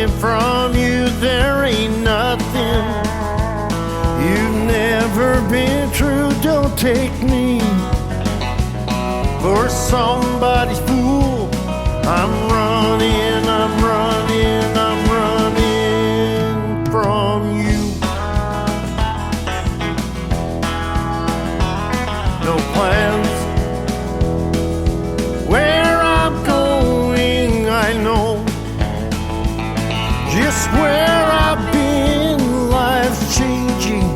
running from you, there ain't nothing. You've never been true, don't take me for somebody's fool. I'm running, I'm running, I'm running from you. No plans where I'm going, I know just where I've been. Life's changing,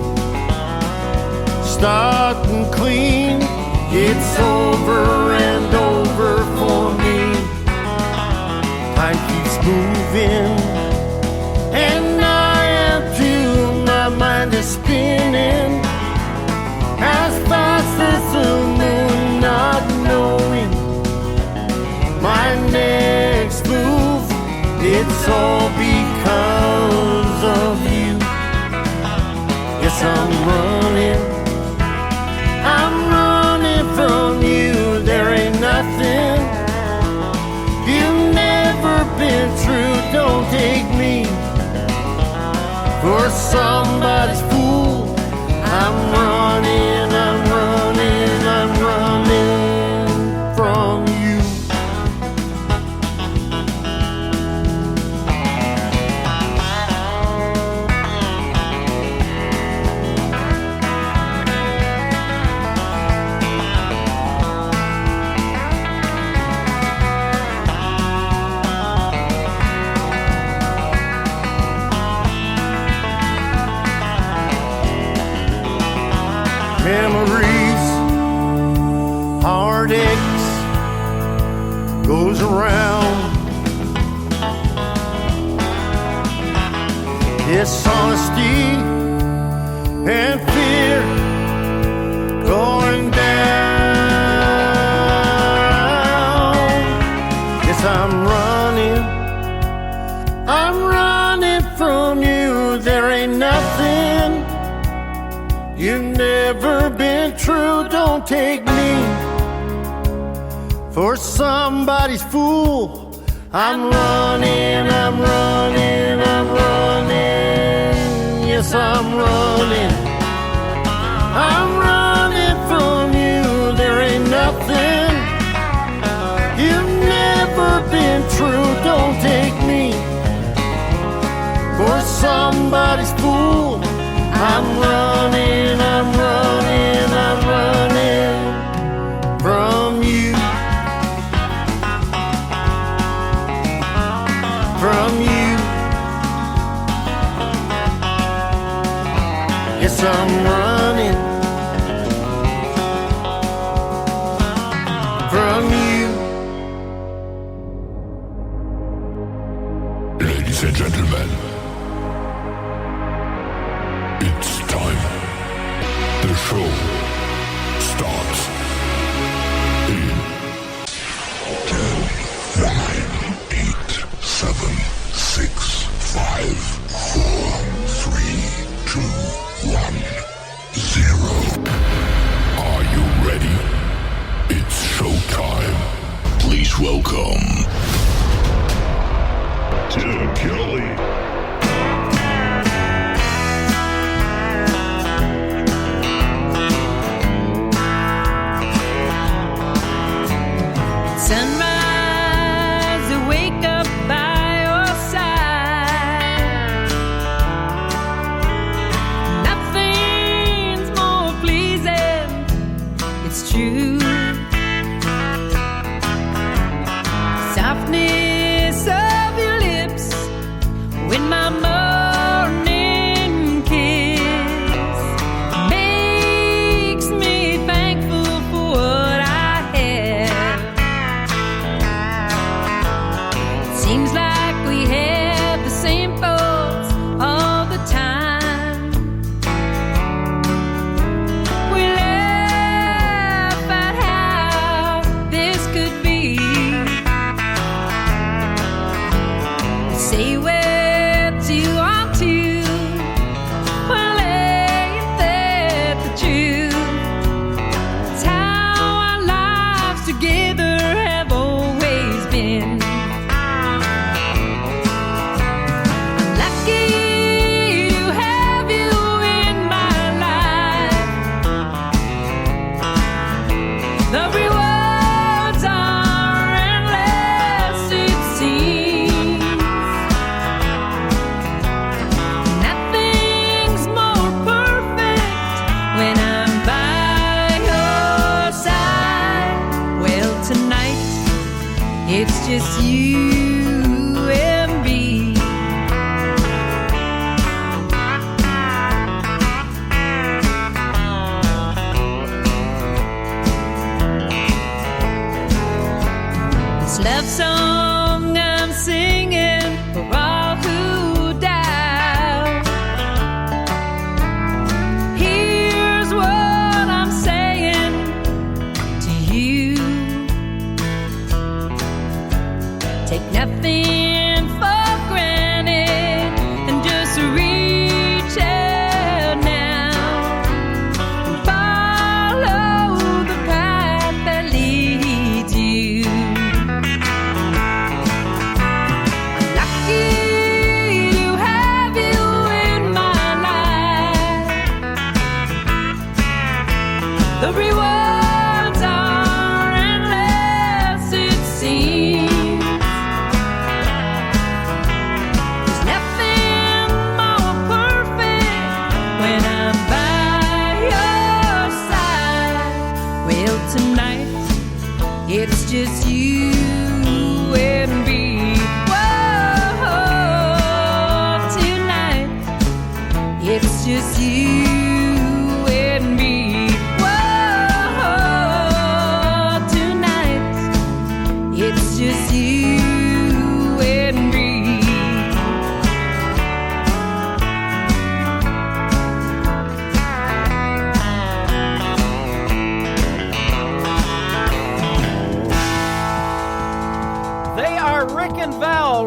starting clean. It's over and over for me. Time keeps moving, and I am too. My mind is spinning as fast as the moon, not knowing my next move. It's all because of you. Yes, I'm running from you. There ain't nothing. You've never been true, don't take me for somebody's fool. I'm running, I'm running, I'm running from you. Memories, heartaches, goes around. Dishonesty and fear going down. Yes, I'm running from you. There ain't nothing. You've never been true, don't take me for somebody's fool. I'm running, I'm running, I'm running. Yes, I'm running from you. There ain't nothing. You've never been true, don't take me for somebody's fool. I'm running, I'm running, I'm running from you. From you. Yes, I'm running from you. Ladies and gentlemen, it's time. The show starts in 10, 9, 8, 7, 6, 5, 4, 3, 2, 1, 0. Are you ready? It's showtime. Please welcome Tim Kelly. It's just you and me. Whoa, tonight. It's just you and me.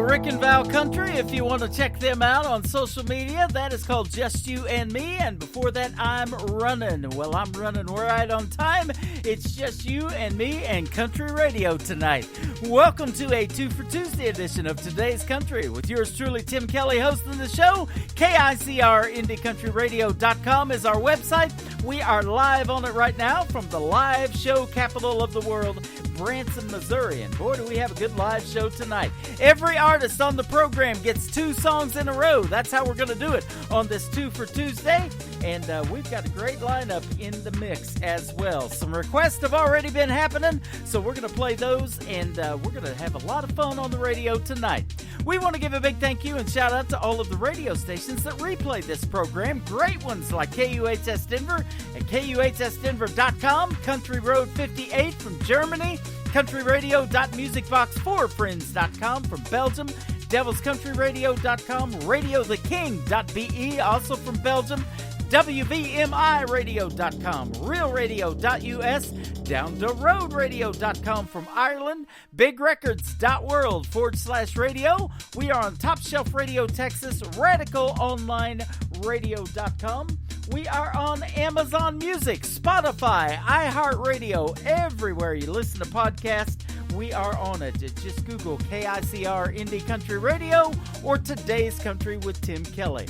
Rick and Val Country. If you want to check them out on social media, that is called Just You and Me. And before that, I'm Running. Well, I'm running right on time. It's Just You and Me and Country Radio tonight. Welcome to a 2 for Tuesday edition of Today's Country with yours truly, Tim Kelly, hosting the show. KICR IndieCountryRadio.com is our website. We are live on it right now from the live show capital of the world, Branson, Missouri. And boy, do we have a good live show tonight. Every artist on the program gets 2 songs in a row. That's how we're going to do it on this 2 for Tuesday. And we've got a great lineup in the mix as well. Some requests have already been happening, so we're going to play those, and we're going to have a lot of fun on the radio tonight. We want to give a big thank you and shout out to all of the radio stations that replay this program. Great ones like KUHS Denver at KUHSdenver.com, Country Road 58 from Germany, countryradio.musicbox4friends.com from Belgium, devilscountryradio.com, radiotheking.be, also from Belgium, WVMIradio.com, realradio.us, downtheroadradio.com from Ireland, bigrecords.world/radio. We are on Top Shelf Radio Texas, radicalonlineradio.com. We are on Amazon Music, Spotify, iHeartRadio, everywhere you listen to podcasts. We are on it. Just Google KICR Indie Country Radio or Today's Country with Tim Kelly.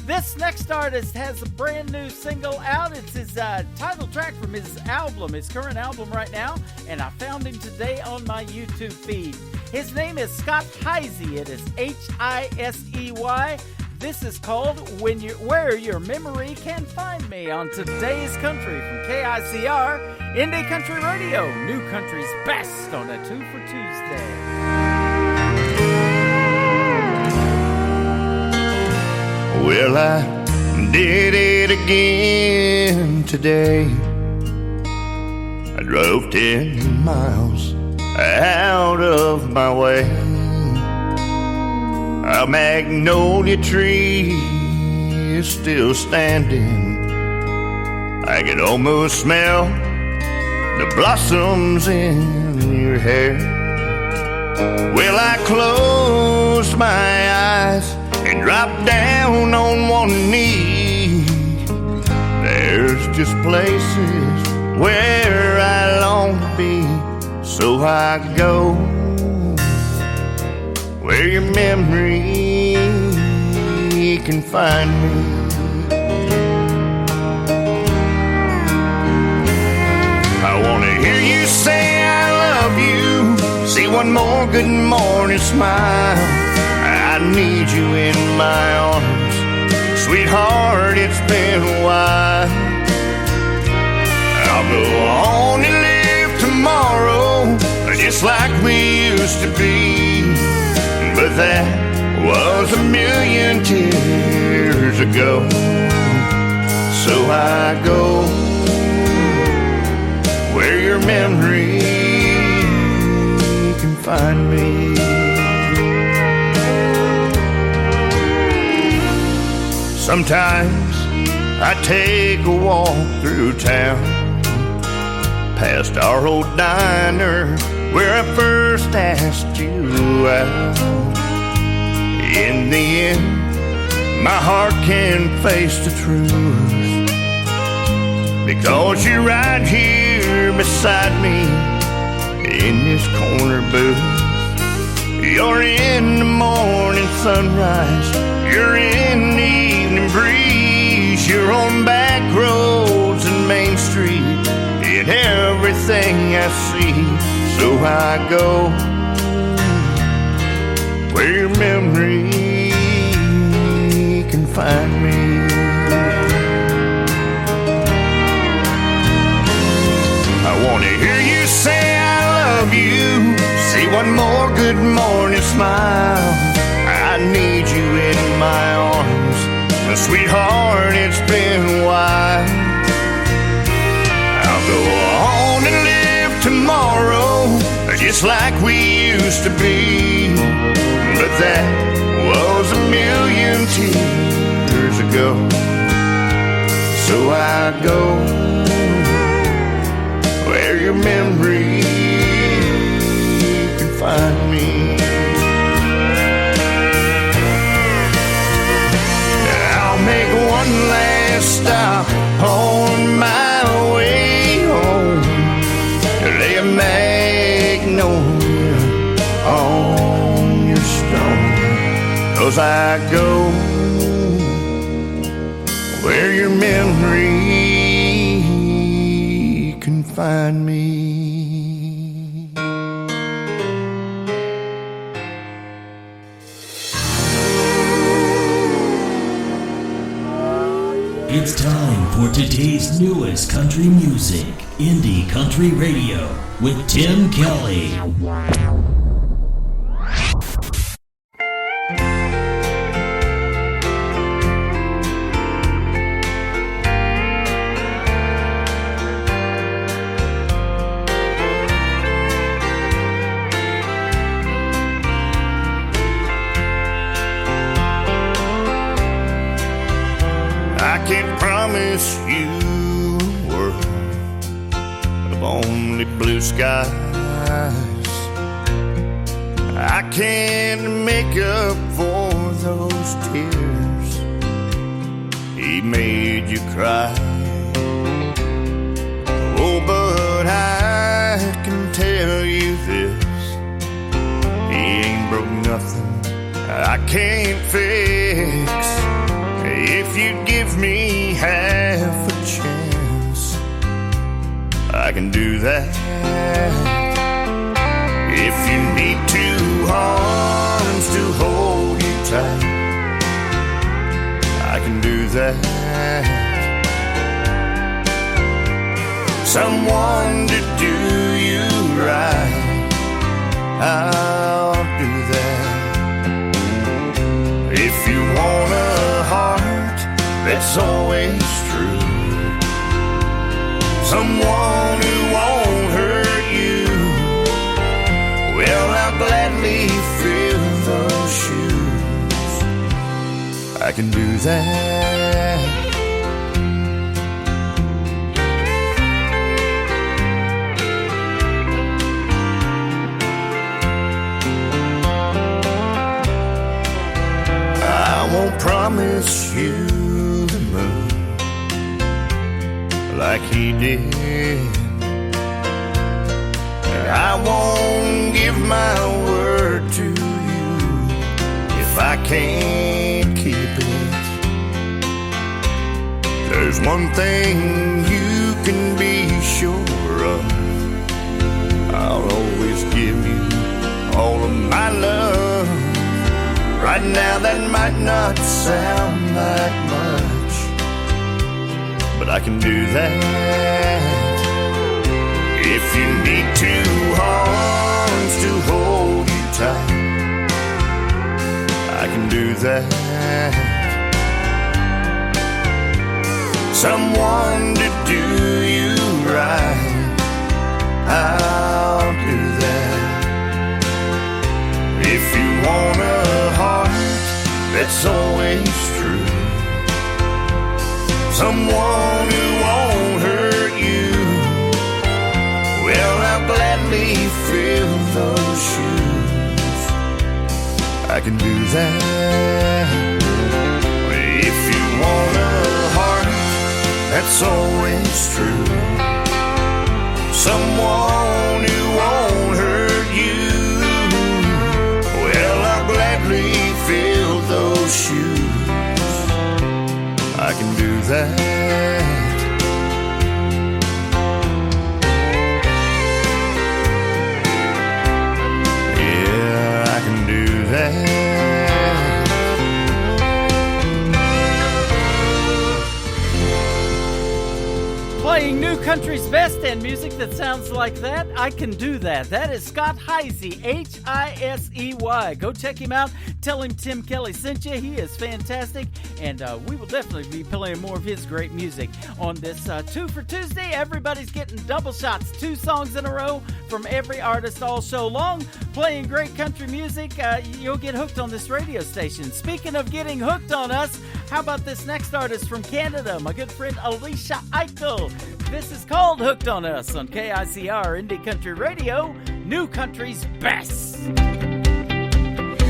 This next artist has a brand new single out. It's his title track from his album, his current album right now, and I found him today on my YouTube feed. His name is Scott Hisey. It is Hisey. This is called Where Your Memory Can Find Me on Today's Country from KICR Indie Country Radio. New country's best on a 2 for Tuesday. Well, I did it again today. I drove 10 miles out of my way. A magnolia tree is still standing. I can almost smell the blossoms in your hair. Well, I closed my eyes and dropped down on one knee. There's just places where I long to be, so I go where your memory can find me. I want to hear you say I love you, see one more good morning smile. I need you in my arms, sweetheart, it's been a while. I'll go on and live tomorrow just like we used to be, but that was a million years ago. So I go where your memory can find me. Sometimes I take a walk through town, past our old diner where I first asked you out. In the end, my heart can face the truth, because you're right here beside me in this corner booth. You're in the morning sunrise, you're in the evening breeze, you're on back roads and Main Street, in everything I see. So I go where your memory can find me. I want to hear you say I love you, see one more good morning smile. I need you in my arms, sweetheart, it's used to be, but that was a million years ago. So I go where your memory can find me. I'll make one last stop on my way home, lay a magnolia on your stone, 'cause I go where your memory can find me. It's time for today's newest country music, Indie Country Radio, with Tim Kelly. I can't promise you a world of only blue skies. I can't make up for those tears he made you cry. Oh, but I can tell you this, he ain't broke nothing I can't fix. If you'd give me half a chance, I can do that. If you need two arms to hold you tight, I can do that. Someone to do you right, I'll do that. If you want a heart that's always true, someone who won't hurt you, well, I'll gladly fill those shoes. I can do that. I won't promise you the moon like he did. I won't give my word to you if I can't keep it. There's one thing you can be sure of, I'll always give you all of my love. Right now that might not sound like much, but I can do that. If you need two arms to hold you tight, I can do that. Someone to do you right, I'll do that. If you want a heart that's always true, someone who won't hurt you, well, I'll gladly fill those shoes. I can do that. If you want a heart that's always true, someone who won't hurt you, well, I'll gladly fill those shoes. I can do that. Yeah, I can do that. Playing new country's best and music that sounds like that, I can do that. That is Scott Hisey, Hisey. Go check him out. Tell him Tim Kelly sent you. He is fantastic, and we will definitely be playing more of his great music on this 2 for Tuesday. Everybody's getting double shots, 2 songs in a row from every artist all show long, playing great country music. You'll get hooked on this radio station. Speaking of getting hooked on us, how about this next artist from Canada, my good friend Alicia Eichel. This is called Hooked on Us on KICR Indie Country Radio, New Country's Best.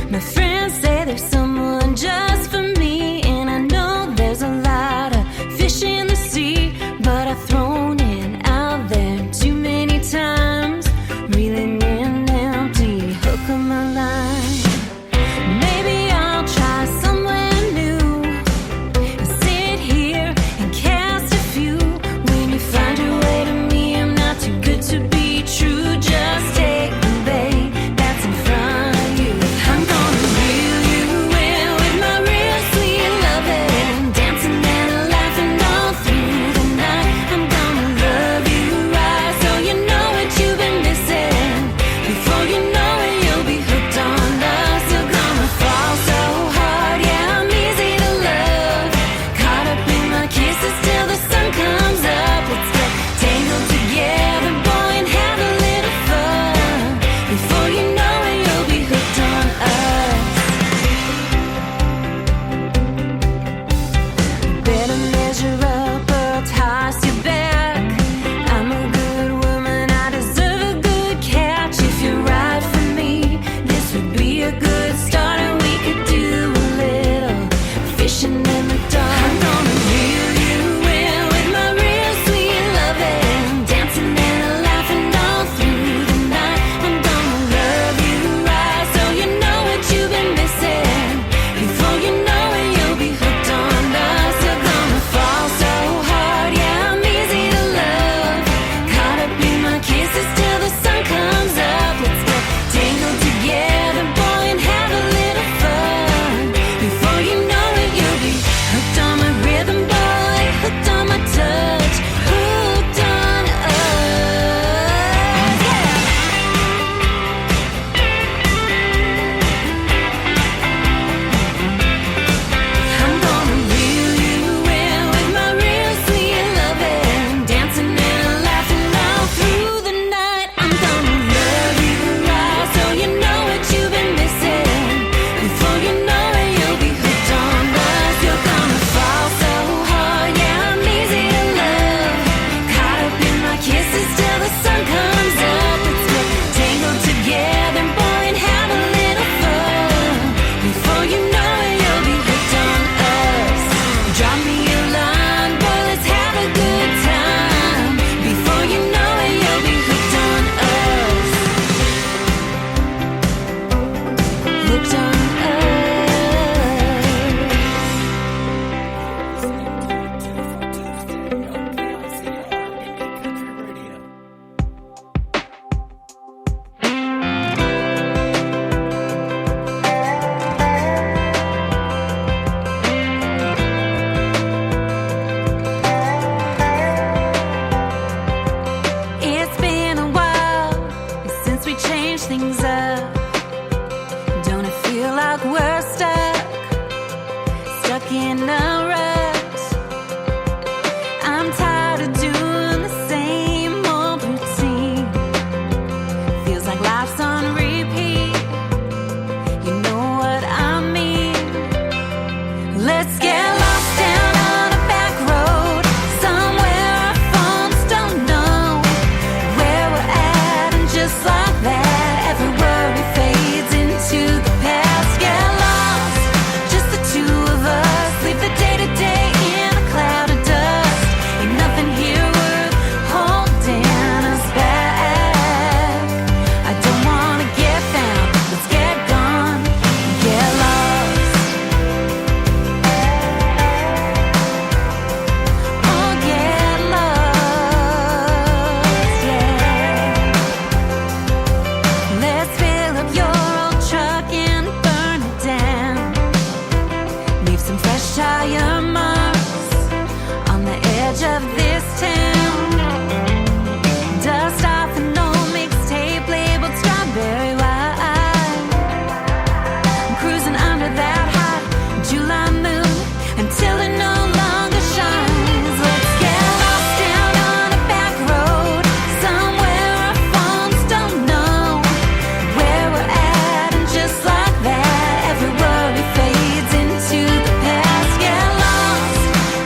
My friends say there's someone just for me, and I know there's a lot of fish in the sea, but I've thrown it out there too many times, reeling in empty, hook on my line. Maybe I'll try somewhere new and sit here and cast a few. When you find your way to me, I'm not too good to be true. Just take the bait that's in front of you. I'm gonna reel you in with my real sweet loving, dancing and laughing all through the night. I'm gonna love you right, so you know what you've been missing. Before you know it, you'll be hooked on us. You're gonna fall so hard, yeah, I'm easy to love. Caught up in my kisses till the sun comes up. Let's get tangled together, boy, and have a little fun. Before you know it, you'll be hooked on us. Better measure up or toss you back. I'm a good woman, I deserve a good catch. If you're right for me, this would be a good start, and we could do a little fishing in the dark. I'm gonna reel you in with my real sweet loving, dancing and laughing all through the night. I'm gonna love you right, so you know what you've been missing. Before you know it, you'll be hooked on us. You're gonna fall so hard, yeah, I'm easy to love. Caught up in my kisses till the sun comes up. Let's get tangled together, boy, and have a little fun. Before you know it, you'll be hooked on my rhythm, boy, hooked on my touch, hooked on us. Yeah. I'm gonna reel you in with my real sweet loving, dancing and laughing all through the night. I'm gonna love you right, so you know what you've been missing. Before you know it, you'll be hooked on us. You're gonna fall so hard, yeah, I'm easy to love. Caught up in my kisses till the sun comes up. Let's get tangled together, boy, and have a little fun. Before you know it, you'll be hooked on us. Drop me a line, boy, let's have a good time. Before you know it, you'll be hooked on us. Hooked on us. It's been a while since we changed things up. Don't it feel like we're stuck in a rut? I'm tired of doing the same old routine. Feels like life's on repeat. You know what I mean? Let's get lost down on a back road, somewhere our phones don't know where we're at, and just like that, every worry fades into the past. Get lost, just the two of us. Leave the day to day in a cloud of dust. Ain't nothing here worth holding us back. I don't wanna get found. Let's get gone, get lost. Oh, get lost, yeah. Let's fill up your old truck and burn it down. Leave some fresh tire marks on the edge of this town. until it no longer shines. Let's get lost down on a back road, somewhere our phones don't know where we're at, and just like that, every worry fades into the past. Get lost,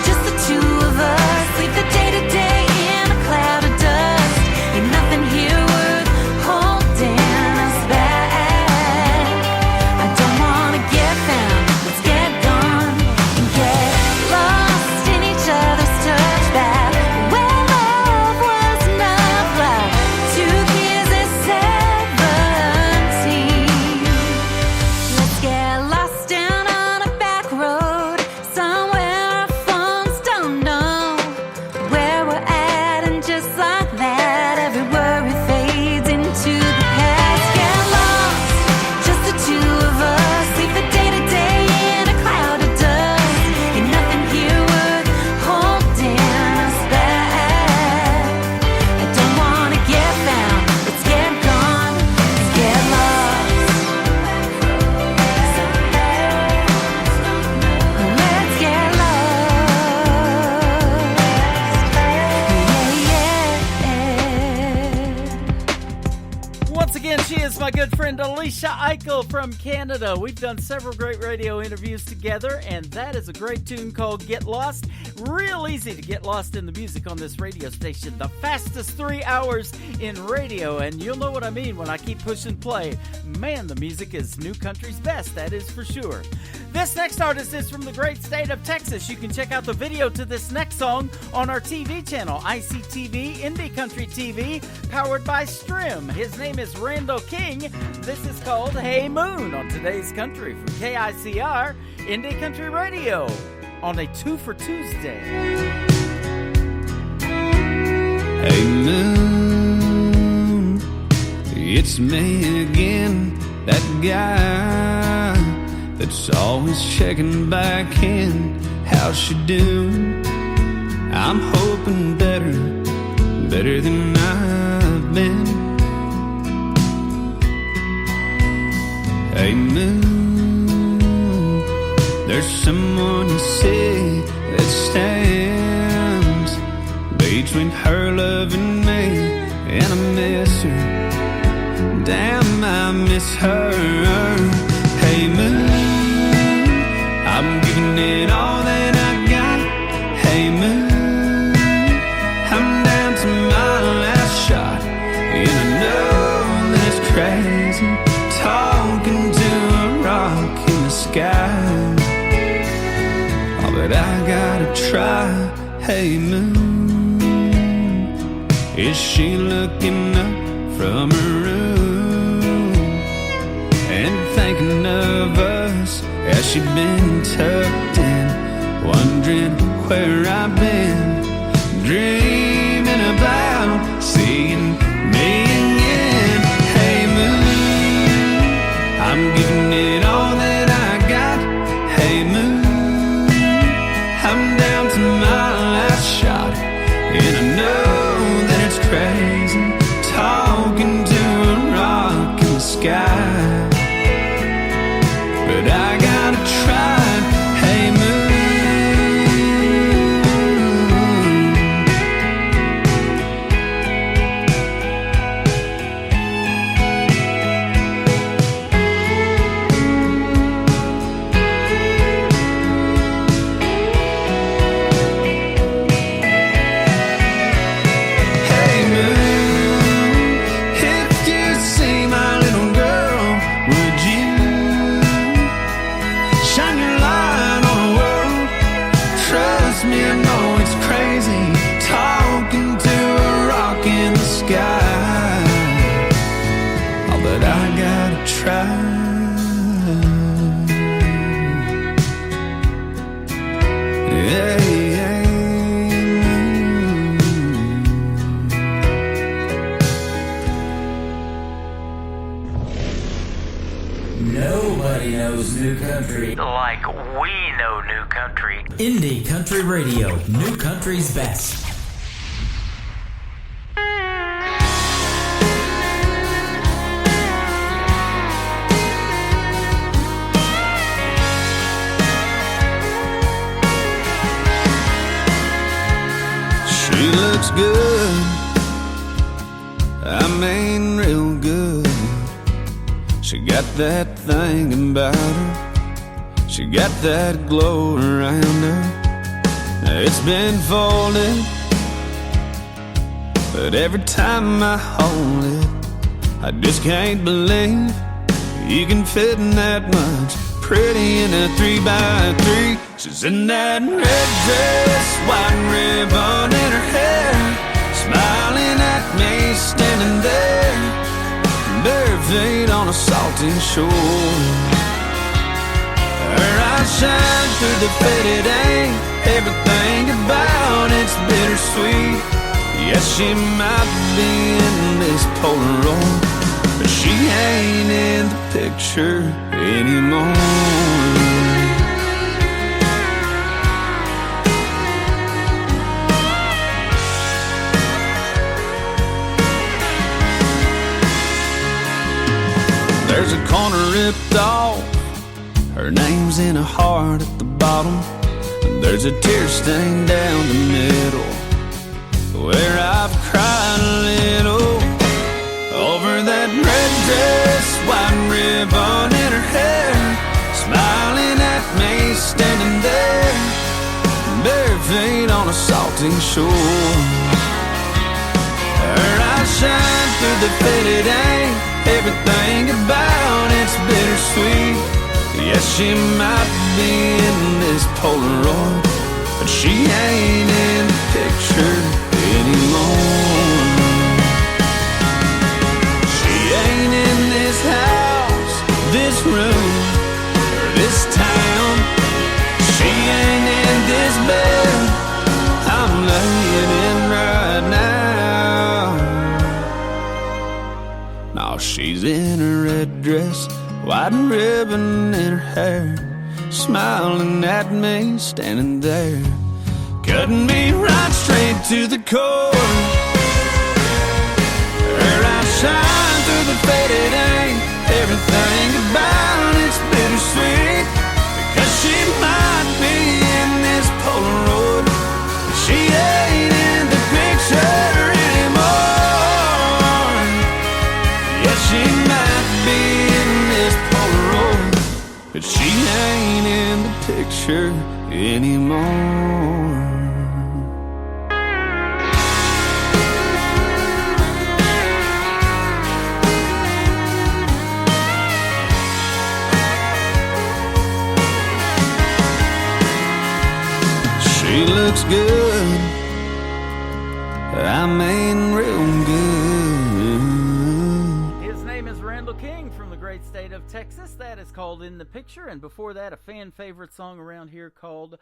just the two of us, leave the day-to-day in a cloud of dust. Ain't nothing here worth holding us back. I don't wanna get found, let's get gone and get lost in each other's touch, back where love was enough, like 2 kids at 17. Let's get lost down on a back road, somewhere our phones don't know where we're at, and just like that, every worry fades into the past. Get lost, just the two of us, leave the day-to-day in a cloud of dust. Ain't nothing here worth holding us back. I don't wanna get found, let's get gone, let's get lost. Let's get lost. Once again, she is my good friend Alicia Eichel from Canada. We've done several great radio interviews together, and that is a great tune called Get Lost. Real easy to get lost in the music on this radio station. The fastest 3 hours in radio, and you'll know what I mean when I keep pushing play. Man, the music is new country's best, that is for sure. This next artist is from the great state of Texas. You can check out the video to this next song on our TV channel, ICTV, Indie Country TV, powered by Strim. His name is Randall King. This is called Hey Moon on Today's Country from KICR, Indie Country Radio, on a 2 for Tuesday. Hey moon, it's me again, that guy that's always checking back in. How's she doing? I'm hoping better than I've been. Hey moon, there's someone you see that stands between her love and me, and I miss her. Damn, I miss her. Hey moon, I'm giving it all that I got. Hey moon, I'm down to my last shot, and I know that it's crazy talking to a rock in the sky. Oh, but I gotta try. Hey moon, is she looking up from her room and thinking of us? Has she been tucked in, wondering where I've been, dreaming about seeing me again? Hey moon, I'm giving it all that I got. Hey moon, I'm down to my last shot, and I know that it's crazy talking to a rock in the sky, but I gotta try. Hey moon, hey moon, if you see my little girl, would you shine your light on the world? Trust me, I know it's crazy talking to a rock in the sky. Oh, but I gotta try. Yeah, yeah. Nobody knows new country Like we know new country. Indie Country Radio, new country's best. looks good, I mean real good. She got that thing about her, she got that glow around her. It's been folded, but every time I hold it, I just can't believe you can fit in that much. Pretty in a 3x3. She's in that red dress, white ribbon in her hair, smiling at me standing there, bare feet on a salty shore. Her eyes shine through the faded ink, everything about it's bittersweet. Yes, she might be in this Polaroid, but she ain't in the picture anymore. There's a corner ripped off, her name's in a heart at the bottom. There's a tear stain down the middle, where I've cried a little over that red dress, white ribbon in her hair, smiling at me standing there, bare feet on a salty shore. Her eyes shine through the faded ink, everything about it's bittersweet. Yes, she might be in this Polaroid, but she ain't in the picture anymore. She ain't in this house, this room, or this town. She ain't in this bed I'm laying in right now. No, she's in a red dress, white ribbon in her hair, smiling at me standing there, cutting me right straight to the core. Her eyes shine through the faded ink, everything about it's bittersweet. Because she might be in this Polaroid, but she ain't in the picture anymore. Yeah, she might be in this Polaroid, but she ain't in the picture anymore. She looks good, I mean real good. His name is Randall King from the great state of Texas. That is called In the Picture. And before that, a fan favorite song around here called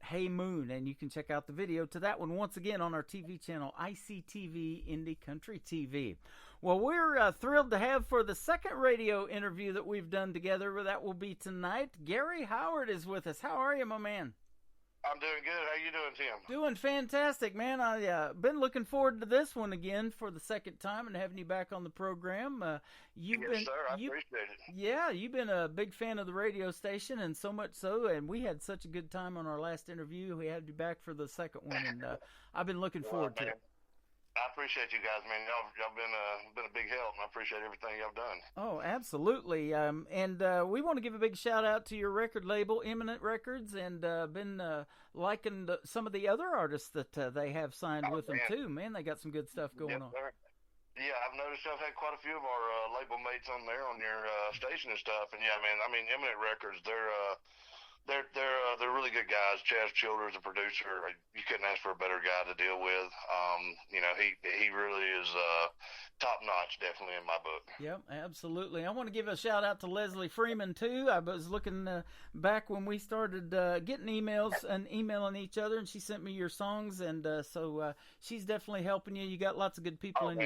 Hey Moon. And you can check out the video to that one once again on our TV channel, ICTV Indie Country TV. Well, we're thrilled to have for the second radio interview that we've done together. That will be tonight. Gary Howard is with us. How are you, my man? I'm doing good. How you doing, Tim? Doing fantastic, man. I've been looking forward to this one again for the second time and having you back on the program. Yes, sir. I appreciate it. Yeah, you've been a big fan of the radio station, and so much so, and we had such a good time on our last interview. We had you back for the second one, and I've been looking forward to it. I appreciate you guys, man. Y'all been a big help, and I appreciate everything y'all done. Oh, absolutely. And we want to give a big shout out to your record label, Eminent Records, and been liking some of the other artists that they have signed with them too. Man, they got some good stuff going on. Sir. Yeah, I've noticed y'all had quite a few of our label mates on there on your station and stuff. And yeah, man, I mean, Eminent Records, they're really good guys. Chaz Childers, the producer, you couldn't ask for a better guy to deal with. He really is top notch, definitely in my book. Yep, absolutely. I want to give a shout out to Leslie Freeman too. I was looking back when we started getting emails and emailing each other, and she sent me your songs, and so she's definitely helping you. You got lots of good people in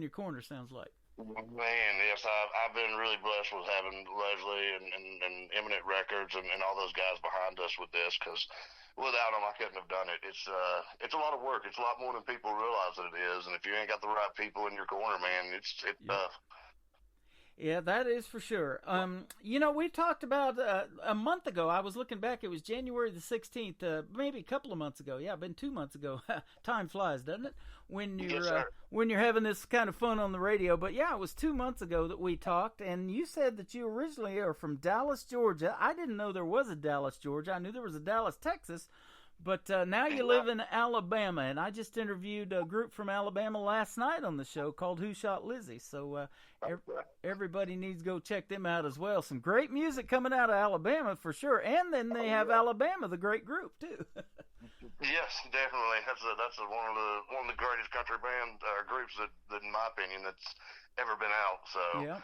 your corner. Sounds like. Man, yes, I've been really blessed with having Leslie and Eminent Records and all those guys behind us with this, because without them, I couldn't have done it. It's a lot of work. It's a lot more than people realize that it is, and if you ain't got the right people in your corner, man, it's tough. Yeah, that is for sure. We talked about a month ago. I was looking back. It was January the 16th, maybe a couple of months ago. Yeah, been 2 months ago. Time flies, doesn't it? When you're having this kind of fun on the radio. But yeah, it was 2 months ago that we talked, and you said that you originally are from Dallas, Georgia. I didn't know there was a Dallas, Georgia. I knew there was a Dallas, Texas. But now you live in Alabama, and I just interviewed a group from Alabama last night on the show called Who Shot Lizzie. So everybody needs to go check them out as well. Some great music coming out of Alabama for sure. And then they have Alabama, the great group, too. Yes, definitely. That's one of the greatest country band groups that, in my opinion, that's ever been out. So. Yeah.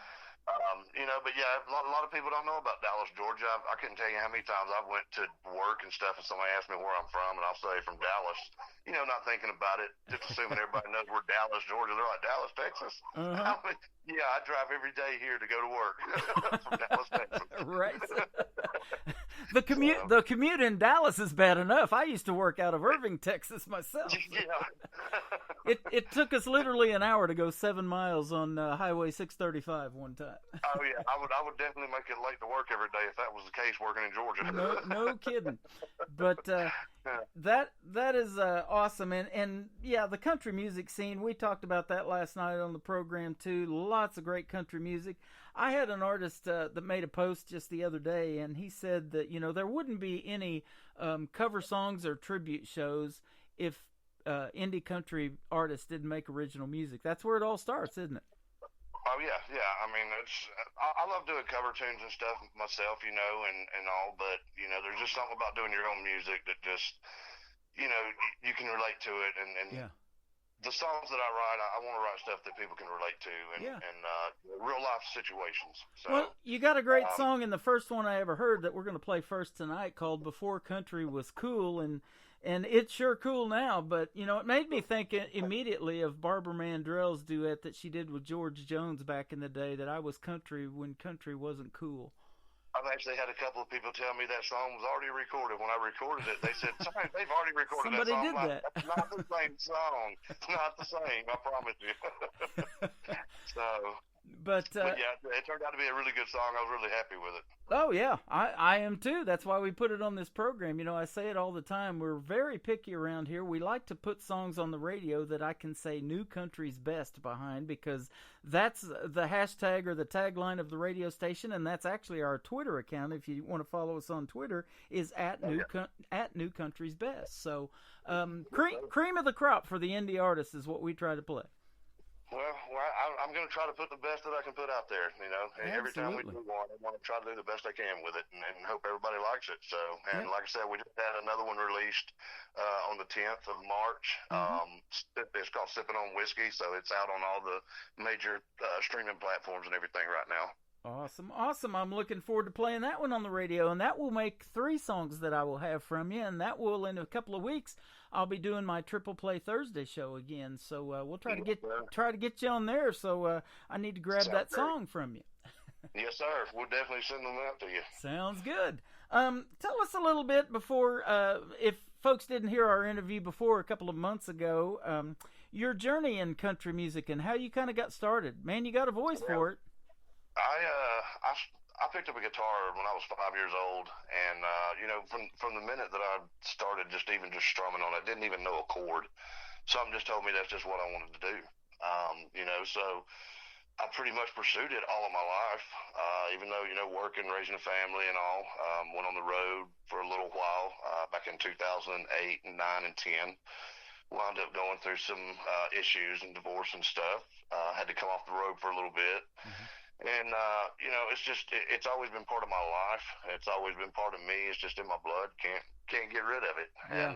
But yeah, a lot of people don't know about Dallas, Georgia. I couldn't tell you how many times I went to work and stuff, and somebody asked me where I'm from, and I'll say from Dallas. Not thinking about it, just assuming everybody knows we're Dallas, Georgia. They're like, Dallas, Texas? Uh-huh. Yeah, I drive every day here to go to work from Dallas, Texas. Right. The commute in Dallas is bad enough. I used to work out of Irving, Texas myself. Yeah. It took us literally an hour to go 7 miles on Highway 635 one time. Oh yeah, I would definitely make it late to work every day if that was the case working in Georgia. No kidding. But that is awesome, and yeah, the country music scene. We talked about that last night on the program too. Lots of great country music. I had an artist that made a post just the other day, and he said that there wouldn't be any cover songs or tribute shows if indie country artists didn't make original music. That's where it all starts, isn't it? Oh yeah. I mean, I love doing cover tunes and stuff myself, and all. But there's just something about doing your own music that just, you can relate to it. And yeah. The songs that I write, I want to write stuff that people can relate to, and real life situations. So, well, you got a great song in the first one I ever heard that we're going to play first tonight called "Before Country Was Cool," and it's sure cool now, but, it made me think immediately of Barbara Mandrell's duet that she did with George Jones back in the day, that I was country when country wasn't cool. I've actually had a couple of people tell me that song was already recorded. When I recorded it, they said, "Sorry, they've already recorded Somebody that song." Somebody did that. That's not the same song. It's not the same, I promise you. But yeah, it turned out to be a really good song. I was really happy with it. Oh, yeah, I am too. That's why we put it on this program. I say it all the time. We're very picky around here. We like to put songs on the radio that I can say New Country's Best behind, because that's the hashtag or the tagline of the radio station, and that's actually our Twitter account. If you want to follow us on Twitter, is at New Country's Best. So cream of the crop for the indie artists is what we try to play. Well, I'm going to try to put the best that I can put out there, Every time we do one, I want to try to do the best I can with it and hope everybody likes it. So, like I said, we just had another one released on the 10th of March. Mm-hmm. It's called Sipping on Whiskey, so it's out on all the major streaming platforms and everything right now. Awesome. I'm looking forward to playing that one on the radio, and that will make 3 songs that I will have from you, and that will, in a couple of weeks, I'll be doing my Triple Play Thursday show again. So we'll try to get you on there. So I need to grab that song from you. Yes, sir. We'll definitely send them out to you. Sounds good. Tell us a little bit before, if folks didn't hear our interview before a couple of months ago, your journey in country music and how you kind of got started. Man, you got a voice for it. I picked up a guitar when I was 5 years old, and from the minute that I started just strumming on it, I didn't even know a chord. Something just told me that's just what I wanted to do. So I pretty much pursued it all of my life, even though, working, raising a family and all. Went on the road for a little while back in 2008 and 9 and 10. Wound up going through some issues and divorce and stuff. Had to come off the road for a little bit. Mm-hmm. And, it's always been part of my life. It's always been part of me. It's just in my blood. Can't get rid of it. Yeah. And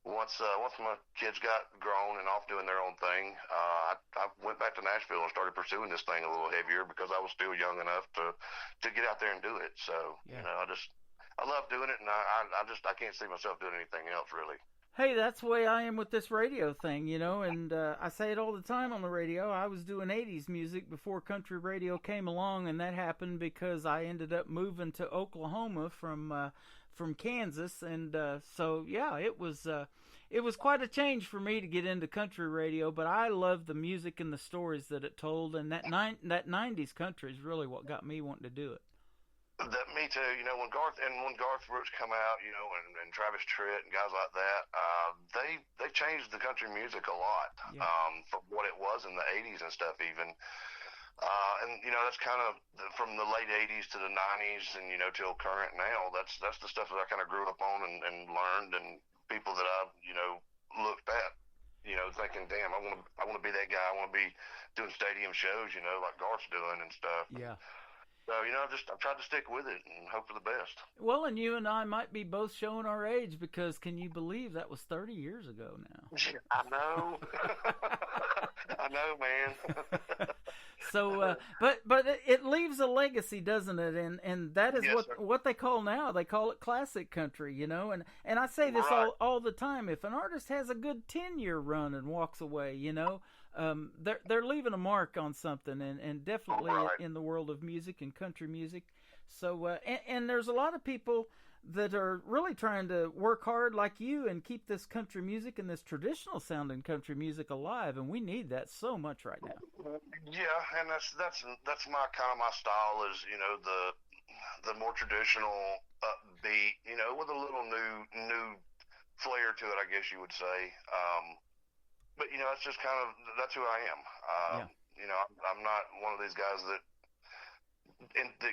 once my kids got grown and off doing their own thing, I went back to Nashville and started pursuing this thing a little heavier because I was still young enough to get out there and do it. So, I love doing it, and I can't see myself doing anything else, really. Hey, that's the way I am with this radio thing, and I say it all the time on the radio. I was doing 80s music before country radio came along, and that happened because I ended up moving to Oklahoma from Kansas, and so yeah, it was quite a change for me to get into country radio, but I loved the music and the stories that it told, and that 90s country is really what got me wanting to do it. That me too. When Garth Brooks come out, and Travis Tritt and guys like that, they changed the country music a lot from what it was in the '80s and stuff even. And that's kind of from the late '80s to the '90s, and till current now. That's the stuff that I kind of grew up on and learned, and people that I looked at. Thinking, damn, I want to be that guy. I want to be doing stadium shows, like Garth's doing and stuff. Yeah. So, I've tried to stick with it and hope for the best. Well, and you and I might be both showing our age, because can you believe that was 30 years ago now? I know. I know, man. So, but it leaves a legacy, doesn't it? And that is what they call now. They call it classic country, And I say this all the time. If an artist has a good 10-year run and walks away, they're leaving a mark on something, and definitely in the world of music and country music. So, and there's a lot of people that are really trying to work hard like you and keep this country music and this traditional sounding country music alive, and we need that so much right now. Yeah, and that's my kind of my style is, the more traditional upbeat, with a little new flair to it, I guess you would say. But it's just that's who I am. I'm not one of these guys that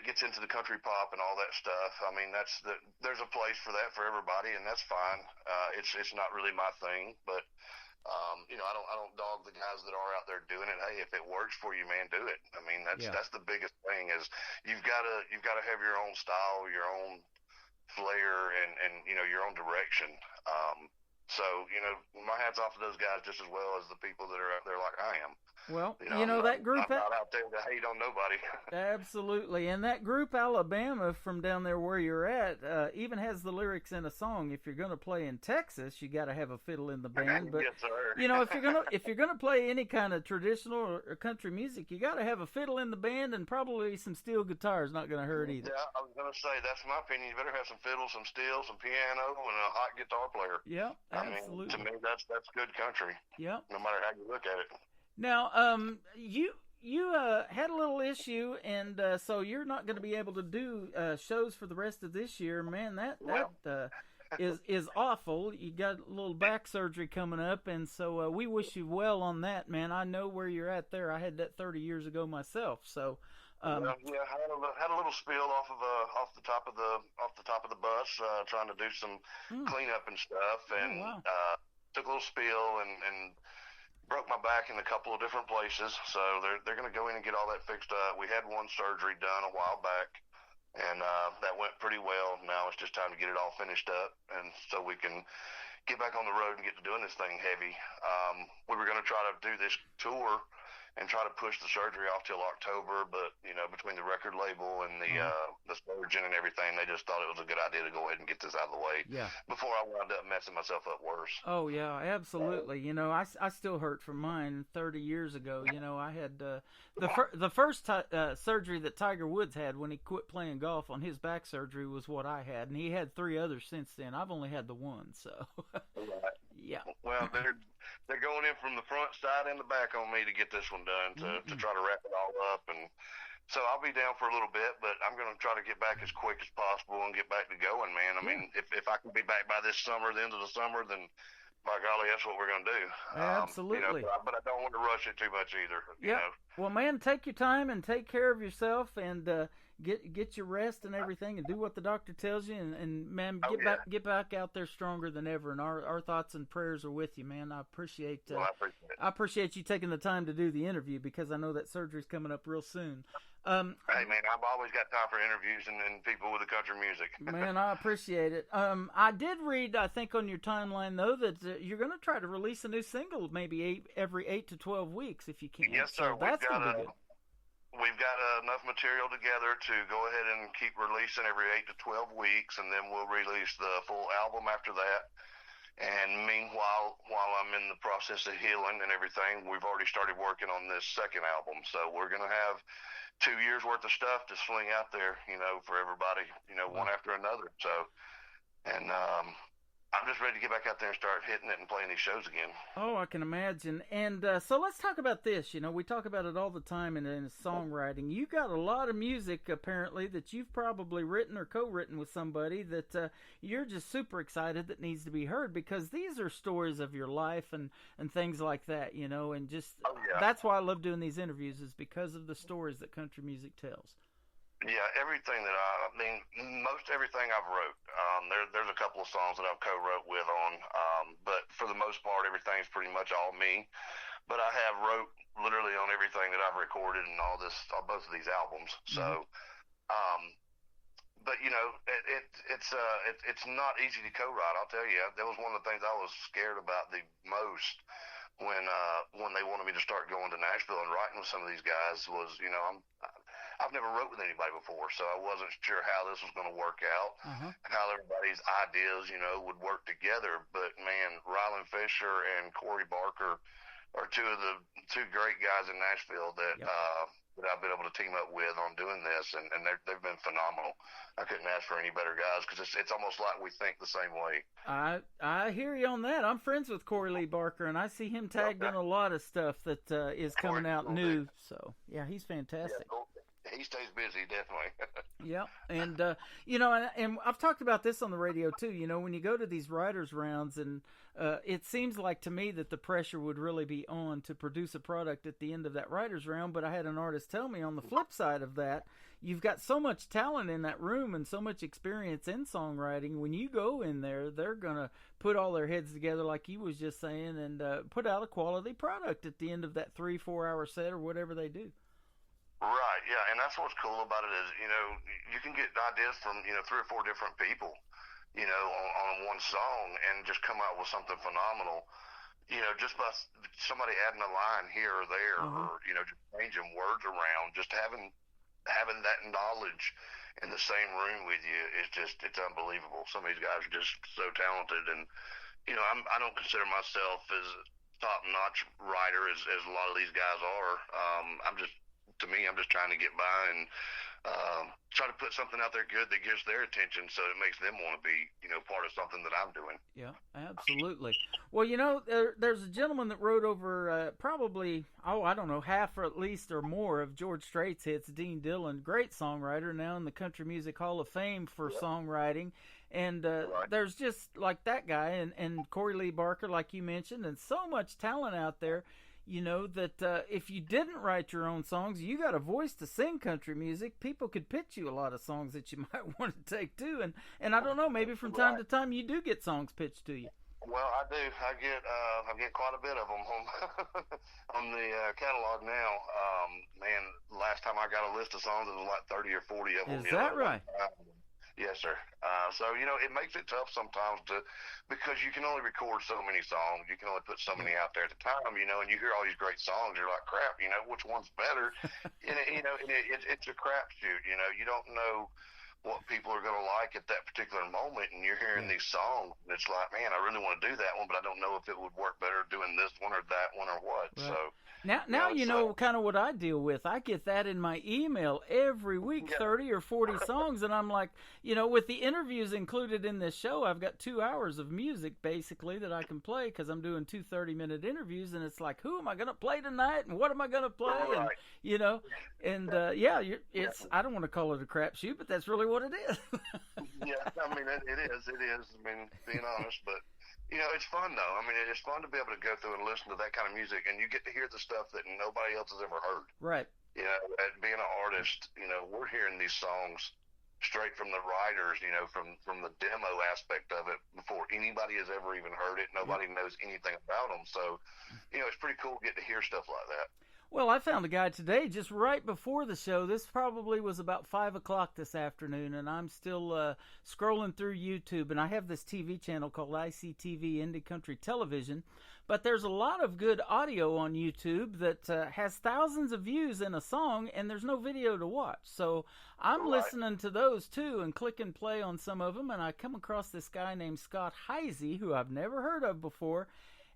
gets into the country pop and all that stuff. I mean, there's a place for that for everybody, and that's fine. It's not really my thing, but I don't dog the guys that are out there doing it. Hey, if it works for you, man, do it. I mean, that's the biggest thing is you've got to have your own style, your own flair, and your own direction. So, my hat's off to those guys just as well as the people that are out there like I am. Well, that group... I'm not out there to hate on nobody. Absolutely. And that group, Alabama, from down there where you're at, even has the lyrics in a song. If you're going to play in Texas, you got to have a fiddle in the band. But, yes, sir. if you're gonna play any kind of traditional or country music, you got to have a fiddle in the band, and probably some steel guitar is not going to hurt either. Yeah, I was going to say, that's my opinion. You better have some fiddle, some steel, some piano, and a hot guitar player. Yeah, I mean, absolutely. to me, that's good country. Yeah. No matter how you look at it. Now, you had a little issue, and so you're not going to be able to do shows for the rest of this year. Man, that is awful. You got a little back surgery coming up, and so we wish you well on that, man. I know where you're at there. I had that 30 years ago myself. So, I had a little spill off the top of the bus, trying to do some cleanup and stuff, and took a little spill and broke my back in a couple of different places. So they're going to go in and get all that fixed up. We had one surgery done a while back, and that went pretty well. Now it's just time to get it all finished up, and so we can get back on the road and get to doing this thing heavy. We were going to try to do this tour and try to push the surgery off till October, but between the record label and the surgeon and everything, they just thought it was a good idea to go ahead and get this out of the way before I wound up messing myself up worse. Oh yeah, absolutely. I still hurt from mine 30 years ago. I had the first surgery that Tiger Woods had when he quit playing golf on his back surgery was what I had, and he had 3 others since then. I've only had the one, so yeah. Well, they're going in from the front, side, and the back on me to get this one done to try to wrap it all up, and so I'll be down for a little bit, but I'm going to try to get back as quick as possible and get back to going, man. I mean, if I can be back by this summer, the end of the summer, then by golly, that's what we're going to do. Absolutely. But I don't want to rush it too much either. Well, man, take your time and take care of yourself, and get your rest and everything, and do what the doctor tells you, and man, get back out there stronger than ever. And our thoughts and prayers are with you, man. I appreciate I appreciate you taking the time to do the interview, because I know that surgery's coming up real soon. Hey, man, I've always got time for interviews and people with the country music. Man, I appreciate it. I did read, I think, on your timeline, though, that you're going to try to release a new single maybe every 8 to 12 weeks if you can. Yes, sir. So that's going to be good. We've got enough material together to go ahead and keep releasing every 8 to 12 weeks, and then we'll release the full album after that. And meanwhile, while I'm in the process of healing and everything, we've already started working on this second album. So we're going to have 2 years worth of stuff to sling out there, for everybody, one after another. So, and I'm just ready to get back out there and start hitting it and playing these shows again. Oh, I can imagine. And so let's talk about this. We talk about it all the time in songwriting. You got a lot of music, apparently, that you've probably written or co-written with somebody that you're just super excited that needs to be heard, because these are stories of your life and things like that, and just that's why I love doing these interviews, is because of the stories that country music tells. Yeah, everything most everything I've wrote. There's a couple of songs that I've co-wrote with on, but for the most part, everything's pretty much all me. But I have wrote literally on everything that I've recorded and on both of these albums. So, but it's not easy to co-write. I'll tell you, that was one of the things I was scared about the most when they wanted me to start going to Nashville and writing with some of these guys. Was I've never wrote with anybody before, so I wasn't sure how this was going to work out, how everybody's ideas, would work together. But man, Rylan Fisher and Corey Barker are two great guys in Nashville that I've been able to team up with on doing this, and they've been phenomenal. I couldn't ask for any better guys, because it's almost like we think the same way. I hear you on that. I'm friends with Corey Lee Barker, and I see him tagged in a lot of stuff that is coming out new. So yeah, he's fantastic. Yeah, he stays busy, definitely. Yeah, and and I've talked about this on the radio too. When you go to these writers' rounds, and it seems like to me that the pressure would really be on to produce a product at the end of that writers' round. But I had an artist tell me on the flip side of that, you've got so much talent in that room and so much experience in songwriting. When you go in there, they're gonna put all their heads together, like you was just saying, and put out a quality product at the end of that 3-4 hour set or whatever they do. Right, yeah, and that's what's cool about it is, you can get ideas from, 3 or 4 different people, on one song, and just come out with something phenomenal, just by somebody adding a line here or there, or, just changing words around, just having that knowledge in the same room with you is it's unbelievable. Some of these guys are just so talented, and, I don't consider myself as top-notch writer as a lot of these guys are. I'm just trying to get by and try to put something out there good that gets their attention, so it makes them want to be, part of something that I'm doing. Yeah, absolutely. Well, there's a gentleman that wrote over probably, I don't know, half or at least or more of George Strait's hits, Dean Dillon, great songwriter, now in the Country Music Hall of Fame for songwriting. And there's just like that guy and Corey Lee Barker, like you mentioned, and so much talent out there. That if you didn't write your own songs, you got a voice to sing country music. People could pitch you a lot of songs that you might want to take too, and I don't know, maybe from time to time you do get songs pitched to you. Well, I do. I get quite a bit of them on the catalog now. Man, last time I got a list of songs, it was like 30 or 40 of them. Is that right? Yes, sir. So, it makes it tough sometimes because you can only record so many songs. You can only put so many out there at a time, and you hear all these great songs. You're like, crap, which one's better? And, it's a crapshoot. You don't know what people are going to like at that particular moment, and you're hearing these songs, and it's like, man, I really want to do that one, but I don't know if it would work better doing this one or that one or what. Right. So now you know kind of what I deal with. I get that in my email every week, 30 or 40 songs, and I'm like, with the interviews included in this show, I've got 2 hours of music basically that I can play because I'm doing 2 30-minute interviews, and it's like, who am I going to play tonight, and what am I going to play, right. and it's I don't want to call it a crapshoot, but that's really what it is. Yeah, I mean, it is. I mean, being honest, but it's fun though. I mean, it's fun to be able to go through and listen to that kind of music, and you get to hear the stuff that nobody else has ever heard. Right. Being an artist, we're hearing these songs straight from the writers, from the demo aspect of it before anybody has ever even heard it. Nobody knows anything about them. So, it's pretty cool to get to hear stuff like that. Well, I found a guy today just right before the show. This probably was about 5 o'clock this afternoon, and I'm still scrolling through YouTube, and I have this TV channel called ICTV, Indie Country Television, but there's a lot of good audio on YouTube that has thousands of views in a song, and there's no video to watch. So I'm listening to those, too, and click and play on some of them, and I come across this guy named Scott Heisey, who I've never heard of before.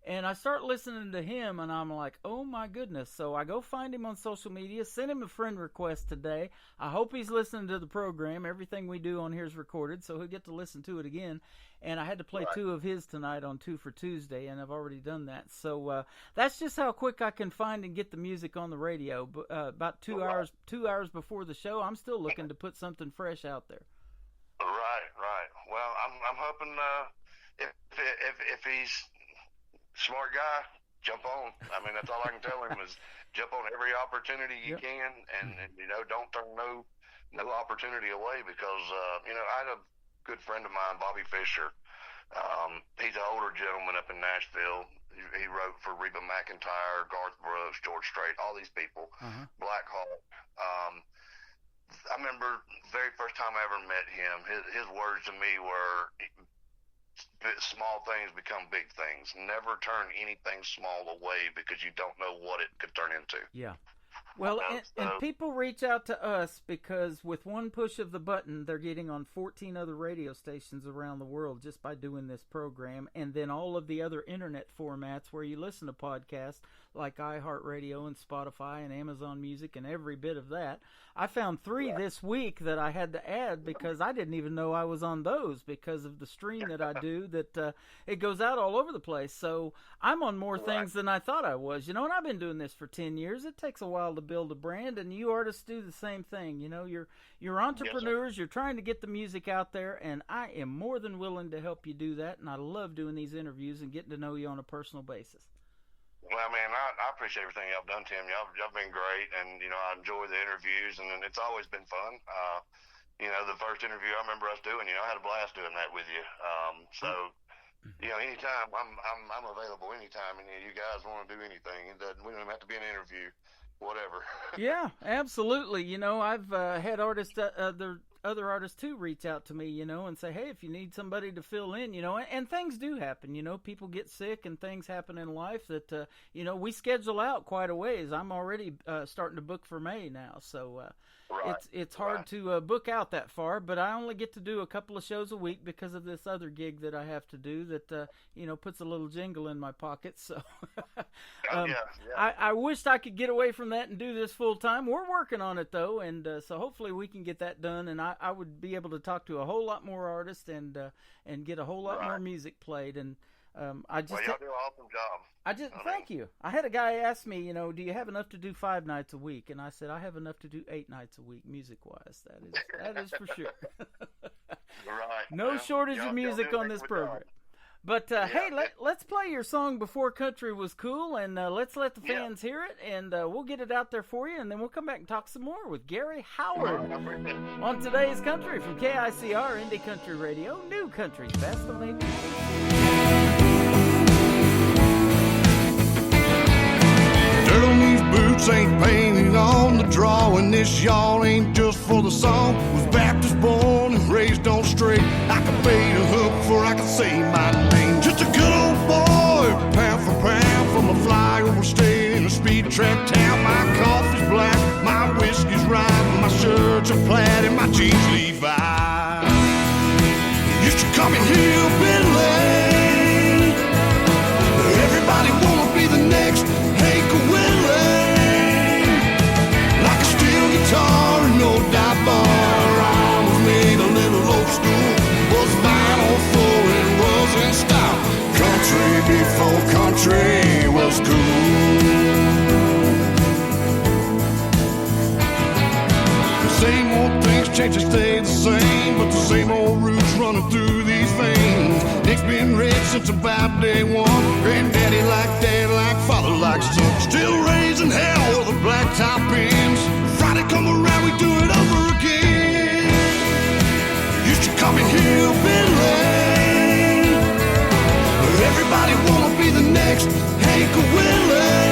And I start listening to him, and I'm like, oh, my goodness. So I go find him on social media, send him a friend request today. I hope he's listening to the program. Everything we do on here is recorded, so he'll get to listen to it again. And I had to play 2 of his tonight on 2 for Tuesday, and I've already done that. So that's just how quick I can find and get the music on the radio. About 2 hours before the show, I'm still looking to put something fresh out there. Right. Well, I'm hoping if he's smart guy, jump on. I mean, that's all I can tell him is jump on every opportunity you can, and don't turn no opportunity away because I had a good friend of mine, Bobby Fisher. He's an older gentleman up in Nashville. He wrote for Reba McEntire, Garth Brooks, George Strait, all these people. Black Hawk. I remember the very first time I ever met him, his words to me were, small things become big things. Never turn anything small away because you don't know what it could turn into. Yeah. Well, and people reach out to us because with one push of the button, they're getting on 14 other radio stations around the world just by doing this program. And then all of the other internet formats where you listen to podcasts like iHeartRadio and Spotify and Amazon Music and every bit of that. I found 3 this week that I had to add because I didn't even know I was on those because of the stream that I do that it goes out all over the place. So I'm on more things than I thought I was. And I've been doing this for 10 years. It takes a while to build a brand, and you artists do the same thing. You're entrepreneurs. You're trying to get the music out there, and I am more than willing to help you do that. And I love doing these interviews and getting to know you on a personal basis. Well, man, I appreciate everything y'all done, Tim. Y'all been great, and I enjoy the interviews, and it's always been fun. The first interview I remember us doing, I had a blast doing that with you. So, anytime I'm available. Anytime, and you guys want to do anything, we don't even have to be an interview. Whatever. Yeah, absolutely. I've had artists, other artists too, reach out to me, and say, hey, if you need somebody to fill in, and things do happen. People get sick and things happen in life that, we schedule out quite a ways. I'm already starting to book for May now, so it's hard to book out that far, but I only get to do a couple of shows a week because of this other gig that I have to do that, puts a little jingle in my pocket. So I wished I could get away from that and do this full time. We're working on it though, and so hopefully we can get that done, and I would be able to talk to a whole lot more artists and get a whole lot more music played. And y'all do an awesome job. Thank you. I had a guy ask me, do you have enough to do 5 nights a week? And I said, I have enough to do 8 nights a week, music-wise. That is for sure. No shortage of music on this program. But hey, let's play your song "Before Country Was Cool," and let's let the fans hear it, and we'll get it out there for you, and then we'll come back and talk some more with Gary Howard on Today's Country from KICR Indie Country Radio, New Country's Best on ABC. Dirt on these boots ain't painted on the drawing. This y'all ain't just for the song. Was Baptist born and raised on straight. I can bait a hook before I can say my name. Just a good old boy, pound for pound, from a flyover state in a speed trap town. My coffee's black, my whiskey's rye, my shirts are plaid and my jeans Levi. Used to call me Hillbilly. Everybody wanna be the next Hank Willie. Like a steel guitar and no dive bar. I was made a little old school. Was vinyl for it was in style. Country before country was cool. The same old things change and stay the same, but the same old roots running through these veins. Nick's been red since about day one. Granddaddy like dad, like father, like son. Still raising hell with the black top ends. Friday come around, we do it over again. Used to call me Hillbilly. Everybody wanna be the next Hank Willie.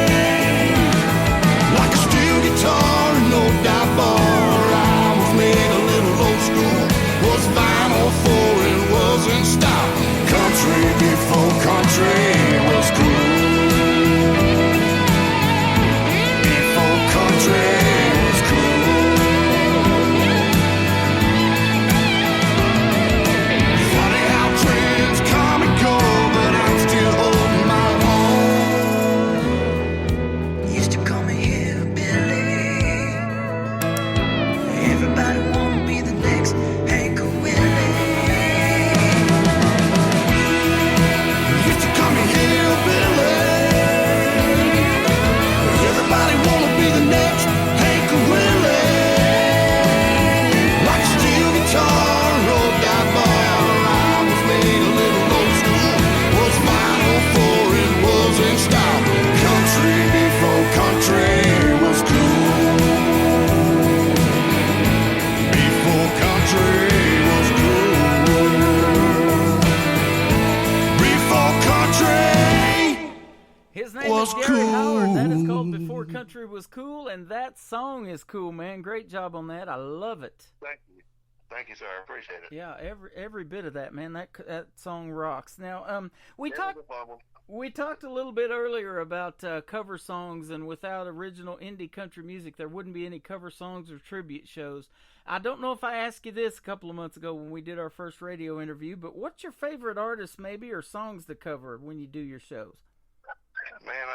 name is Gary Howard. That is called Before Country Was Cool, and that song is cool, man. Great job on that. I love it. Thank you, sir. I appreciate it. Yeah, every bit of that, man. That song rocks. Now, we talked a little bit earlier about cover songs, and without original indie country music, there wouldn't be any cover songs or tribute shows. I don't know if I asked you this a couple of months ago when we did our first radio interview, but what's your favorite artist, maybe, or songs to cover when you do your shows? Man,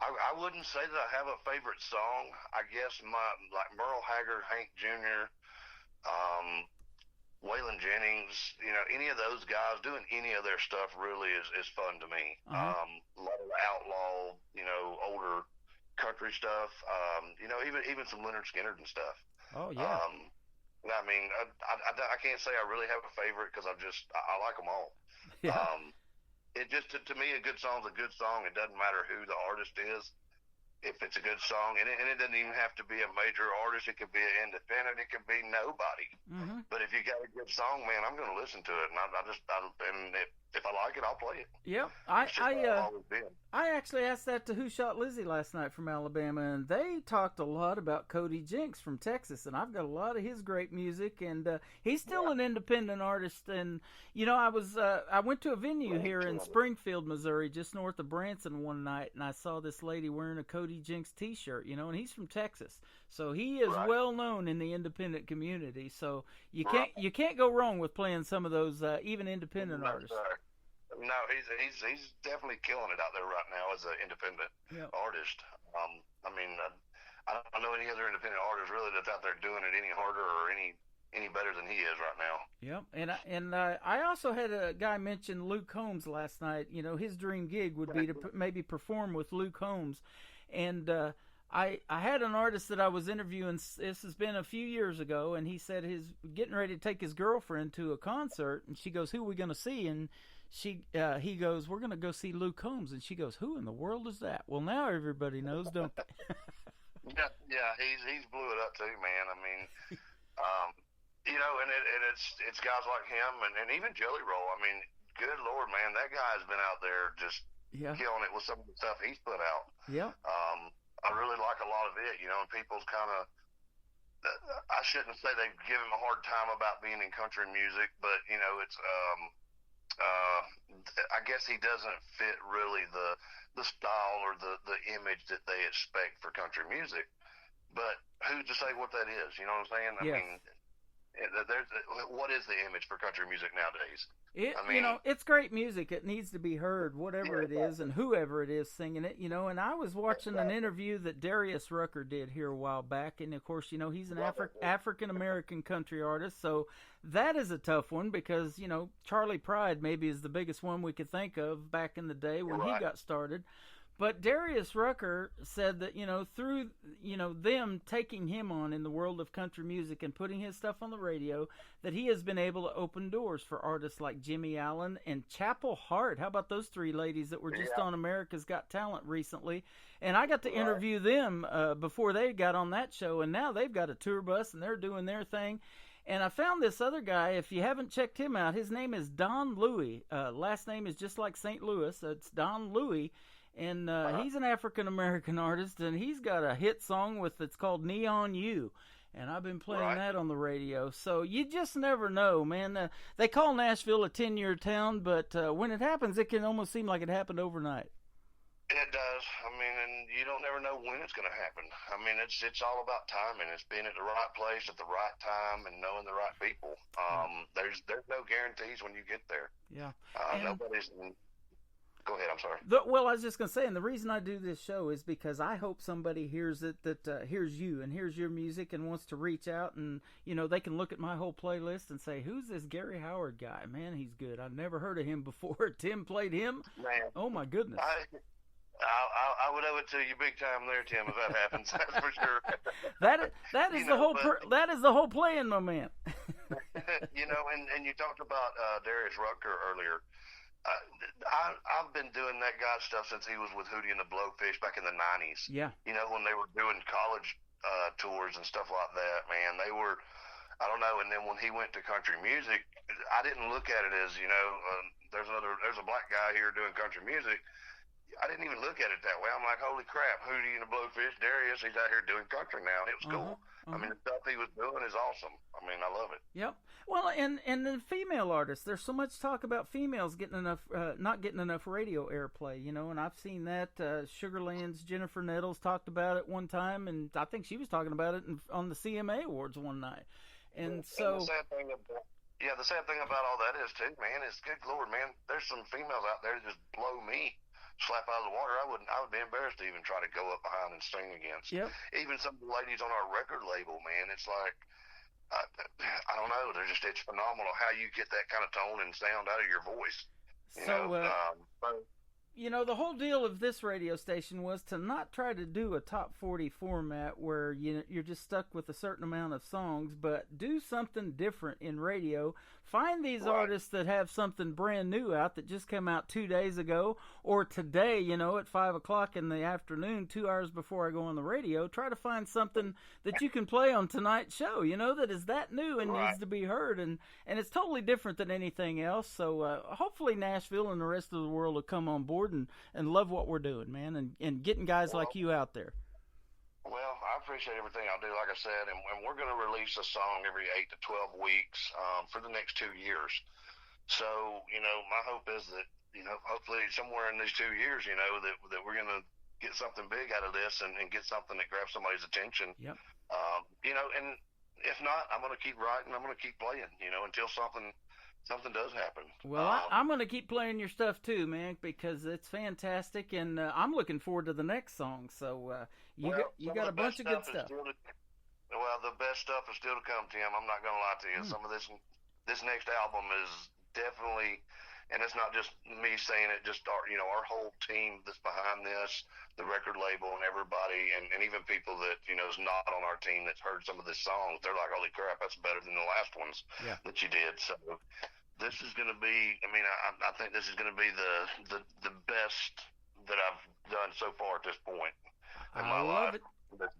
I wouldn't say that I have a favorite song. I guess like Merle Haggard, Hank Jr., Waylon Jennings, any of those guys, doing any of their stuff really is fun to me. A lot of outlaw, older country stuff, even some Leonard Skinner and stuff. Oh, yeah. I mean, I can't say I really have a favorite because I like them all. Yeah. It just, to me, a good song's a good song. It doesn't matter who the artist is. If it's a good song, and it doesn't even have to be a major artist. It could be an independent. It could be nobody. Mm-hmm. But if you got a good song, man, I'm going to listen to it, and if I like it, I'll play it. Yep. I actually asked that to Who Shot Lizzie last night from Alabama, and they talked a lot about Cody Jinks from Texas, and I've got a lot of his great music, and he's still an independent artist. And I went to a venue here in Springfield, Missouri, just north of Branson one night, and I saw this lady wearing a Cody Jinks T-shirt, and he's from Texas, so he is well known in the independent community. So you can't go wrong with playing some of those even independent artists. No, he's definitely killing it out there right now as an independent artist. I don't know any other independent artist really that's out there doing it any harder or any better than he is right now. Yep, and I also had a guy mention Luke Combs last night. His dream gig would be to maybe perform with Luke Combs, and I had an artist that I was interviewing. This has been a few years ago, and he said he's getting ready to take his girlfriend to a concert, and she goes, "Who are we going to see?" And he goes, "We're going to go see Luke Combs," and she goes, "Who in the world is that?" Well, now everybody knows, don't they? Yeah, he's blew it up too, man. I mean, and it's guys like him and even Jelly Roll. I mean, good Lord, man, that guy's been out there just killing it with some of the stuff he's put out. Yeah. I really like a lot of it, and people's kind of, I shouldn't say they give him a hard time about being in country music, but it's I guess he doesn't fit really the style or the image that they expect for country music. But who's to say what that is? You know what I'm saying? I mean, what is the image for country music nowadays? It's great music. It needs to be heard, whatever it is and whoever it is singing it, And I was watching an interview that Darius Rucker did here a while back, and of course, he's an African-American country artist, so that is a tough one because, Charlie Pride maybe is the biggest one we could think of back in the day when he got started. But Darius Rucker said that, through, them taking him on in the world of country music and putting his stuff on the radio, that he has been able to open doors for artists like Jimmy Allen and Chapel Hart. How about those three ladies that were just on America's Got Talent recently? And I got to interview them before they got on that show, and now they've got a tour bus and they're doing their thing. And I found this other guy, if you haven't checked him out, his name is Don Louie. Last name is just like St. Louis. It's Don Louie. And he's an African-American artist, and he's got a hit song it's called Neon You. And I've been playing that on the radio. So you just never know, man. They call Nashville a 10-year town, but when it happens, it can almost seem like it happened overnight. It does. I mean, and you don't never know when it's going to happen. I mean, it's all about timing. It's being at the right place at the right time and knowing the right people. There's no guarantees when you get there. Yeah. Nobody's... Go ahead, I'm sorry. Well, I was just going to say, and the reason I do this show is because I hope somebody hears it that hears you and hears your music and wants to reach out and, they can look at my whole playlist and say, who's this Gary Howard guy? Man, he's good. I've never heard of him before. Tim played him? Man. Oh, my goodness. I would owe it to you big time there, Tim, if that happens. That's for sure. That is that is the whole plan, my man. And you talked about Darius Rucker earlier. I've been doing that guy's stuff since he was with Hootie and the Blowfish back in the 90s. Yeah. When they were doing college tours and stuff like that, man, they were, I don't know. And then when he went to country music, I didn't look at it as, there's a black guy here doing country music. I didn't even look at it that way. I'm like, holy crap, Hootie and the Blowfish, Darius, he's out here doing country now. And it was cool. I mean, the stuff he was doing is awesome. I mean, I love it. Yep. Well, and the female artists, there's so much talk about females getting enough, not getting enough radio airplay, and I've seen that. Sugarland's Jennifer Nettles talked about it one time, and I think she was talking about it on the CMA Awards one night. And so. And the sad thing about all that is, too, man, is good Lord, man, there's some females out there that just blow me slap out of the water. I would be embarrassed to even try to go up behind and sing against. Yep. Even some of the ladies on our record label, man, it's like, I don't know, it's phenomenal how you get that kind of tone and sound out of your voice. The whole deal of this radio station was to not try to do a top 40 format where you're just stuck with a certain amount of songs, but do something different in radio. Find these artists that have something brand new out that just came out 2 days ago or today, at 5 o'clock in the afternoon, 2 hours before I go on the radio. Try to find something that you can play on tonight's show, that is that new and needs to be heard. And it's totally different than anything else. So hopefully Nashville and the rest of the world will come on board and love what we're doing, man, and getting guys like you out there. Well, I appreciate everything I do, like I said, and we're going to release a song every 8 to 12 weeks for the next 2 years. So, my hope is that, hopefully somewhere in these 2 years, that we're going to get something big out of this and get something that grabs somebody's attention. Yep. And if not, I'm going to keep writing, I'm going to keep playing, until something does happen. Well, I'm going to keep playing your stuff too, man, because it's fantastic, and I'm looking forward to the next song. So you got a bunch of good stuff. The best stuff is still to come, Tim. I'm not going to lie to you. Some of this next album is definitely, and it's not just me saying it, just our whole team that's behind this, the record label and everybody, and even people that is not on our team that's heard some of this songs. They're like, holy crap, that's better than the last ones that you did. So this is going to be, I think this is going to be the best that I've done so far at this point in my life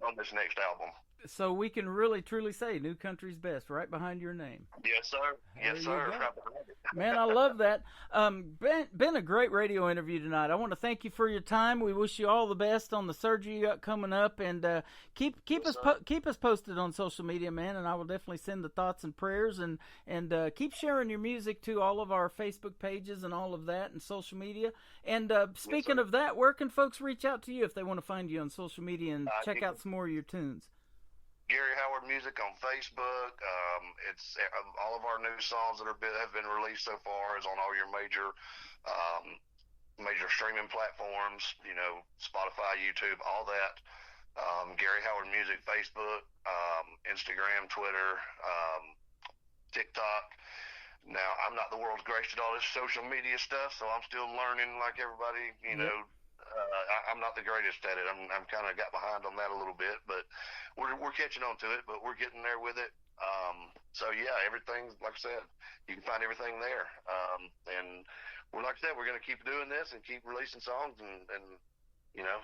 on this next album. So we can really, truly say New Country's best, right behind your name. Yes, sir. Yes, sir. Right behind it. Man, I love that. Been a great radio interview tonight. I want to thank you for your time. We wish you all the best on the surgery you got coming up, and keep us posted on social media, man. And I will definitely send the thoughts and prayers, and keep sharing your music to all of our Facebook pages and all of that, and social media. And speaking of that, where can folks reach out to you if they want to find you on social media and check out some more of your tunes? Gary Howard Music on Facebook. It's all of our new songs that have been released so far is on all your major streaming platforms. Spotify, YouTube, all that. Gary Howard Music, Facebook, Instagram, Twitter, TikTok. Now, I'm not the world's greatest at all this social media stuff, so I'm still learning like everybody. I'm not the greatest at it. I'm kind of got behind on that a little bit, but we're catching on to it. But we're getting there with it. So yeah, everything, like I said, you can find everything there. And like I said, we're going to keep doing this and keep releasing songs and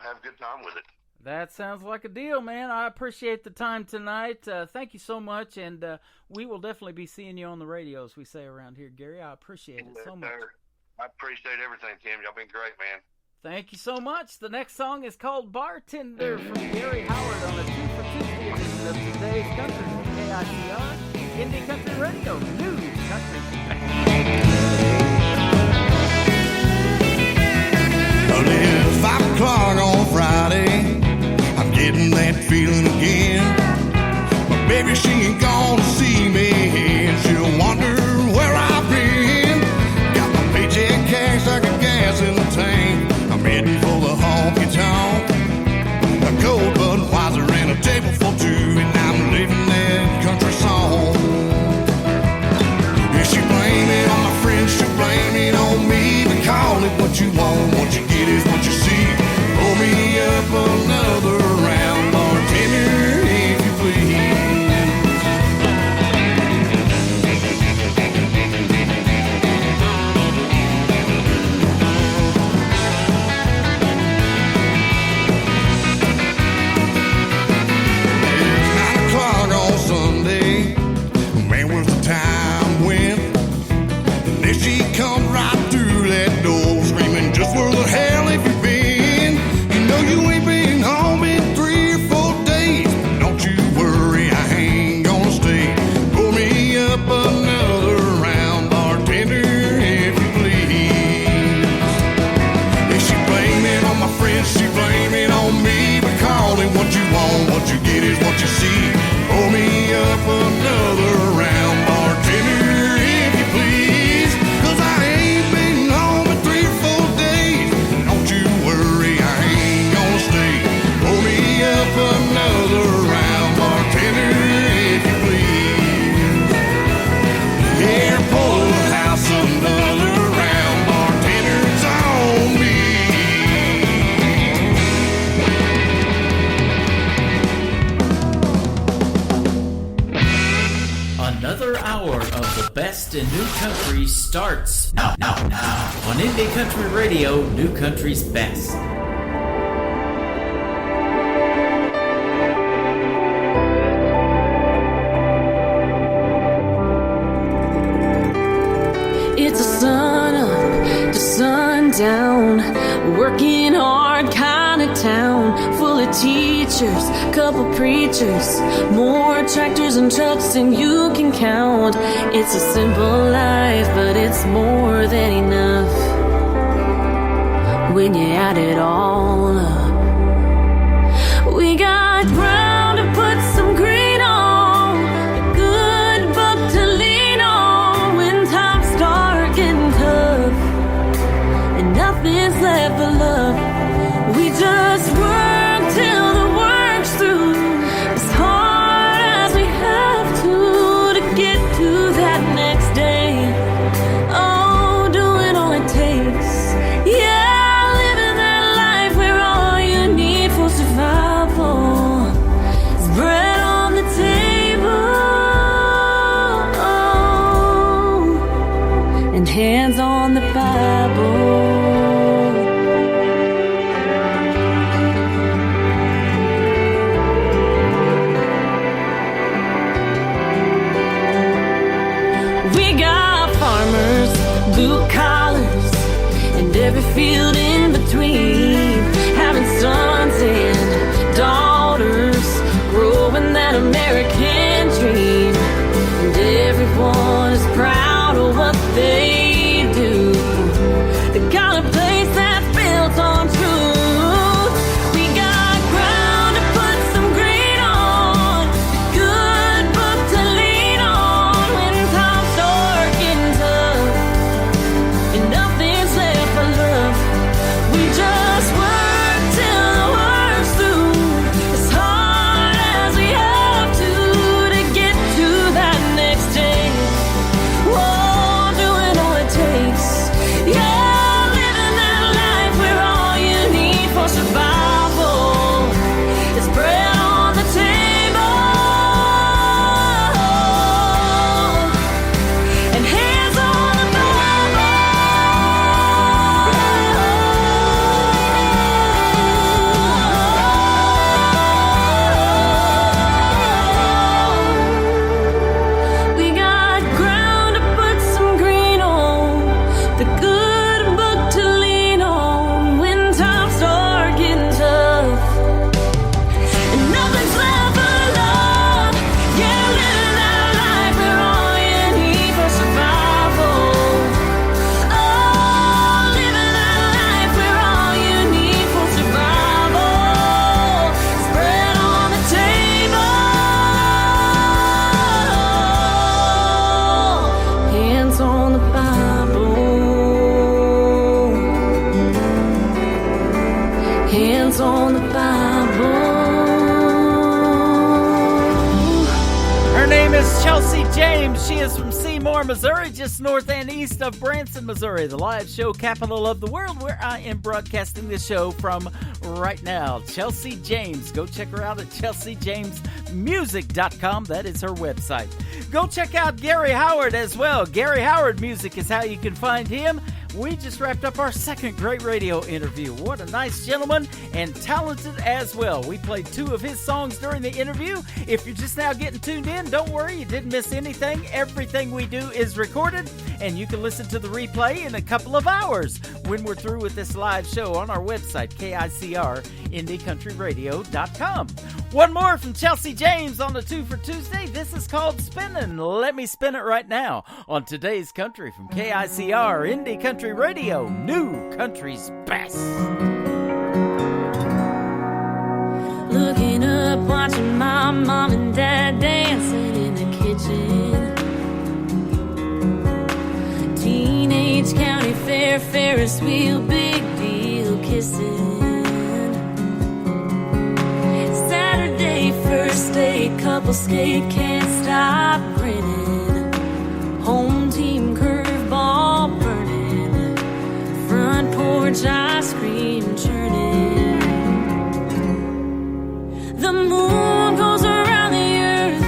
have a good time with it. That sounds like a deal, man. I appreciate the time tonight. Thank you so much, and we will definitely be seeing you on the radio, as we say around here, Gary. I appreciate it so much. I appreciate everything, Tim. Y'all been great, man. Thank you so much. The next song is called Bartender from Gary Howard on the 2 for Tuesday edition of Today's Country from KICR, Indie Country Radio, News Country. Well, it's 5 o'clock on Friday. I'm getting that feeling again. My baby, she ain't gonna see me, and she'll wonder where I've been. Got my paycheck cash like a gas in the tank. I'm heading for the honky-tonk. A cold Budweiser and a table for two, and I'm living that country song. Yeah, she blame it on my friends, she blame it on me. But call it what you want, what you get is what you see. Pull me up another round, bartender, if you please. Another hour of the best in new country starts now on Indie Country Radio, New Country's Best. It's a sun up to sundown, working hard kind of town, full of teachers, couple preachers, more tractors and trucks than you can count. It's a simple life, but it's more than enough when you add it all up. We got ground to put some green on, a good book to lean on when times start getting tough and nothing's left but love. We just work till the work's through, as hard as we have to get to that next day. Oh, doing all it takes. Yeah, living that life where all you need for survival is bread on the table and hands on the Bible. Blue collars and every field in between, having sons and daughters, growing that American dream. And everyone is proud of what they do. They got a place that's built on truth. We got ground to put some green on, a good book to lean on when times start getting tough. Nothing's left but love. We just work till the work's through, as hard as we have to get to that next day. Whoa, doing all it takes. Yeah, living that life where all you need for survival is bread on the table and hands on the Bible. We got ground to put some green on, the good book to lean on when times start getting tough and nothing's left but love. Yeah, living that life where all you need for survival. Oh, living that life where all you need for survival is bread on the table, hands on the Bible, hands on the Bible. Her name is Chelsea James. She is from Seymour, Missouri, just north and east of Branson, Missouri, the live show capital of the world, where I am broadcasting this show from right now. Chelsea James. Go check her out at chelseajamesmusic.com. That is her website. Go check out Gary Howard as well. Gary Howard Music is how you can find him. We just wrapped up our second great radio interview. What a nice gentleman and talented as well. We played 2 of his songs during the interview. If you're just now getting tuned in, don't worry, you didn't miss anything. Everything we do is recorded, and you can listen to the replay in a couple of hours when we're through with this live show on our website, KICR, IndieCountryRadio.com. One more from Chelsea James on the 2 for Tuesday. This is called Spinnin'. Let me spin it right now on Today's Country from KICR, Indie Country Radio, New Country's Best. Looking up, watching my mom and dad dancing in the kitchen. Teenage county fair, Ferris wheel, big deal kissing. Saturday, first day, couple skate, can't stop grinning. Home team curveball burning. Front porch ice cream churning. The moon goes around the earth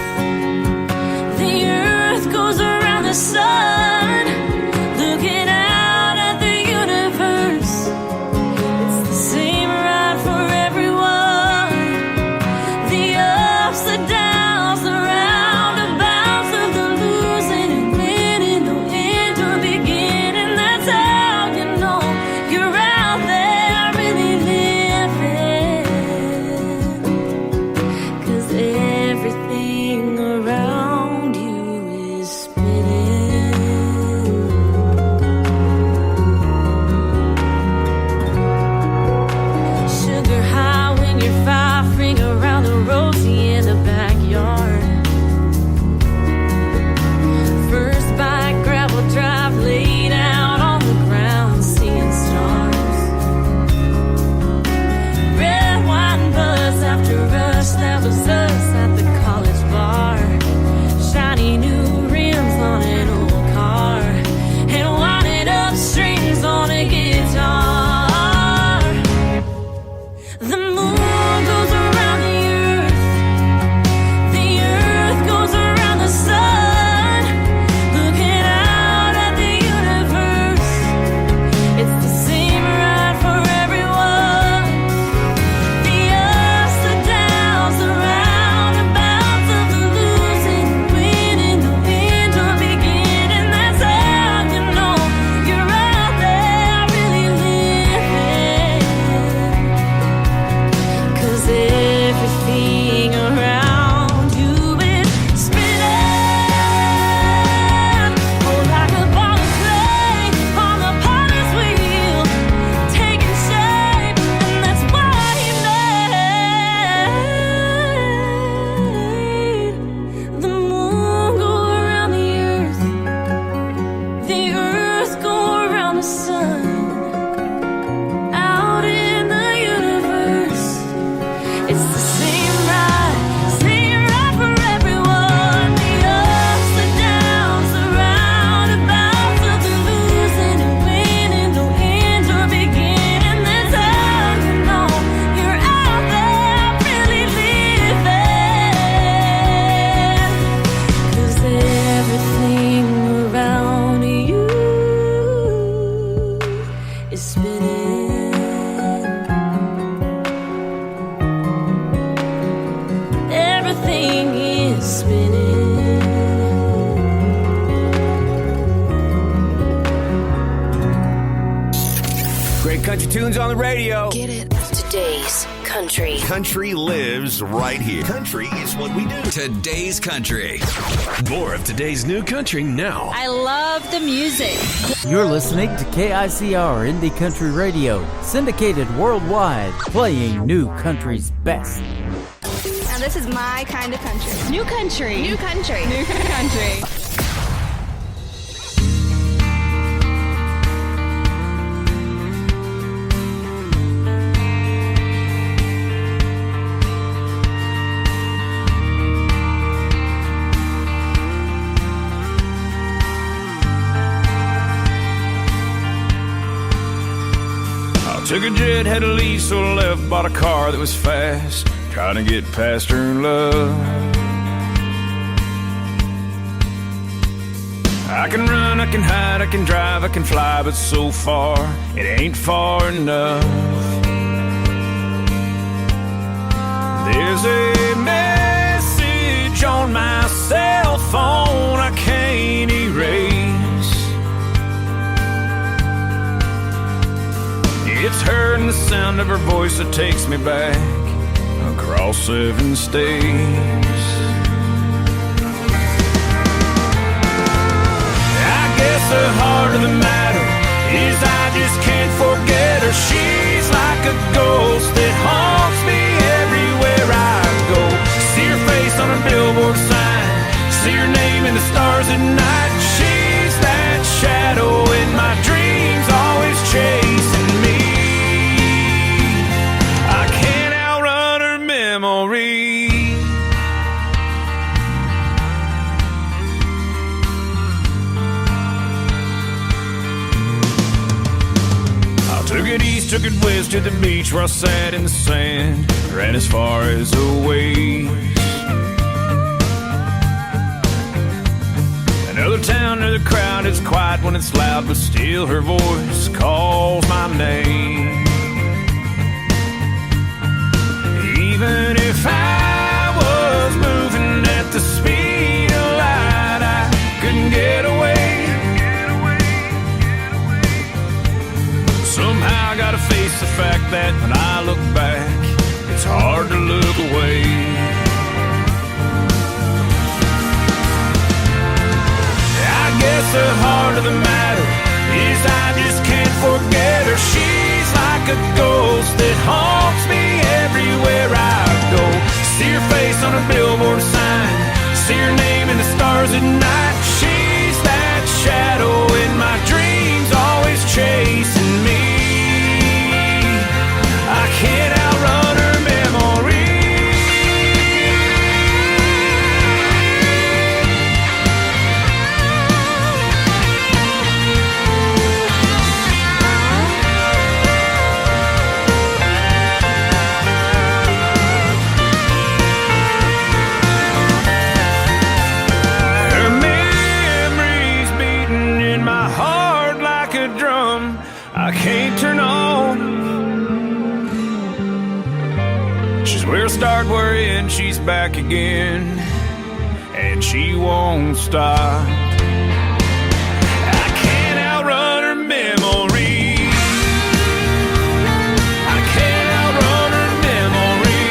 country tunes on the radio. Get it? Today's country. Country lives right here. Country is what we do. Today's country. More of today's new country now. I love the music. You're listening to KICR Indie Country Radio, syndicated worldwide, playing new country's best. Now this is my kind of country. New country. New country. New country. Took a jet, had a lease, so I left, bought a car that was fast, trying to get past her in love. I can run, I can hide, I can drive, I can fly, but so far, it ain't far enough. There's a message on my cell phone I can't erase. It's her and the sound of her voice that takes me back across 7 states. I guess the heart of the matter is I just can't forget her. She's like a ghost that haunts me everywhere I go. See her face on a billboard sign, see her name in the stars at night. She's that shadow in my dreams, always chasing me. Took it east, took it west to the beach where I sat in the sand, ran as far as a ways. Another town, another crowd, it's quiet when it's loud, but still her voice calls my name. Even if I was moving at the speed of light, I couldn't get away. Somehow I gotta face the fact that when I look back, it's hard to look away. I guess the heart of the matter is I just can't forget her. She's like a ghost that haunts me everywhere I go. See her face on a billboard sign, see her name in the stars at night. She's that shadow in my dreams, always chasing me. I can't outrun her memory. Her memory's beating in my heart like a drum I can't turn on. She's where I start worrying, she's back again, and she won't stop. I can't outrun her memory. I can't outrun her memory.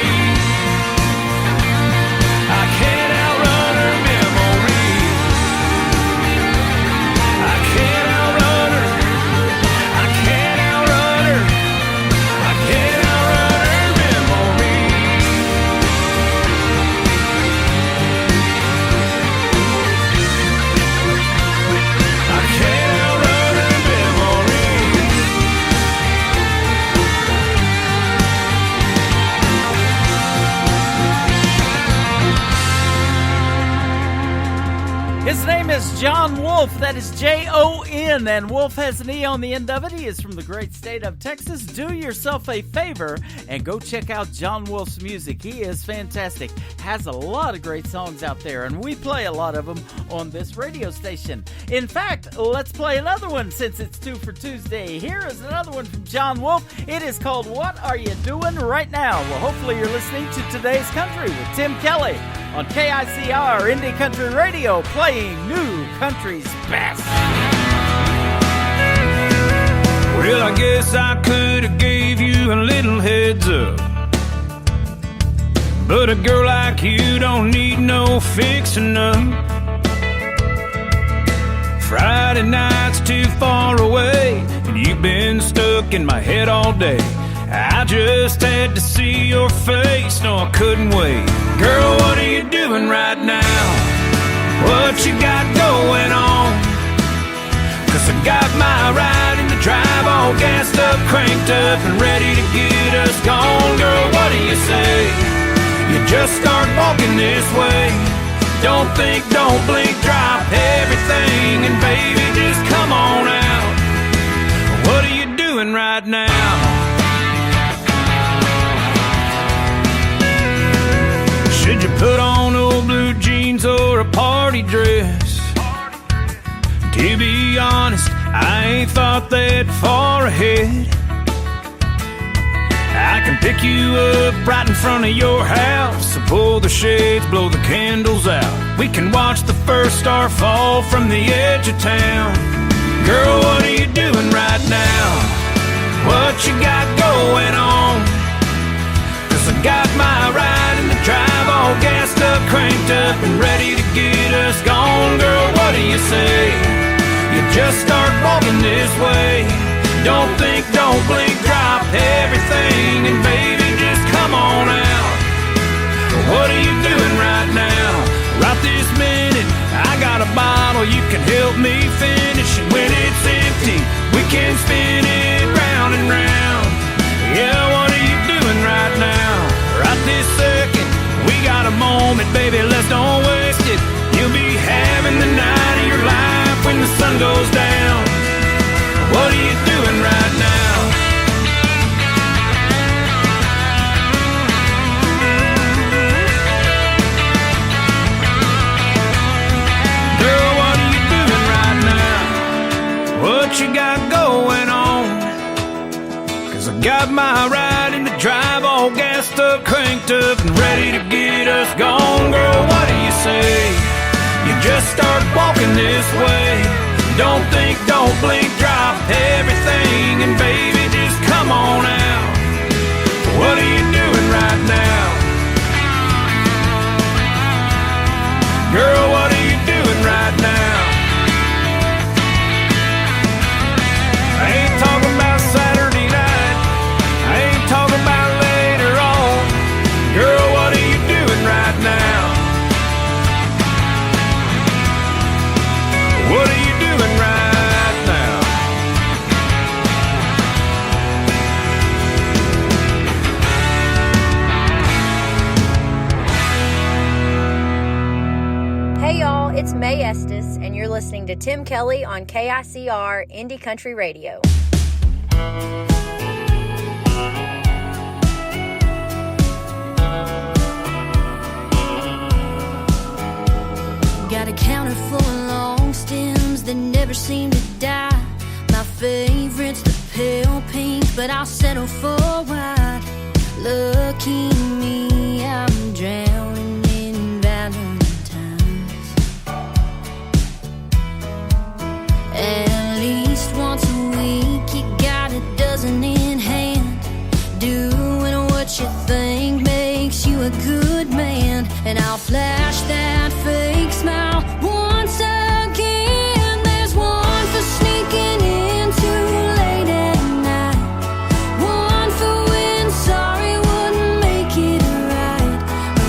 I can't outrun her memory. I can't outrun her. I can't outrun her. I can't outrun her memory. I can't outrun her memory. His name is John Wolf. That is Jon, and Wolf has an E on the end of it. He is from the great state of Texas. Do yourself a favor and go check out John Wolf's music. He is fantastic. Has a lot of great songs out there, and we play a lot of them on this radio station. In fact, let's play another one since it's 2 for Tuesday. Here is another one from John Wolf. It is called What Are You Doing Right Now? Well, hopefully you're listening to Today's Country with Tim Kelly on KICR Indie Country Radio, playing new country's best. Well, I guess I could have gave you a little heads up, but a girl like you don't need no fixing up. Friday night's too far away, and you've been stuck in my head all day. I just had to see your face, no I couldn't wait. Girl, what are you doing right now? What you got going on? 'Cause I got my ride in the drive all gassed up, cranked up, and ready to get us gone. Girl, what do you say? You just start walking this way. Don't think, don't blink, drop everything, and baby, just come on out. What are you doing right now? Should you put on old blue jeans or a party dress? To be honest, I ain't thought that far ahead. I can pick you up right in front of your house, so pull the shades, blow the candles out. We can watch the first star fall from the edge of town. Girl, what are you doing right now? What you got going on? 'Cause I got my ride in the drive all gassed up, cranked up, and ready to get us gone. Girl, what do you say? You just start walking this way. Don't think, don't blink, drop everything, and baby, just come on out. What are you doing right now? Right this minute, I got a bottle you can help me finish, and when it's empty, we can spin it round and round. Yeah, what are you doing right now? Right this second, we got a moment, baby, let's don't waste it. You'll be having the night of your life when the sun goes down. What are you doing right now? Girl, what are you doing right now? What you got going on? 'Cause I got my ride in the drive all gassed up, cranked up, and ready to get us gone. Girl, what do you say? You just start walking this way. Don't think, don't blink, drop everything, and baby, just come on out. What are you doing right now? Girl, what are you doing right now? I ain't talking about Saturday night, I ain't talking about later on. Girl, what are you doing right now? What are you doing right now? Hey y'all, it's May Estes, and you're listening to Tim Kelly on KICR Indie Country Radio. Got a counter full of long stems that never seem to die. My favorite's the pale pink, but I'll settle for white. Lucky me, I'm drowning in Valentine's. At least once a week, you got a dozen in hand. Doing what you think makes you a good man, and I'll flash that fake smile once again. There's one for sneaking in too late at night, one for when sorry wouldn't make it right. A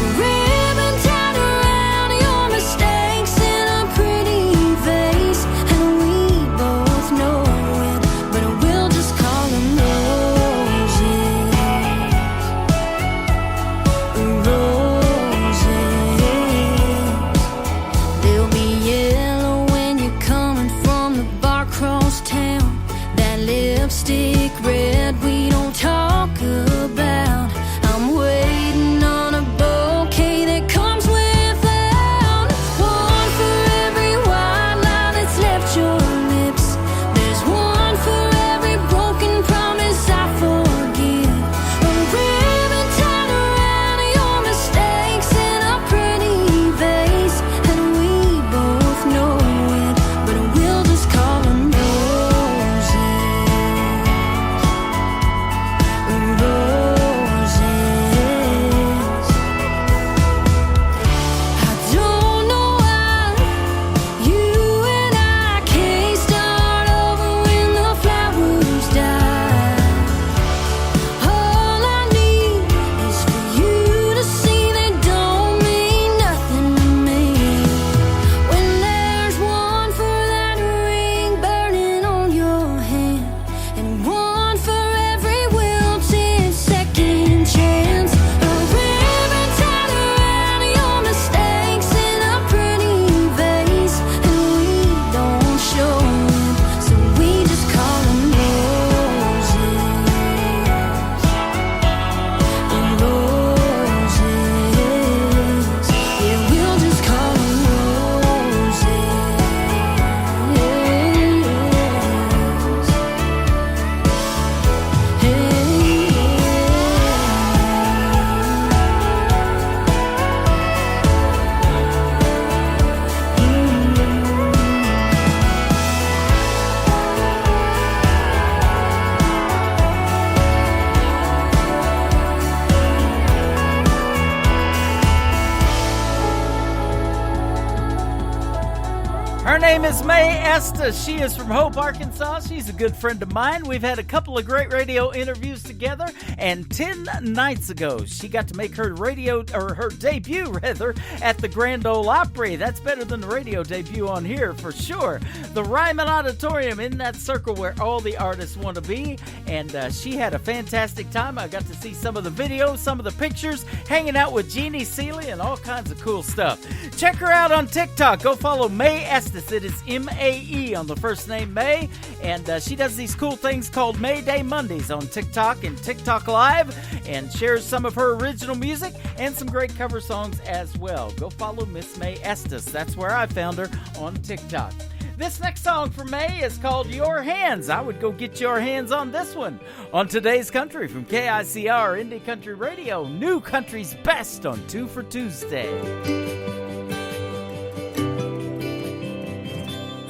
Her name is Mae Estes. She is from Hope, Arkansas. She's a good friend of mine. We've had a couple of great radio interviews together, and 10 nights ago, she got to make her debut at the Grand Ole Opry. That's better than the radio debut on here for sure. The Ryman Auditorium, in that circle where all the artists want to be, and she had a fantastic time. I got to see some of the videos, some of the pictures, hanging out with Jeannie Seeley, and all kinds of cool stuff. Check her out on TikTok. Go follow Mae Estes. It is M-A-E on the first name, May, and she does these cool things called May Day Mondays on TikTok and TikTok Live, and shares some of her original music and some great cover songs as well. Go follow Miss Mae Estes. That's where I found her, on TikTok. This next song from May is called Your Hands. I would go get your hands on this one on Today's Country from KICR Indie Country Radio. New Country's Best on 2 for Tuesday.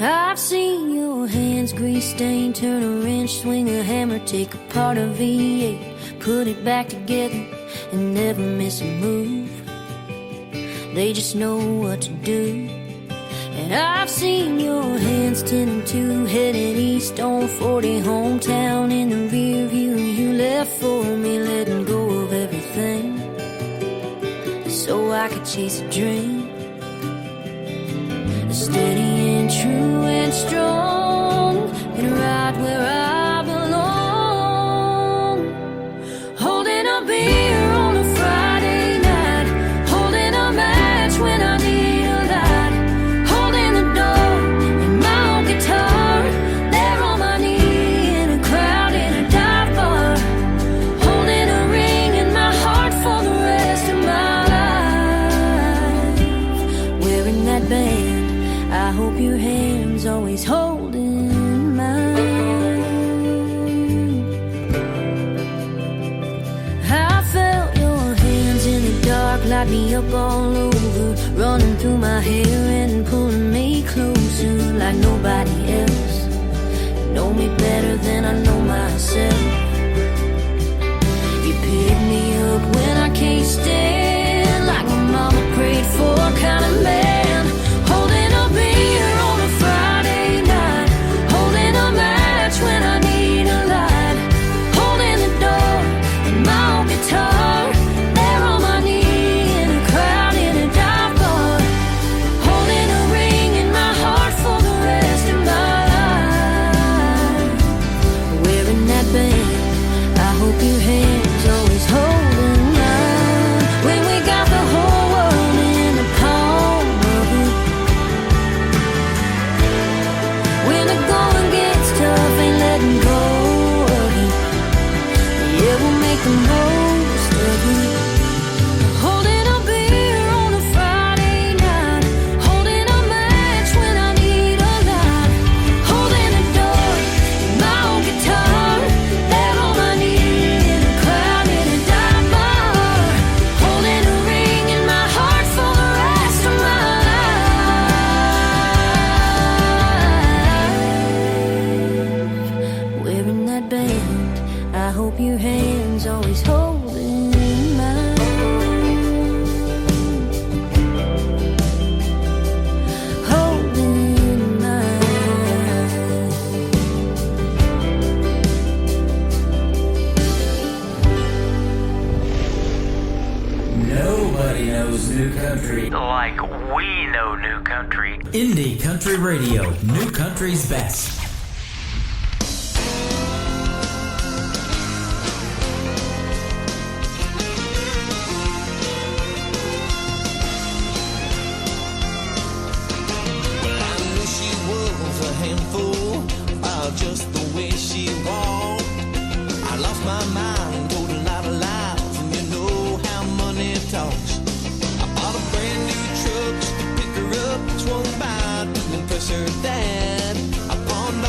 I've seen your hands grease stained, turn a wrench, swing a hammer, take apart a V8, put it back together and never miss a move. They just know what to do. And I've seen your hands 10 and 2, headed east on 40, hometown in the rear view. You left for me, letting go of everything so I could chase a dream. Steady and true and strong, and right where I belong. Holding a beer on a Friday night, holding a match when I need a light, holding the door and my old guitar, there on my knee in a crowd in a dive bar, holding a ring in my heart for the rest of my life, wearing that band. I hope your hand's always holding mine. I felt your hands in the dark, light me up all over, running through my hair and pulling me closer like nobody else. You know me better than I know myself. You pick me up when I can't stand, like my mama prayed for, kind of man. When I need a light, holding the door and my old guitar, there on my knee in a crowd in a dive bar, holding a ring in my heart for the rest of my life, wearing that band. I hope your hands always holding mine, when we got the whole world in the palm of it, when the going gets tough, ain't letting go of it. Yeah, we'll make the most of it. Holding a beer on a Friday night, holding a match when I need a light, holding the door and my old guitar, there on my knee in a crowd in a dive bar, holding a ring in my heart for the rest of my life, wearing that band. I hope your hands always holding mine, holding mine. Nobody knows new country Like we know new country. Indie Country Radio, New Country's Best. Just the way she walked, I lost my mind, told a lot of lies, and you know how money talks. I bought a brand new truck just to pick her up, swung by to impress her dad. I pawned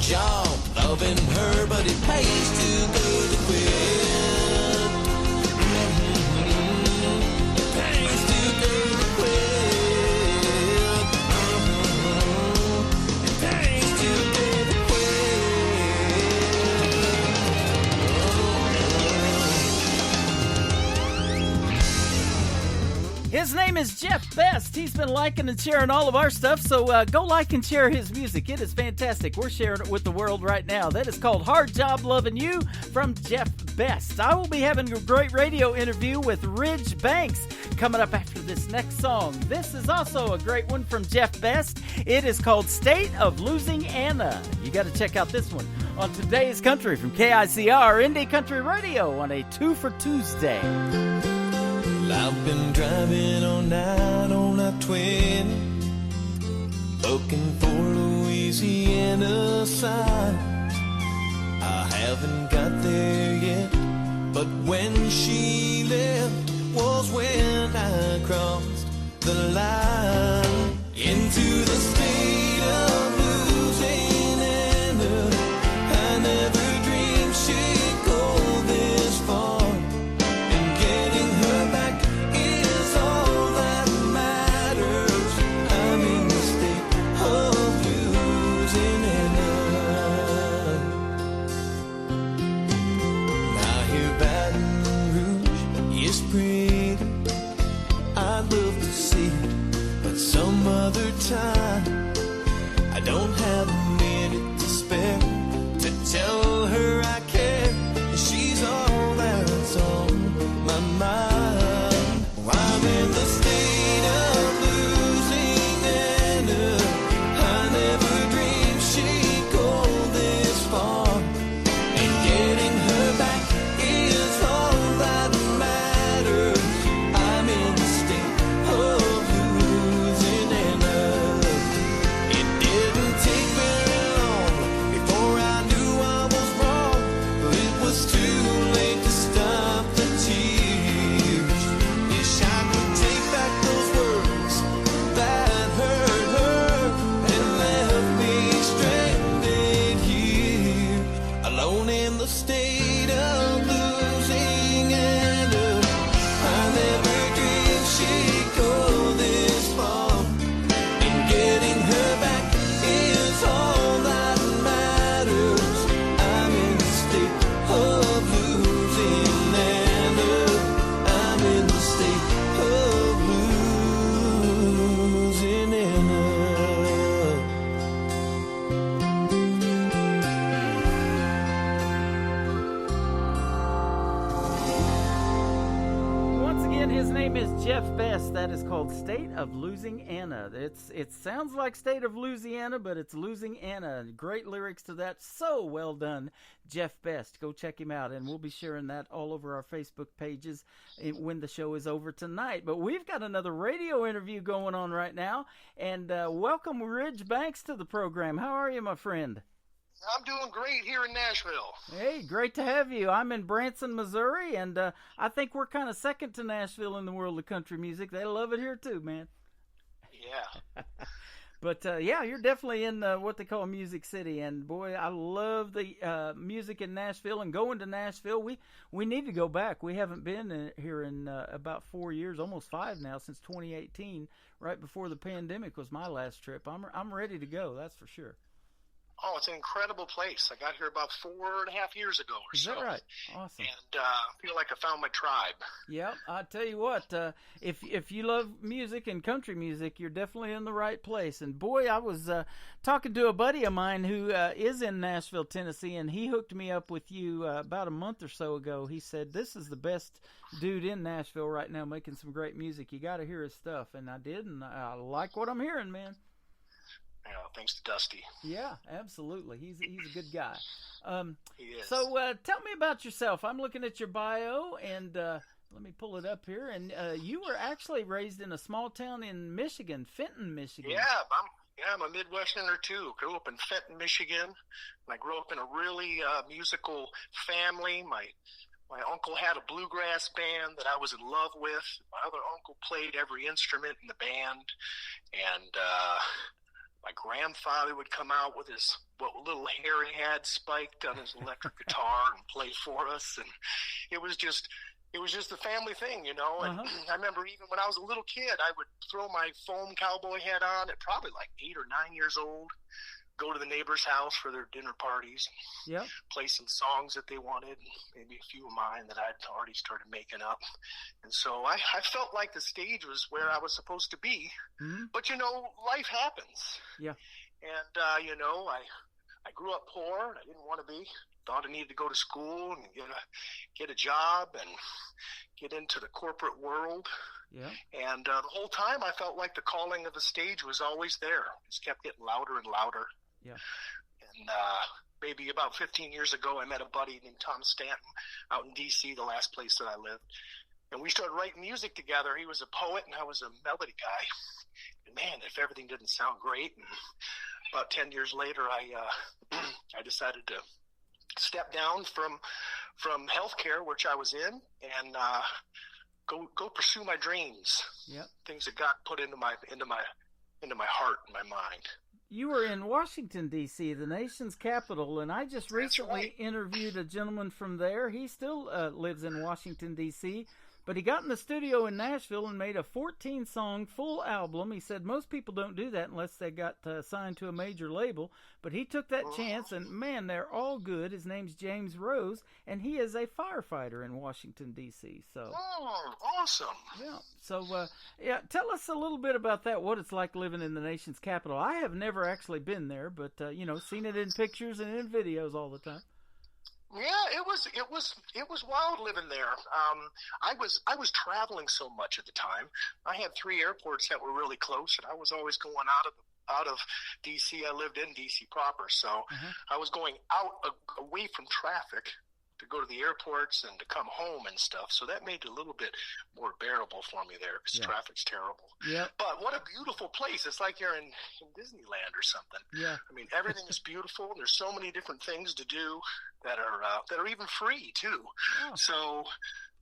job loving her, but it pays too good to quit. It pays too good to quit. It pays too good to quit. His name is Jeff Best. He's been liking and sharing all of our stuff, so go like and share his music. It is fantastic. We're sharing it with the world right now. That is called Hard Job Loving You from Jeff Best. I will be having a great radio interview with Ridge Banks coming up after this next song. This is also a great one from Jeff Best. It is called State of Losing Anna. You got to check out this one on Today's Country from KICR Indie Country Radio on a 2 for Tuesday. I've been driving all night on that 20, looking for Louisiana signs. I haven't got there yet, but when she left was when I crossed the line into the state of Louisiana. I never dreamed she'd go this far. Some other time, I don't have a minute to spare to tell her I care. She's all that's on my mind. I'm in the state of Louisiana. I never dreamed she'd go this far, and getting her back is all that matters. I'm in the state of that is called State of Losing Anna. It sounds like State of Louisiana, but it's Losing Anna. Great lyrics to that. So well done, Jeff Best. Go check him out, and we'll be sharing that all over our Facebook pages when the show is over tonight. But we've got another radio interview going on right now, and welcome Ridge Banks to the program. How are you, my friend? I'm doing great here in Nashville. Hey, great to have you. I'm in Branson, Missouri, and I think we're kind of second to Nashville in the world of country music. They love it here too, man. Yeah. But, yeah, you're definitely in what they call Music City, and, boy, I love the music in Nashville and going to Nashville. We need to go back. We haven't been here in about 4 years, almost 5 now, since 2018, right before the pandemic was my last trip. I'm ready to go, that's for sure. Oh, it's an incredible place. I got here about 4.5 years ago or so. Is that right? Awesome. And I feel like I found my tribe. Yep. I tell you what, if you love music and country music, you're definitely in the right place. And, boy, I was talking to a buddy of mine who is in Nashville, Tennessee, and he hooked me up with you about a month or so ago. He said, this is the best dude in Nashville right now making some great music. You got to hear his stuff. And I did, and I like what I'm hearing, man. Yeah, thanks to Dusty. Yeah, absolutely. He's a good guy. He is. So tell me about yourself. I'm looking at your bio, and let me pull it up here. And you were actually raised in a small town in Michigan, Fenton, Michigan. Yeah, I'm a Midwesterner too. Grew up in Fenton, Michigan. And I grew up in a really musical family. My uncle had a bluegrass band that I was in love with. My other uncle played every instrument in the band, and My grandfather would come out with what little hair he had spiked on his electric guitar and play for us, and it was just a family thing, you know. And I remember even when I was a little kid, I would throw my foam cowboy hat on at probably like 8 or 9 years old, go to the neighbor's house for their dinner parties, play some songs that they wanted, maybe a few of mine that I'd already started making up. And so I felt like the stage was where I was supposed to be. But, you know, life happens. Yeah. And, you know, I grew up poor, and I didn't want to be. Thought I needed to go to school and get a job and get into the corporate world. Yeah. And the whole time I felt like the calling of the stage was always there. It just kept getting louder and louder. Yeah. And maybe about 15 years ago, I met a buddy named Tom Stanton out in D.C., the last place that I lived. And we started writing music together. He was a poet and I was a melody guy. And man, if everything didn't sound great. And about 10 years later, I decided to step down from healthcare, which I was in, and go pursue my dreams. Yeah. Things that got put into my heart and my mind. You were in Washington, D.C., the nation's capital, and I just recently interviewed a gentleman from there. He still lives in Washington, D.C., but he got in the studio in Nashville and made a 14-song full album. He said most people don't do that unless they got signed to a major label, but he took that chance, and man, they're all good. His name's James Rose, and he is a firefighter in Washington, D.C. So, awesome. Yeah. So, tell us a little bit about that, what it's like living in the nation's capital. I have never actually been there, but, seen it in pictures and in videos all the time. Yeah, it was wild living there. I was traveling so much at the time. I had 3 airports that were really close, and I was always going out of DC. I lived in DC proper, so I was going out away from traffic to go to the airports and to come home and stuff. So that made it a little bit more bearable for me there because traffic's terrible. Yeah. But what a beautiful place. It's like you're in Disneyland or something. Yeah. I mean, everything is beautiful, and there's so many different things to do that are even free too. Wow. So,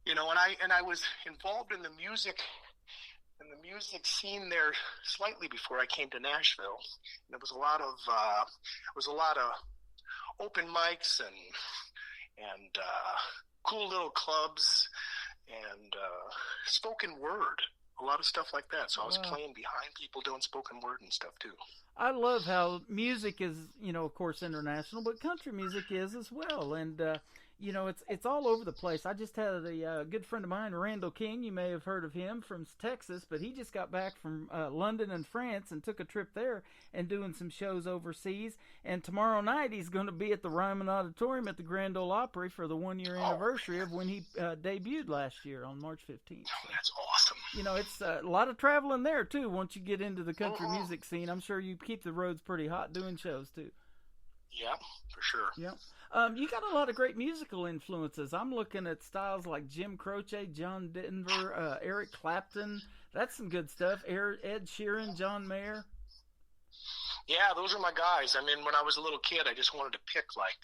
and I was involved in the music scene there slightly before I came to Nashville. And there was a lot of open mics and cool little clubs and spoken word, a lot of stuff like that. So I was playing behind people doing spoken word and stuff too. I love how music is, of course, international, but country music is as well. And, it's all over the place. I just had a good friend of mine, Randall King. You may have heard of him from Texas, but he just got back from London and France and took a trip there and doing some shows overseas. And tomorrow night he's going to be at the Ryman Auditorium at the Grand Ole Opry for the 1-year anniversary of when he debuted last year on March 15th. Oh, that's awesome. It's a lot of traveling there, too, once you get into the country music scene. I'm sure you keep the roads pretty hot doing shows, too. Yeah, for sure. Yeah. You got a lot of great musical influences. I'm looking at styles like Jim Croce, John Denver, Eric Clapton. That's some good stuff. Ed Sheeran, John Mayer. Yeah, those are my guys. I mean, when I was a little kid, I just wanted to pick like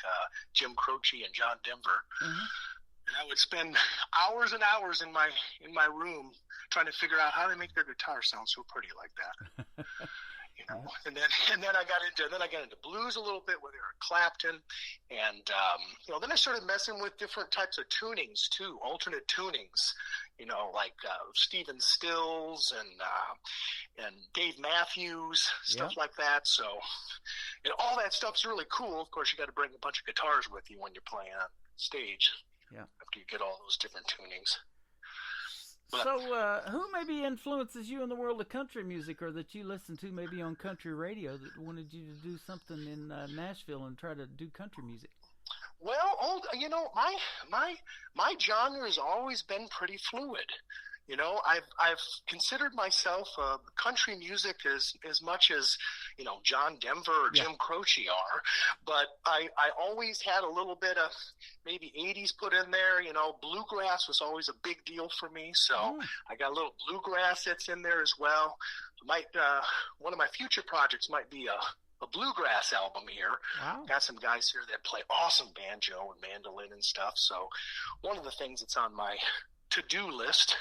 Jim Croce and John Denver. And I would spend hours and hours in my room trying to figure out how to make their guitar sound so pretty like that. And then I got into blues a little bit with Eric Clapton, and then I started messing with different types of tunings too, alternate tunings, like Stephen Stills and Dave Matthews, stuff like that. So, all that stuff's really cool. Of course, you got to bring a bunch of guitars with you when you're playing on stage. Yeah. After you get all those different tunings. So, who maybe influences you in the world of country music, or that you listen to maybe on country radio that wanted you to do something in Nashville and try to do country music? Well, my genre has always been pretty fluid. I've considered myself country music as much as John Denver or Jim Croce are, but I always had a little bit of maybe 80s put in there. Bluegrass was always a big deal for me, so I got a little bluegrass that's in there as well. One of my future projects might be a bluegrass album here. Wow. Got some guys here that play awesome banjo and mandolin and stuff. So one of the things that's on my to-do list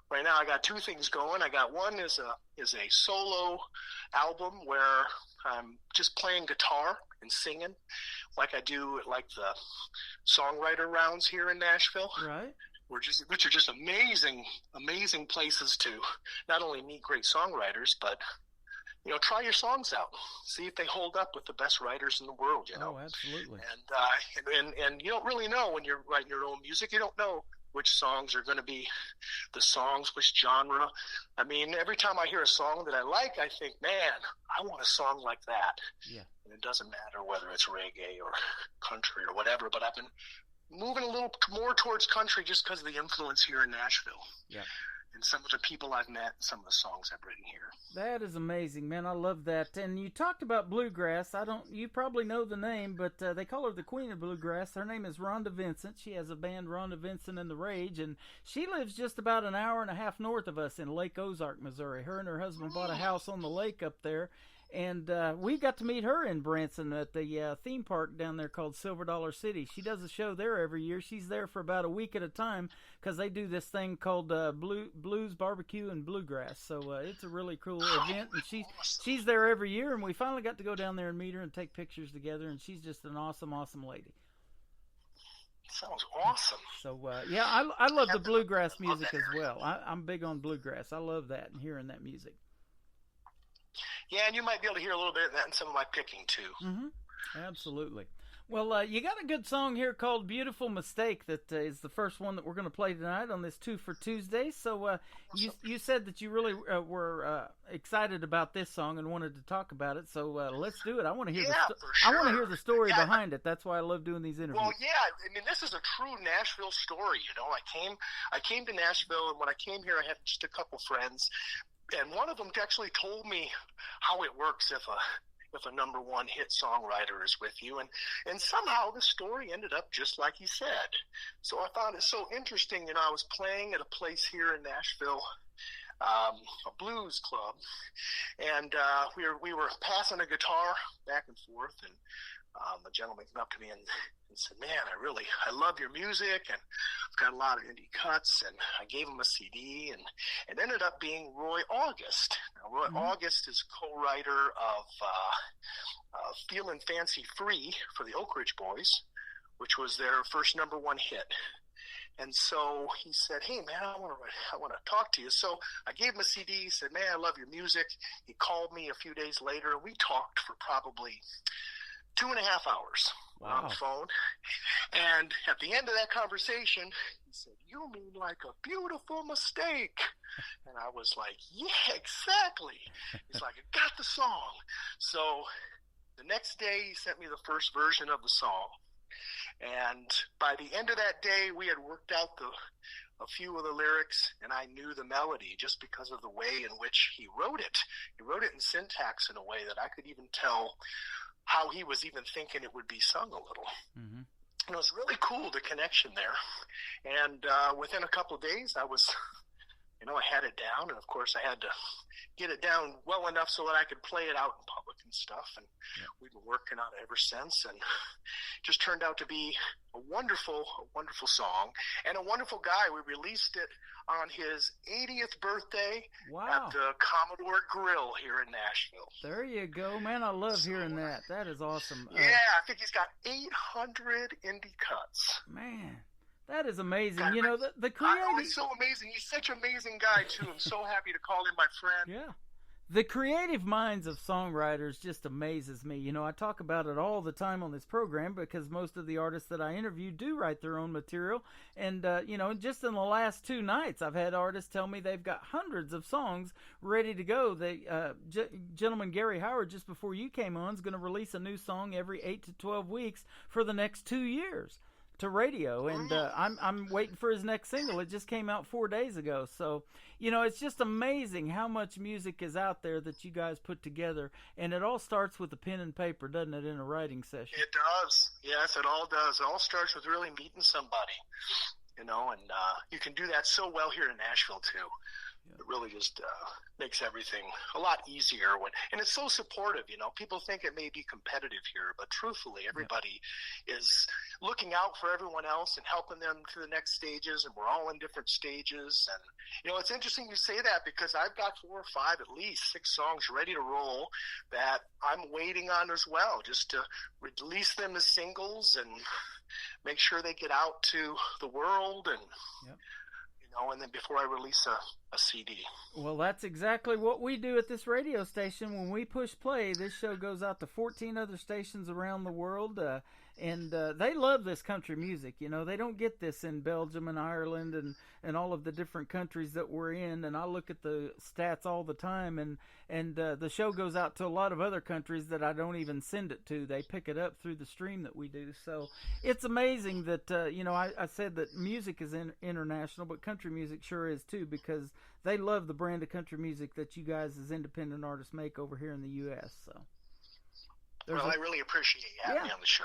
right now I got two things going. I got one is a solo album where I'm just playing guitar and singing like I do at like the songwriter rounds here in Nashville. Right. Which are just amazing places to not only meet great songwriters, but try your songs out, see if they hold up with the best writers in the world. Oh, absolutely. And you don't really know when you're writing your own music. You don't know which songs are going to be the songs, which genre. I mean, every time I hear a song that I like, I think, man, I want a song like that. Yeah. And it doesn't matter whether it's reggae or country or whatever, but I've been moving a little more towards country just because of the influence here in Nashville. Yeah. And some of the people I've met, some of the songs I've written here. That is amazing, man. I love that. And you talked about bluegrass. You probably know the name, but they call her the Queen of Bluegrass. Her name is Rhonda Vincent. She has a band, Rhonda Vincent and the Rage, and she lives just about an hour and a half north of us in Lake Ozark, Missouri. Her and her husband bought a house on the lake up there. And we got to meet her in Branson at the theme park down there called Silver Dollar City. She does a show there every year. She's there for about a week at a time because they do this thing called Blues Barbecue and Bluegrass. So it's a really cool event, and she's there every year. And we finally got to go down there and meet her and take pictures together. And she's just an awesome lady. Sounds awesome. So yeah, I love the bluegrass music as well. I'm big on bluegrass. I love that and hearing that music. Yeah, and you might be able to hear a little bit of that in some of my picking, too. Mm-hmm. Absolutely. Well, you got a good song here called Beautiful Mistake that is the first one that we're going to play tonight on this 2 for Tuesday. So you said that you really were excited about this song and wanted to talk about it. So let's do it. I want to hear I want to hear the story behind it. That's why I love doing these interviews. Well, yeah, I mean, this is a true Nashville story. I came to Nashville, and when I came here, I had just a couple friends. And one of them actually told me how it works if a number one hit songwriter is with you. And somehow the story ended up just like he said. So I found it so interesting. I was playing at a place here in Nashville, a blues club, and we were passing a guitar back and forth, and a gentleman came up to me and said, man, I love your music, and I've got a lot of indie cuts, and I gave him a CD, and it ended up being Roy August. Now, Roy August is co-writer of Feelin' Fancy Free for the Oak Ridge Boys, which was their first number one hit. And so he said, hey, man, I want to talk to you. So I gave him a CD. He said, man, I love your music. He called me a few days later, and we talked for probably 2.5 hours. Wow. On the phone. And at the end of that conversation, he said, you mean like a beautiful mistake. And I was like, yeah, exactly. He's like, I got the song. So the next day, he sent me the first version of the song. And by the end of that day, we had worked out a few of the lyrics, and I knew the melody just because of the way in which he wrote it. He wrote it in syntax in a way that I could even tell how he was even thinking it would be sung a little. Mm-hmm. And it was really cool, the connection there. And within a couple of days, I was, I had it down. And, of course, I had to get it down well enough so that I could play it out in public and stuff. And we've been working on it ever since. And it just turned out to be a wonderful song and a wonderful guy. We released it on his 80th birthday at the Commodore Grill here in Nashville. There you go, man. I love hearing that. That is awesome. Yeah, I think he's got 800 indie cuts. Man, that is amazing. God, The creative... He's so amazing. He's such an amazing guy, too. I'm so happy to call him my friend. Yeah. The creative minds of songwriters just amazes me. I talk about it all the time on this program because most of the artists that I interview do write their own material. And, just in the last 2 nights, I've had artists tell me they've got hundreds of songs ready to go. Gentleman Gary Howard, just before you came on, is going to release a new song every 8 to 12 weeks for the next 2 years to radio, and I'm waiting for his next single. It just came out 4 days ago. So, it's just amazing how much music is out there that you guys put together, and it all starts with a pen and paper, doesn't it, in a writing session? It does. Yes, it all does. It all starts with really meeting somebody, and you can do that so well here in Nashville, too. It really just makes everything a lot easier and it's so supportive. People think it may be competitive here, but truthfully, everybody is looking out for everyone else and helping them to the next stages, and we're all in different stages. And it's interesting you say that, because I've got 4 or 5, at least 6 songs ready to roll that I'm waiting on as well, just to release them as singles and make sure they get out to the world, and and then before I release a CD. Well, that's exactly what we do at this radio station. When we push play, this show goes out to 14 other stations around the world, and they love this country music. They don't get this in Belgium and Ireland and all of the different countries that we're in. And I look at the stats all the time, and the show goes out to a lot of other countries that I don't even send it to. They pick it up through the stream that we do. So it's amazing that, I said that music is international, but country music sure is too, because they love the brand of country music that you guys as independent artists make over here in the U.S. So. I really appreciate you having me on the show.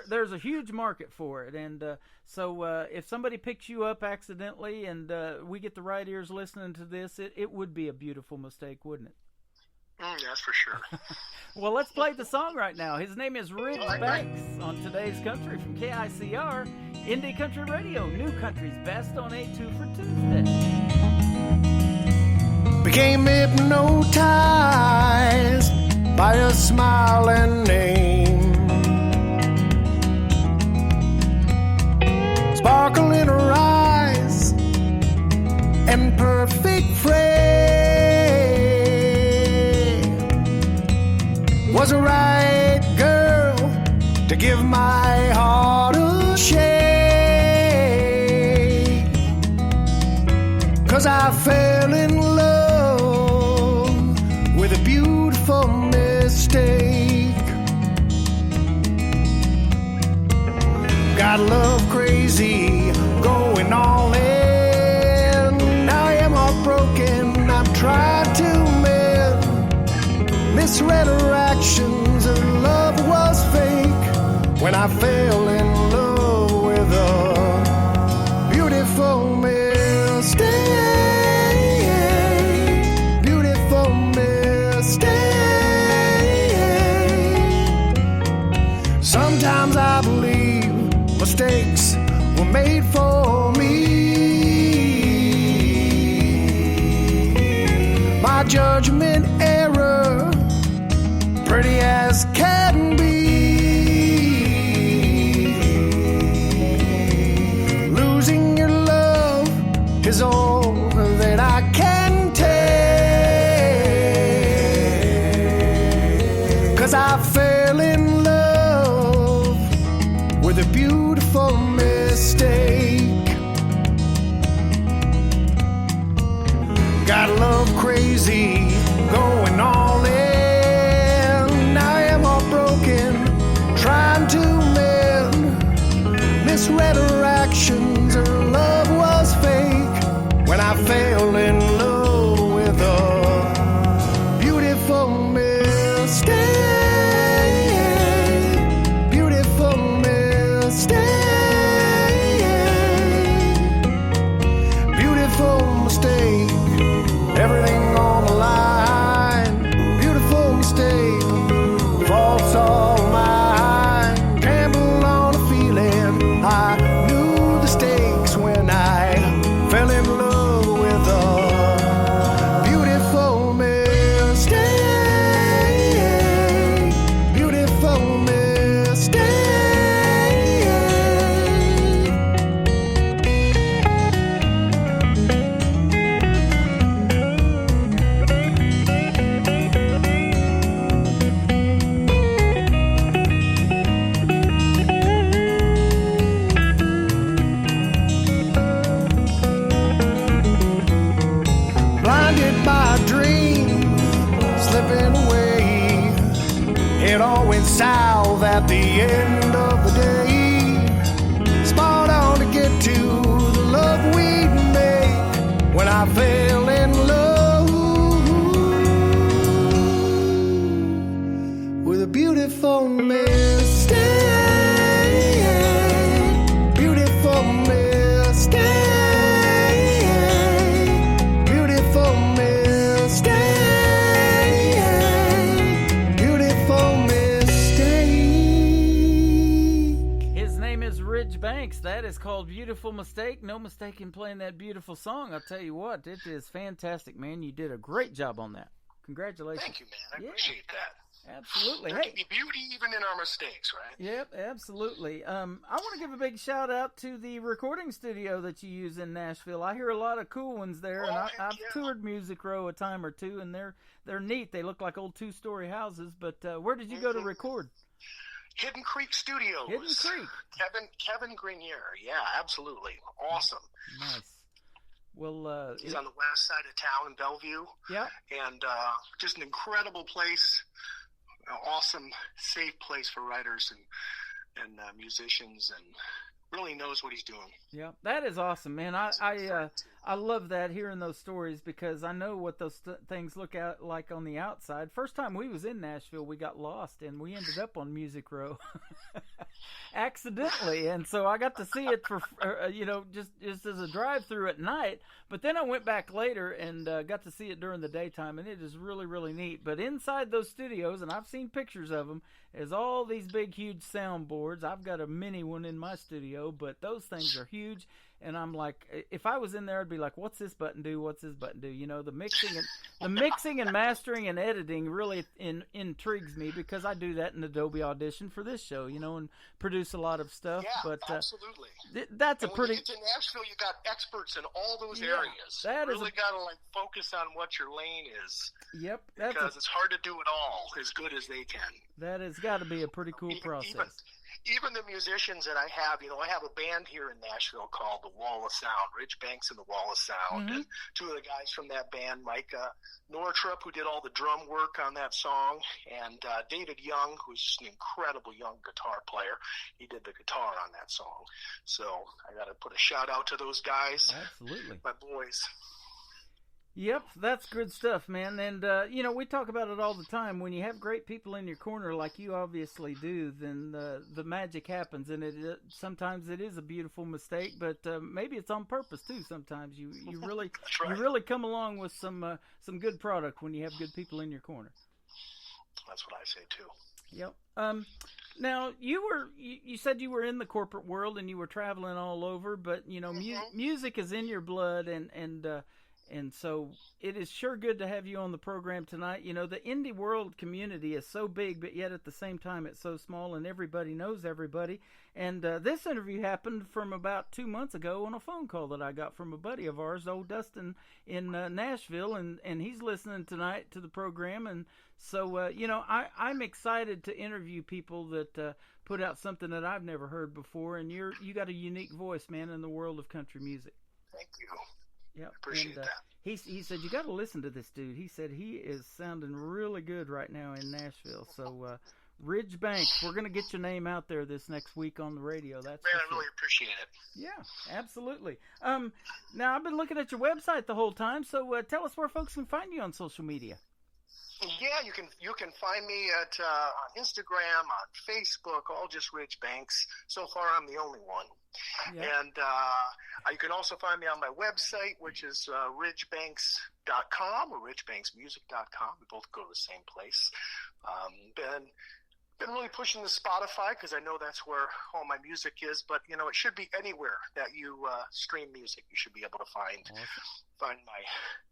There's a huge market for it, and so if somebody picks you up accidentally and we get the right ears listening to this, it would be a beautiful mistake, wouldn't it? That's for sure. Well, let's play the song right now. His name is Rich Banks on Today's Country from KICR, Indie Country Radio, New Country's Best on 8-2 for Tuesday. Became hypnotized by a smiling name, sparkle in her eyes and perfect frame, was a right girl to give my heart a shake, 'cause I fell in love with a beautiful mistake. Got love crazy, going all in. I am heartbroken, I'm trying to mend. Misread her actions, her love was fake. When I fell in love with a beautiful mistake. Beautiful mistake. Sometimes I believe mistakes were made for me. My judgment error, pretty as can be. Losing your love is all that I can take. 'Cause I fell in love with a beautiful mistake. Got love crazy, going all in. I am heartbroken, trying to mend. Misread her actions, her love was fake. When I fell in love with a beautiful mistake. Beautiful mistake. Beautiful mistake. Everything on the line. Beautiful mistake. Faults all mine. Gamble on a feeling. I knew the stakes when I fell in love with a beautiful mistake. Beautiful mistake. Blinded by a dream, slipping away. It all went south at the end of the day. Spot on to get to the love we'd make. When I fell in love with a beautiful mistake. Beautiful mistake. Beautiful Ridge Banks. That is called Beautiful Mistake. No mistake in playing that beautiful song. I'll tell you what, it is fantastic, man. You did a great job on that. Congratulations. Thank you, man. I appreciate that. Absolutely. There can be beauty even in our mistakes, right? Yep, absolutely. I want to give a big shout out to the recording studio that you use in Nashville. I hear a lot of cool ones there, and I've toured Music Row a time or two, and they're neat. They look like old 2-story houses. But where did you go to record? Hidden Creek Studios. Hidden Creek. Kevin Grenier. Yeah, absolutely. Awesome. Nice. Well, he's on the west side of town in Bellevue. Yeah. And just an incredible place. Awesome, safe place for writers and musicians, and really knows what he's doing. Yeah, that is awesome, man. I love that, hearing those stories, because I know what those things look like on the outside. First time we was in Nashville, we got lost, and we ended up on Music Row accidentally, and so I got to see it for just as a drive-through at night. But then I went back later and got to see it during the daytime, and it is really, really neat. But inside those studios, and I've seen pictures of them, is all these big, huge soundboards. I've got a mini one in my studio, but those things are huge. And I'm like, if I was in there, I'd be like, what's this button do? What's this button do? You know, the mixing and mastering and editing really intrigues me, because I do that in Adobe Audition for this show, you know, and produce a lot of stuff. Yeah, but absolutely. That's and a pretty. When you get to Nashville, you got experts in all those areas. That you is really got to focus on what your lane is. Yep. Because it's hard to do it all as good as they can. That has got to be a pretty cool process. Even the musicians that I have, I have a band here in Nashville called The Wall of Sound, Rich Banks and The Wall of Sound. And two of the guys from that band, Mike Nortrup, who did all the drum work on that song, and David Young, who's just an incredible young guitar player. He did the guitar on that song. So I got to put a shout out to those guys. Absolutely. My boys. Yep, that's good stuff, man. And, we talk about it all the time. When you have great people in your corner like you obviously do, then the magic happens. And sometimes it is a beautiful mistake, but maybe it's on purpose, too. Sometimes you really right. You really come along with some good product when you have good people in your corner. That's what I say, too. Yep. Now, you said you were in the corporate world and you were traveling all over, but, music is in your blood, and so it is sure good to have you on the program tonight. The indie world community is so big, but yet at the same time it's so small, and everybody knows everybody. And this interview happened from about 2 months ago on a phone call that I got from a buddy of ours, old Dustin, in Nashville, and he's listening tonight to the program. And so, I'm excited to interview people that put out something that I've never heard before, and you got a unique voice, man, in the world of country music. Thank you. Yep. Appreciate that. He said, you got to listen to this dude. He said he is sounding really good right now in Nashville. So, Ridge Banks, we're going to get your name out there this next week on the radio. That's Man, I really appreciate it. Yeah, absolutely. Now, I've been looking at your website the whole time, so tell us where folks can find you on social media. Yeah, you can find me at on Instagram, on Facebook, all just Ridge Banks. So far, I'm the only one. Yeah. And you can also find me on my website, which is ridgebanks.com or ridgebanksmusic.com. We both go to the same place. Been really pushing the Spotify because I know that's where all my music is. But it should be anywhere that you stream music. You should be able to find my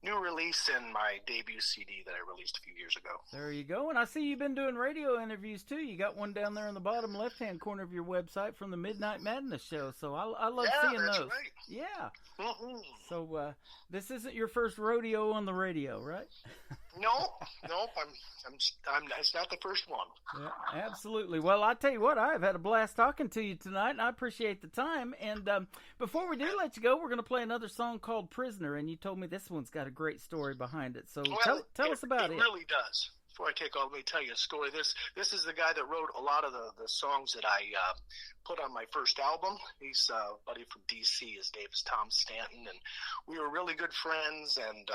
new release and my debut CD that I released a few years ago. There you go. And I see you've been doing radio interviews, too. You got one down there in the bottom left-hand corner of your website from the Midnight Madness show. So I love seeing those. Right. Yeah. Mm-hmm. So this isn't your first rodeo on the radio, right? Nope. It's not the first one. Yeah, absolutely. Well, I tell you what, I've had a blast talking to you tonight, and I appreciate the time. And before we do let you go, we're going to play another song called Prisoner, and you told me this one's got a great story behind it. So tell us about it. It really does. Before I take off, let me tell you a story. This is the guy that wrote a lot of the songs that I put on my first album. He's a buddy from D.C. His name is Tom Stanton, and we were really good friends, and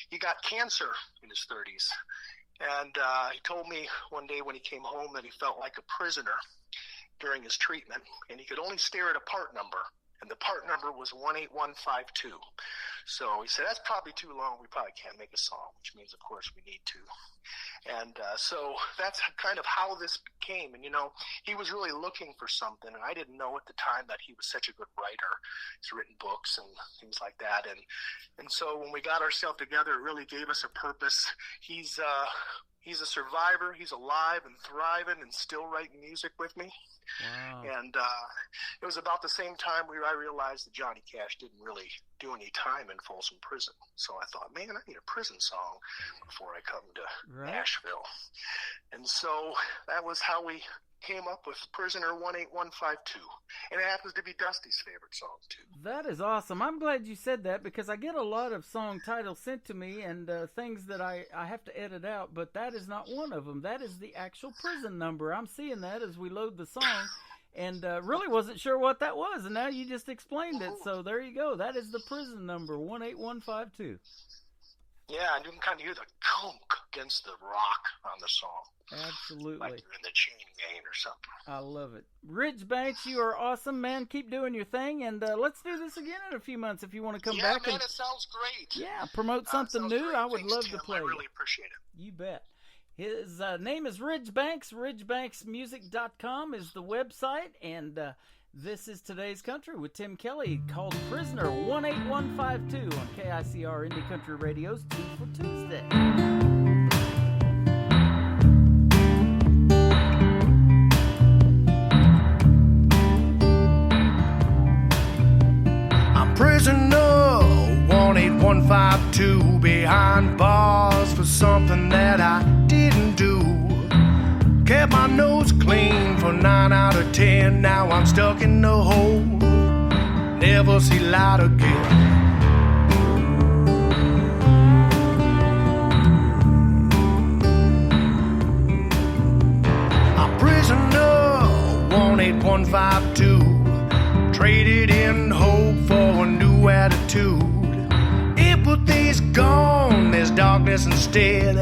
he got cancer in his 30s. And he told me one day when he came home that he felt like a prisoner during his treatment, and he could only stare at a part number and the part number was 18152. So he said, that's probably too long. We probably can't make a song, which means, of course, we need to. And so that's kind of how this came. And, you know, he was really looking for something, and I didn't know at the time that he was such a good writer. He's written books and things like that. And so when we got ourselves together, it really gave us a purpose. He's a survivor. He's alive and thriving and still writing music with me. Wow. And it was about the same time I realized that Johnny Cash didn't really do any time in Folsom Prison. So I thought, man, I need a prison song before I come to Nashville. And so that was how we came up with Prisoner 18152. And it happens to be Dusty's favorite song, too. That is awesome. I'm glad you said that, because I get a lot of song titles sent to me and things that I have to edit out, but that is not one of them. That is the actual prison number. I'm seeing that as we load the song, and really wasn't sure what that was, and now you just explained it. So there you go. That is the prison number, 18152. Yeah, and you can kind of hear the conk against the rock on the song. Absolutely. Like you're in the chain gang or something. I love it. Ridgebanks, you are awesome, man. Keep doing your thing, and let's do this again in a few months if you want to come back. Yeah, man, it sounds great. Yeah, promote something new. Great. I would Thanks, love Tim. to play. I really appreciate it. You bet. His name is Ridgebanks. Ridgebanksmusic.com is the website, and this is Today's Country with Tim Kelly, called Prisoner 18152 on KICR Indie Country Radio's 2 for Tuesday. I'm prisoner 18152, behind bars for something that I didn't do. Kept my nose clean for 9 out of 10. Now I'm stuck in the hole, never see light again. I'm prisoner 18152, traded in hope for a new attitude. Empathy's gone, there's darkness instead.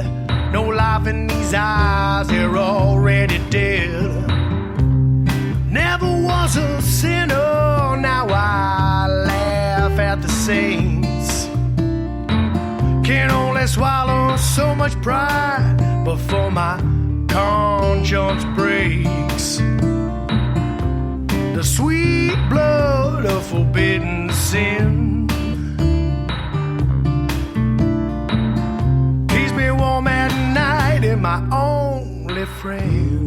No life in these eyes, they're already dead. Never was a sinner, now I laugh at the saints. Can only swallow so much pride before my conscience breaks. The sweet blood of forbidden sin keeps me warm at night, and my only friend.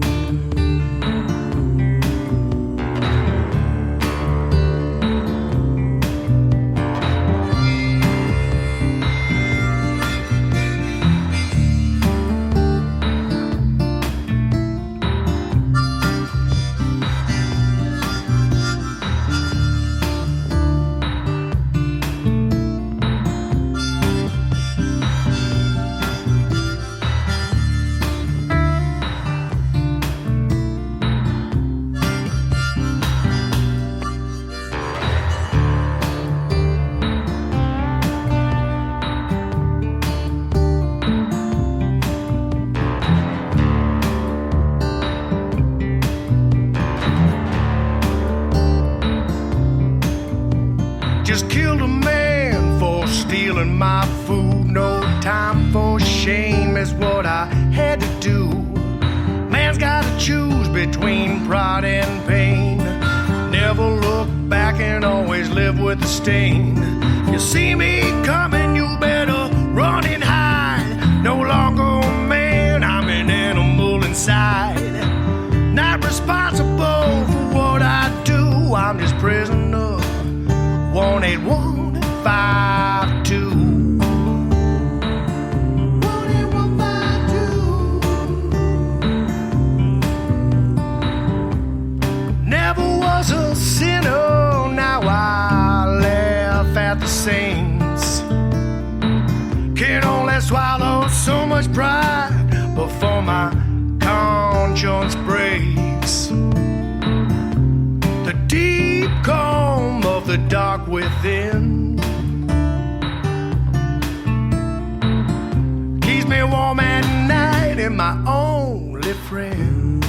Just killed a man for stealing my food. No time for shame is what I had to do. Man's gotta choose between pride and pain. Never look back and always live with the stain. You see me coming, you better run and hide. No longer a man, I'm an animal inside. Not responsible for what I do. I'm just prisoner 18152. 18152. Never was a sinner, now I laugh at the saints. Can only swallow so much pride before my conscience breaks. The deep calm of the dark within keeps me warm at night, and my only friend.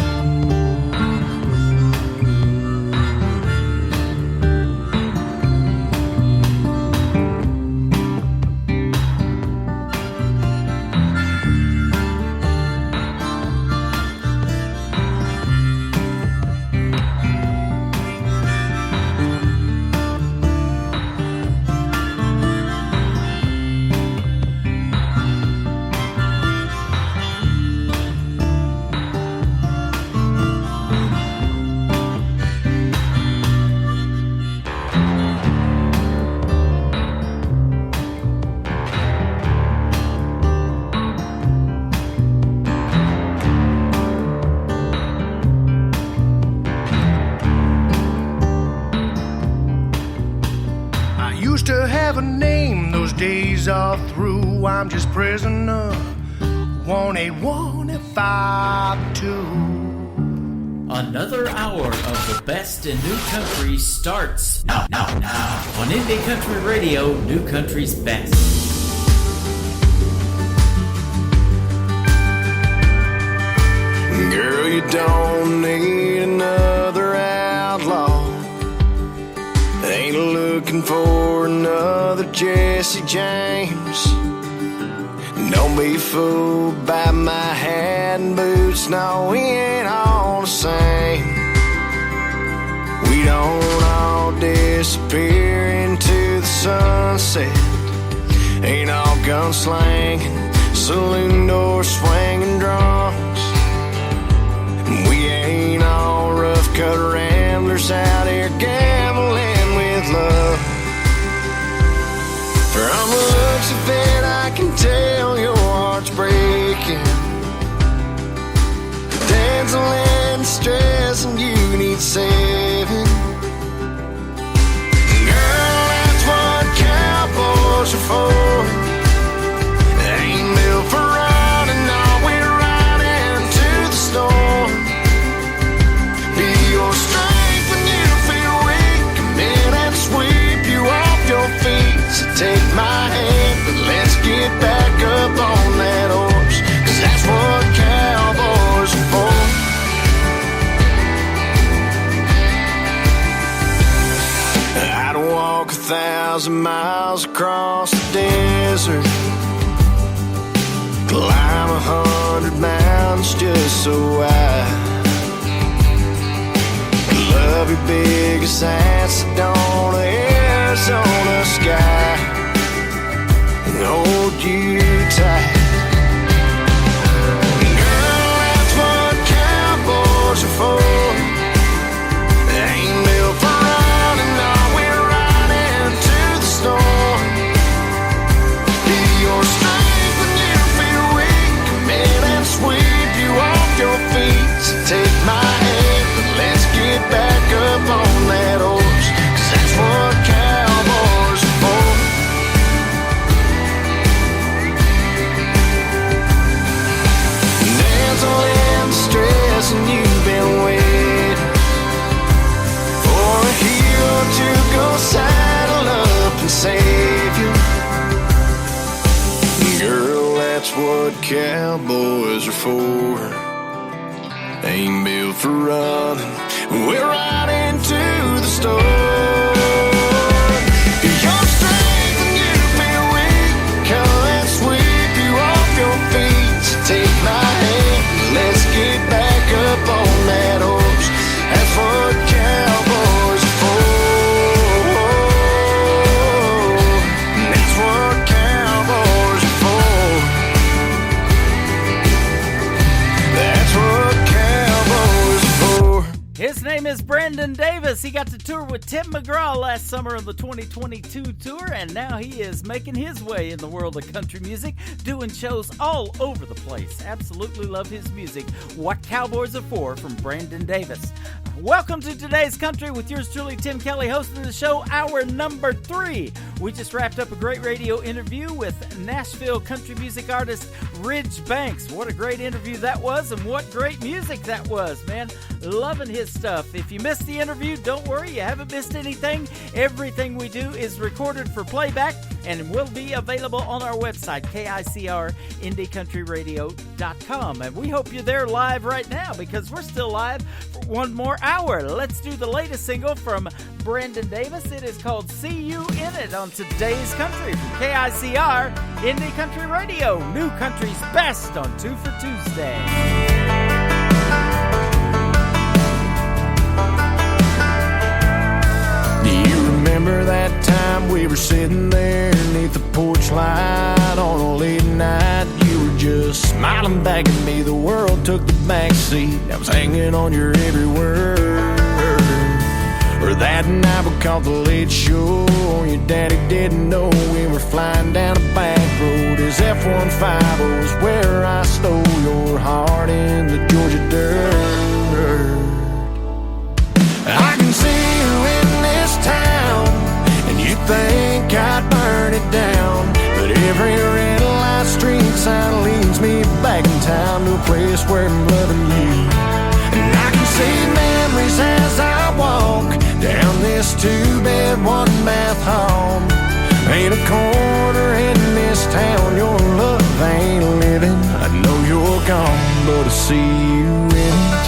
days are through, I'm just prisoner 18152. Another hour of the best in new country starts now. On Indie Country Radio, New Country's best. Girl, you don't need another outlaw. Ain't looking for another Jesse James. Don't be fooled by my hat and boots. No, we ain't all the same. We don't all disappear into the sunset. Ain't all gunslanging, saloon door swinging drunks. We ain't all rough-cut ramblers out here gambling with love. From the looks of it, I can tell your heart's breaking. Dancing and stress, and you need saving. Girl, that's what cowboys are for. They ain't built for running, no, we're right into the storm. Be your strength when you feel weak. Come in and sweep you off your feet. So take my hand, but let's get back up on that horse, 'cause that's what cowboys are for. I'd walk 1,000 miles across the desert, climb 100 mountains just so I love your biggest acid on the Arizona sky and hold you tight. Girl, that's what cowboys are for. They ain't built for running, no, we're right into the storm. Be your strength when you feel weak. Come in and sweep you off your feet. So take my hand, but let's get back up on that horse, 'cause that's what cowboys are for. Dancing and stress, and you've been waiting for a hero to go saddle up and save you. Girl, that's what cowboys are for. Ain't built for running, we're right into the storm. Your strength when you feel weak, come and sweep you off your feet. So take my hand, let's get back up on that horse. That's what cowboys are for. That's what cowboys are for. That's what cowboys are for. His name is Brandon Davis. He got to tour with Tim McGraw last summer on the 2022 tour, and now he is making his way in the world of country music, doing shows all over the place. Absolutely love his music. What Cowboys Are For from Brandon Davis. Welcome to today's country with yours truly, Tim Kelly, hosting the show, hour number 3. We just wrapped up a great radio interview with Nashville country music artist Ridge Banks. What a great interview that was, and what great music that was, man. Loving his stuff. If you missed the interview, don't worry, you haven't missed anything. Everything we do is recorded for playback and will be available on our website, KICR, IndieCountryRadio.com. And we hope you're there live right now, because we're still live for one more hour. Let's do the latest single from Brandon Davis. It is called See You In It on today's country from KICR, Indie Country Radio, New Country's best on 2 for Tuesday. Do you remember that time we were sitting there beneath the porch light on a late night? You were just smiling back at me. The world took the back seat. I was hanging on your every word. Or that night we caught the late show. Your daddy didn't know we were flying down a back road. His F-150 was where I stole your heart in the Georgia dirt. I can see you in this town, and you think I'd burn it down. place where I'm loving you. And I can see memories as I walk down this two-bed, one-bath home. Ain't a corner in this town your love ain't living. I know you're gone, but I see you in it.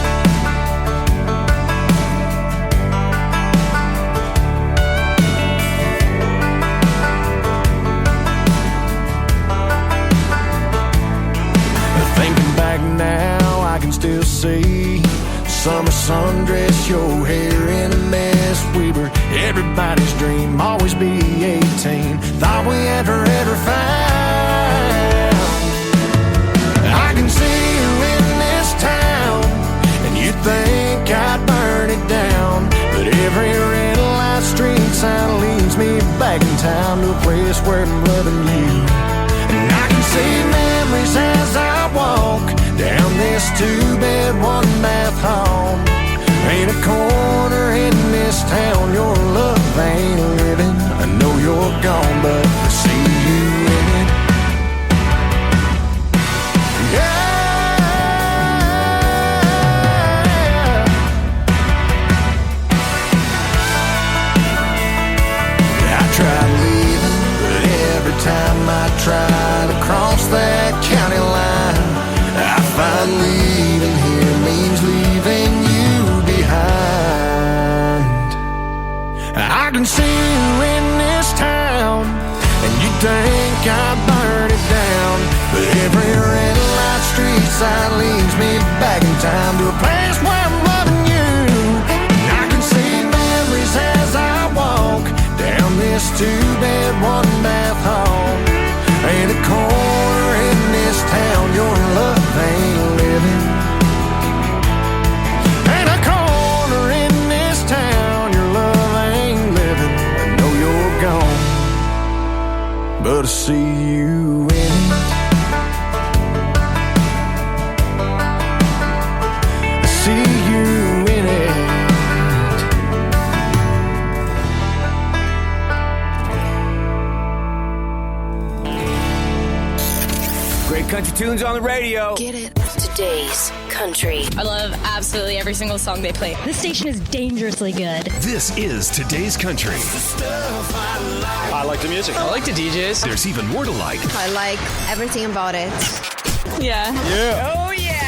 Thinking back now, I can still see summer sundress, your hair in a mess. We were everybody's dream, always be 18. Thought we had forever found. I can see you in this town, and you think I'd burn it down. But every red light street sign leads me back in time to a place where I'm loving you. And I can see memories as I walk down this two-bed, one-bath home. Ain't a corner in this town your love ain't living. I know you're gone, but I see you in it. Yeah, I tried leaving, but every time I try to cross that county line, I find leaving here means leaving you behind. I can see you in this town, and you think I'd burn it down. But every red light street sign leads me back in time to a place where I'm loving you. And I can see memories as I walk down this two-bed, one-bath home. Ain't a corner in this town your love ain't living. Ain't a corner in this town your love ain't living. I know you're gone, but I see you in it. I see you in it. Great country tunes on the radio. Get it. Today's country. I love absolutely every single song they play. This station is dangerously good. This is Today's Country. I like the music. I like the DJs. There's even more to like. I like everything about it. Yeah. Yeah. Oh, yeah.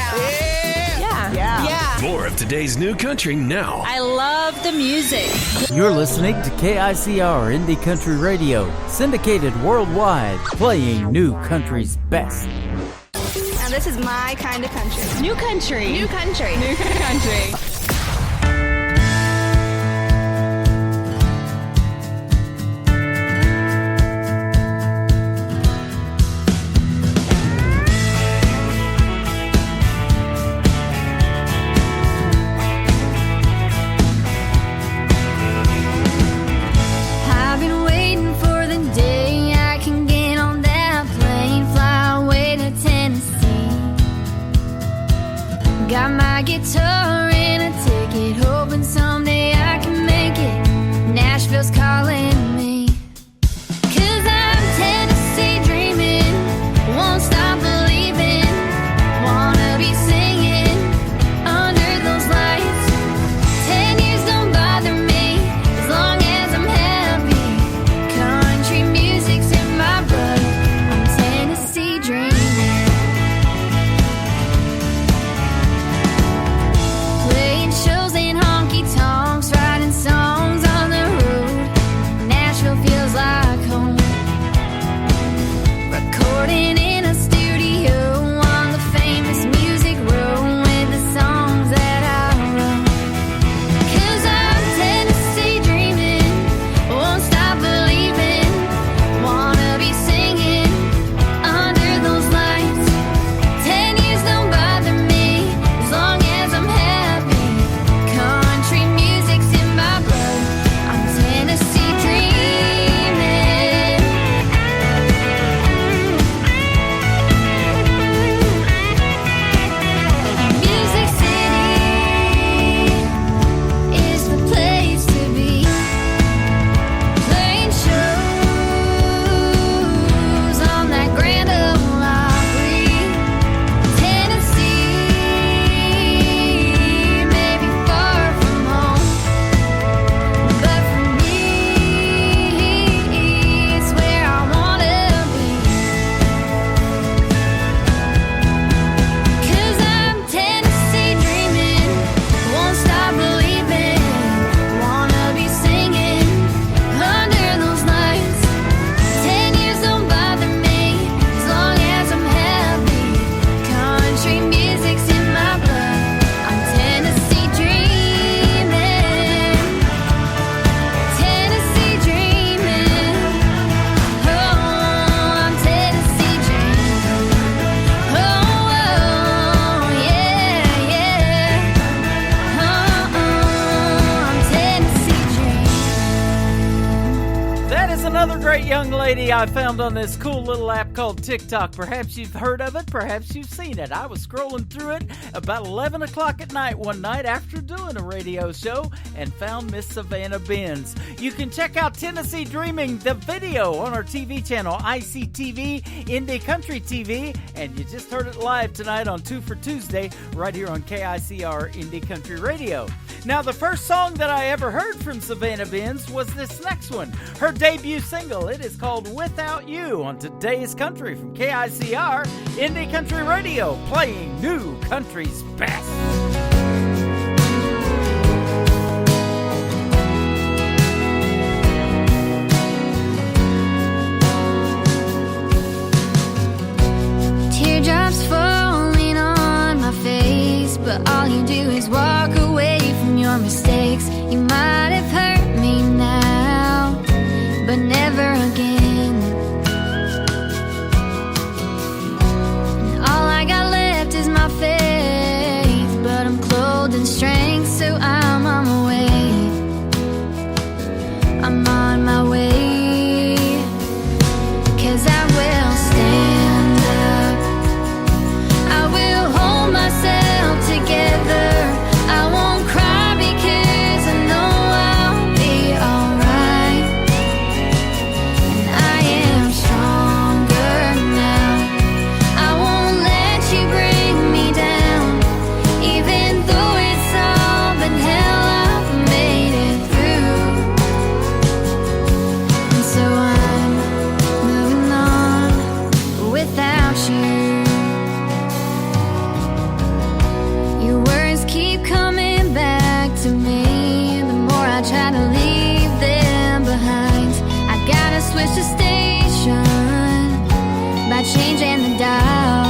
Yeah. More of today's new country now. I love the music. You're listening to KICR Indie Country Radio, syndicated worldwide, playing new country's best. Now this is my kind of country. New country. New country. New country. I've been waiting for the day I can get on that plane, fly away to Tennessee. Got my guitar in a great young lady I found on this cool little app called TikTok. Perhaps you've heard of it, perhaps you've seen it. I was scrolling through it about 11 o'clock at night one night after doing a radio show and found Miss Savannah Benz. You can check out Tennessee Dreaming, the video, on our TV channel, ICTV, Indie Country TV, and you just heard it live tonight on 2 for Tuesday right here on KICR Indie Country Radio. Now, the first song that I ever heard from Savannah Benz was this next one, her debut single. It is called Without You on Today's Country from KICR Indie Country Radio, playing new country's best. Teardrops falling on my face, but all you do is walk away from your mistakes. You might have hurt me now, but never again. And all I got left is my faith, but I'm clothed in strength, so I'm on my way. I'm on my way, 'cause I will stand up. I will hold myself together. I won't cry because I know I'll be alright. And I am stronger now. I won't let you bring me down. Even though it's all been hell, I've made it through. And so I'm moving on without you. Your words keep coming back to me. The more I try to leave them behind, I gotta switch the station by changing the dial.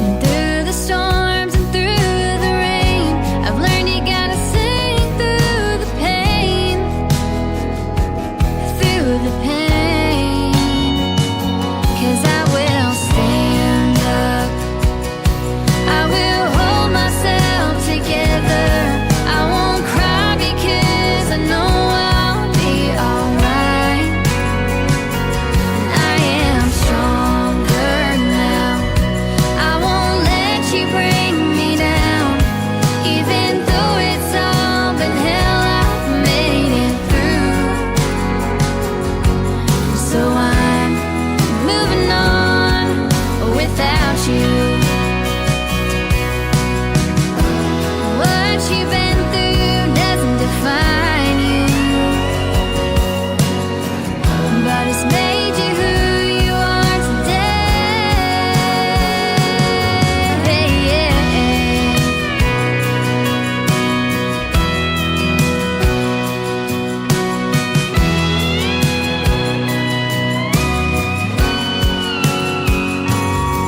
And through the storms and through the rain, I've learned you gotta sing through the pain, through the pain. 'Cause I will stand up. I will hold myself together. I won't cry because I know I'll be alright. And I am stronger now. I won't let you bring me down. Even though it's all been hell, I've made it through. So I'm moving on without you. What you've been through doesn't define you, but it's made you who you are today.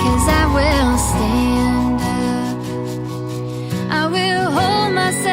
'Cause I will stand up. I will hold myself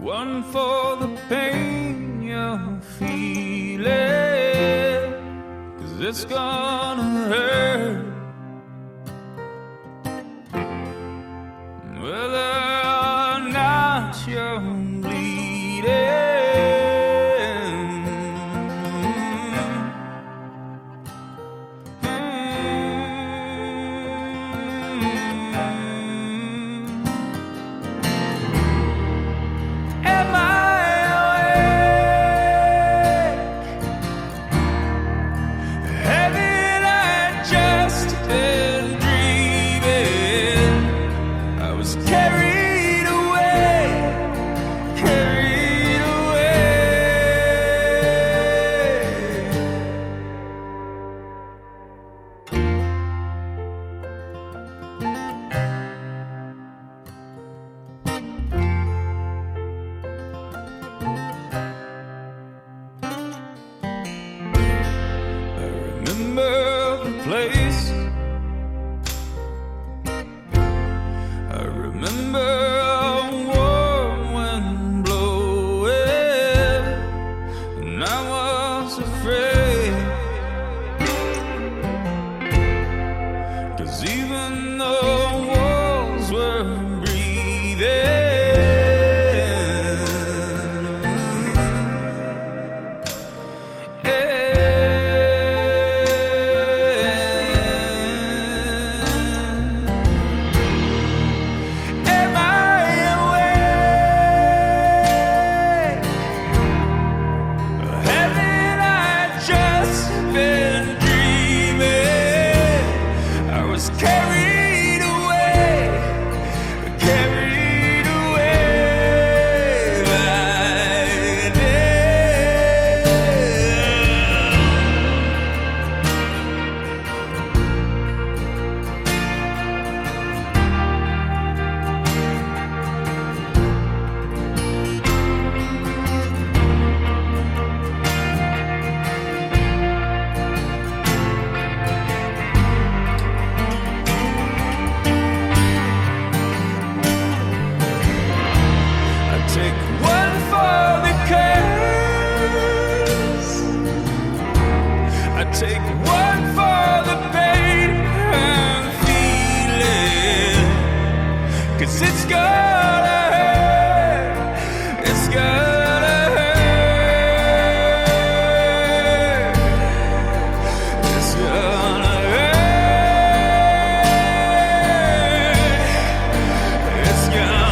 one for the pain you're feeling, 'cause it's gonna hurt. Whether or not you're bleeding. Am I awake? Haven't I just been dreaming? I was carried away, carried away. I remember the place. I remember a warm wind blowing, and I was afraid, 'cause even though walls were breathing, am I awake? Haven't I just been dreaming? I was carried away, carried away by day. I take one for the curse. I take one for the pain I'm feeling, 'cause it's gonna hurt, it's gonna hurt, it's gonna hurt, it's gonna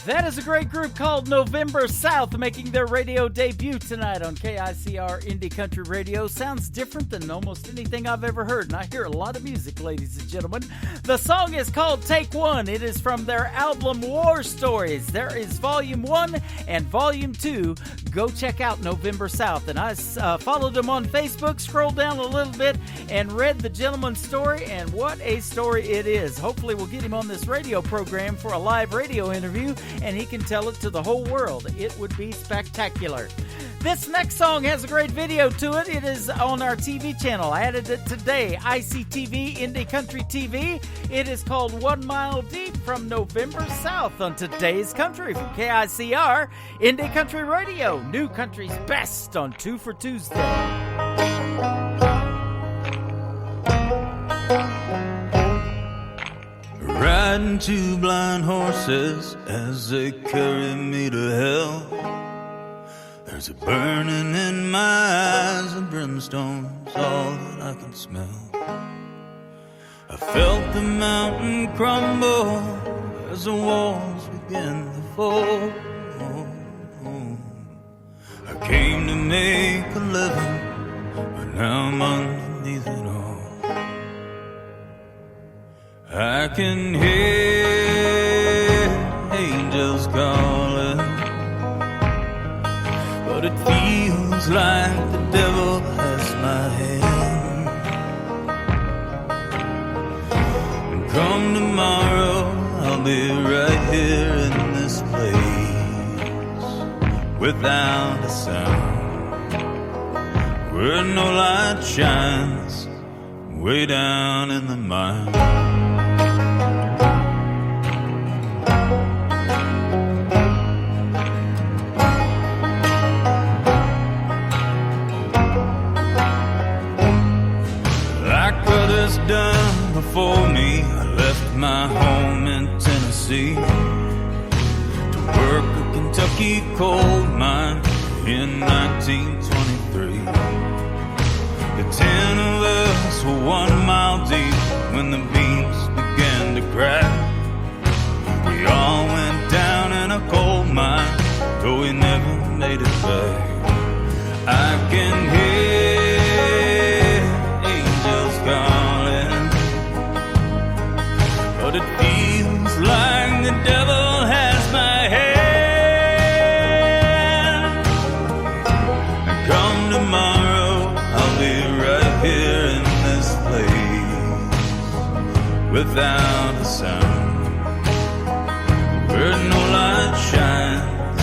That is a great group called November South, making their radio debut tonight on KICR Indie Country Radio. Sounds different than almost anything I've ever heard, and I hear a lot of music, ladies and gentlemen. The song is called Take One. It is from their album War Stories. There is Volume 1 and Volume 2. Go check out November South. And I followed them on Facebook, scrolled down a little bit, and read the gentleman's story, and what a story it is. Hopefully we'll get him on this radio program for a live radio interview, and he can tell it to the whole world. It would be spectacular. This next song has a great video to it. It is on our TV channel. I added it today. ICTV, Indie Country TV. It is called 1 Mile Deep from November South on Today's Country from KICR, Indie Country Radio. New Country's best on 2 for Tuesday. Riding 2 blind horses as they carry me to hell. There's a burning in my eyes, and brimstone's all that I can smell. I felt the mountain crumble as the walls began to fall. I came to make a living, but now I'm underneath it all. I can hear angels calling, but it feels like the devil has my hand. And come tomorrow, I'll be right here in this place, without a sound, where no light shines, way down in the mine. Done before me, I left my home in Tennessee to work a Kentucky coal mine in 1923. The 10 of us were 1 mile deep when the beams began to crack. We all went down in a coal mine, though we never made it back. I can hear angels calling, but it feels like the devil has my hand. And come tomorrow, I'll be right here in this place, without a sound, where no light shines,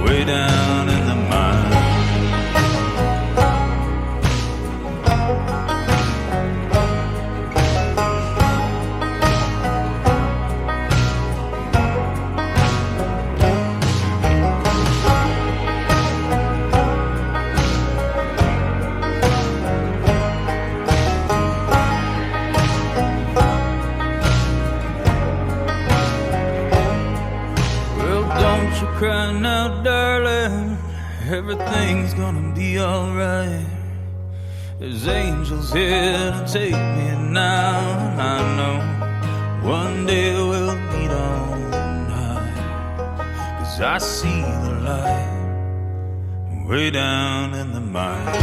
way down in the mine. Cry now, darling, everything's gonna be alright. There's angels here to take me now, and I know one day we'll meet all night. 'Cause I see the light way down in the mine.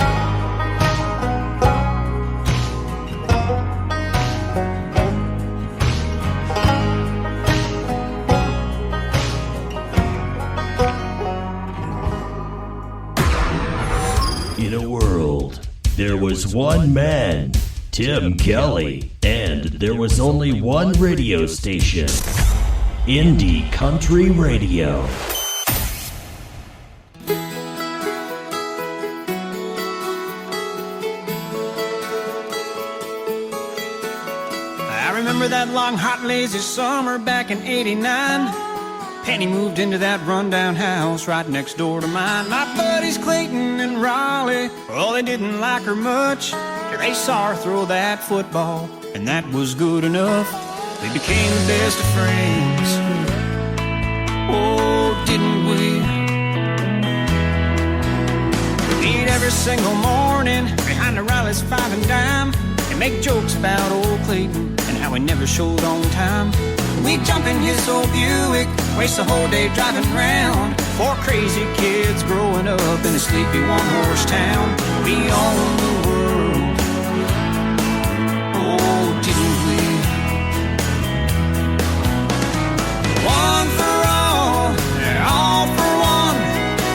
In a world, there was one man, Tim Kelly, and there was only one radio station, Indie Country Radio. I remember that long, hot, lazy summer back in '89. Penny moved into that rundown house right next door to mine. My buddies Clayton and Raleigh, well, they didn't like her much till they saw her throw that football, and that was good enough. We became the best of friends. Oh, didn't we? We meet every single morning behind the Riley's 5 and dime and make jokes about old Clayton and how he never showed on time. We jump in his old Buick, waste the whole day driving round. 4 crazy kids growing up in a sleepy one-horse town. We own the world. Oh, didn't we? One for all for one.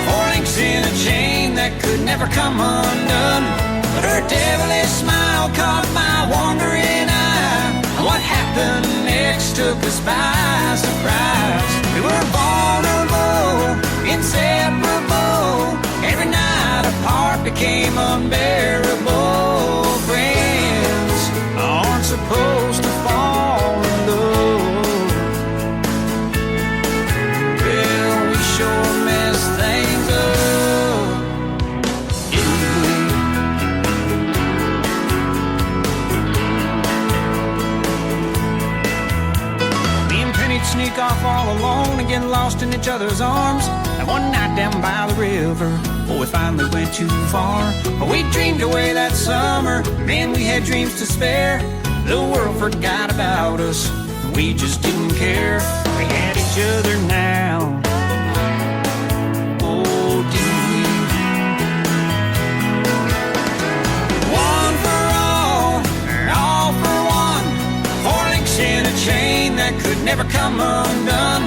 4 links in a chain that could never come undone. But her devilish smile caught my wandering eye. What happened next took us by surprise. We were vulnerable, inseparable. Every night apart became unbearable. Friends aren't supposed to fall in love. Well, we sure messed things up, didn't we? Me and Penny'd sneak off all alone and get lost in each other's arms. And one night down by the river, we finally went too far. We dreamed away that summer, then we had dreams to spare. The world forgot about us, we just didn't care. We had each other now. Oh, didn't we? One for all for one. 4 links in a chain that could never come undone.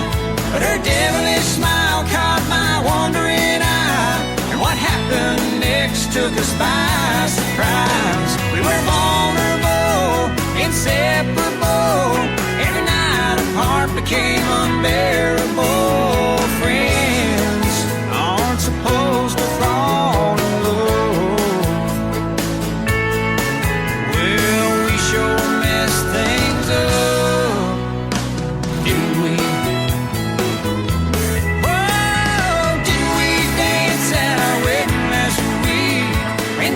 But her devilish smile caught my wandering eye, and what happened next took us by surprise. We were vulnerable, inseparable. Every night apart became unbearable. Friends aren't supposed to fall in love. Well, we sure messed things up, didn't we?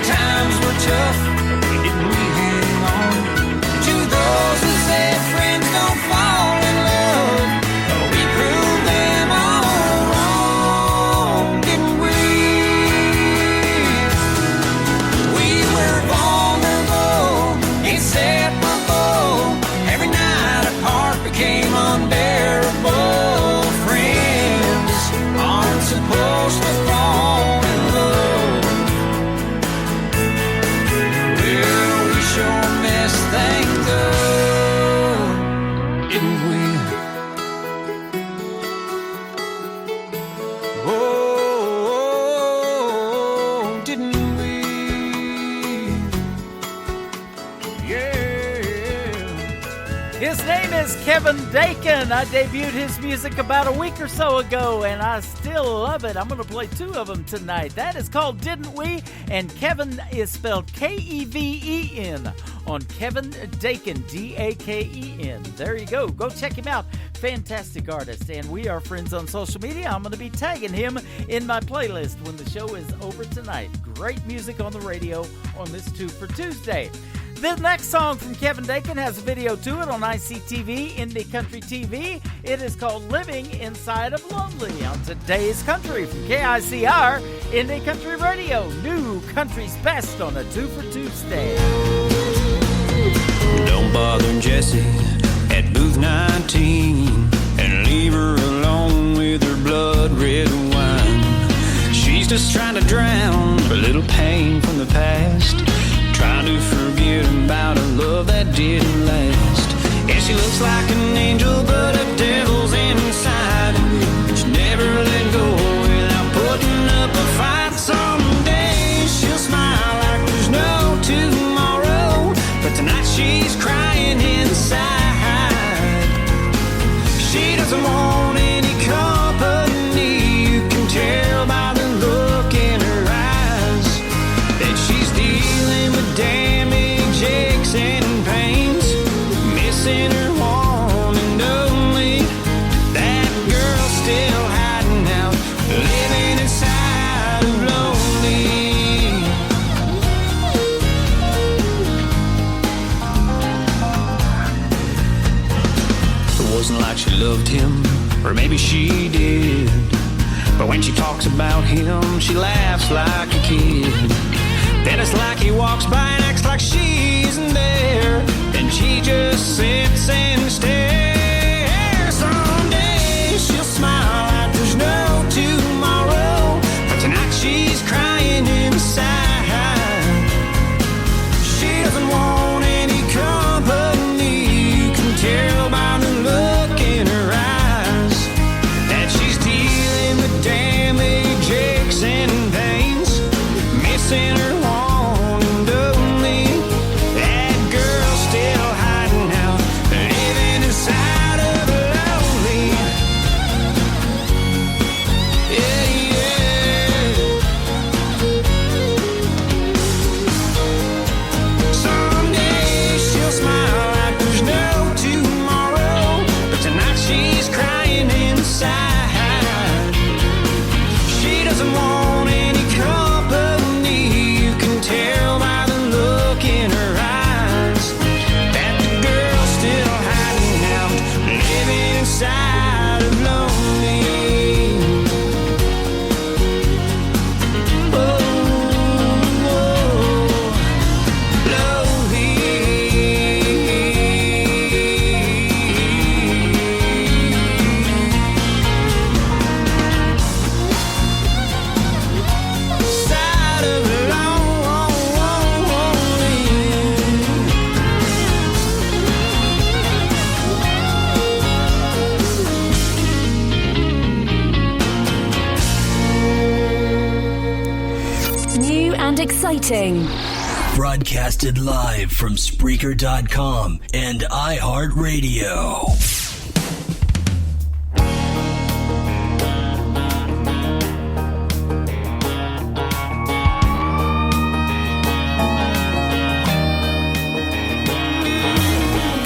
Times were tough, didn't we hang on to those who said friends don't fall in love? We proved them all wrong, didn't we? We were vulnerable, inseparable. Every night apart became unbearable. Friends aren't supposed to fall in love. Sure messed things up, didn't we? Oh, didn't we? Yeah. His name is Kevin Dakin. I debuted his music about a week or so ago, and I still love it. I'm going to play 2 of them tonight. That is called Didn't We? And Kevin is spelled K-E-V-E-N on Kevin Dakin, D-A-K-E-N. There you go. Go check him out. Fantastic artist. And we are friends on social media. I'm going to be tagging him in my playlist when the show is over tonight. Great music on the radio on this 2 for Tuesday. The next song from Kevin Dakin has a video to it on ICTV, Indie Country TV. It is called Living Inside of Lonely on Today's Country from KICR, Indie Country Radio. New country's best on a 2 for Tuesday. Don't bother Jessie at booth 19 and leave her alone with her blood red wine. She's just trying to drown a little pain from the past, trying to forget about a love that didn't last. Yeah, she looks like an angel, but a devil's inside. She never let go without putting up a fight. Someday she'll smile like there's no tomorrow, but tonight she's crying inside. She doesn't want any company. You can tell by the look in her eyes that she's dealing with damage, aches, and pains, missing her one and only. That girl's still hiding out, living inside of lonely. It wasn't like she loved him, or maybe she did, but when she talks about him, she laughs like a kid. Then it's like he walks by and acts like she isn't there, and she just sits and stares. Someday she'll smile like there's no tomorrow, but tonight she's crying inside. She doesn't want any company. You can tell by the look in her eyes that she's dealing with damage, aches, and pains, missing her one and only. exciting. Broadcasted live from Spreaker.com and iHeartRadio.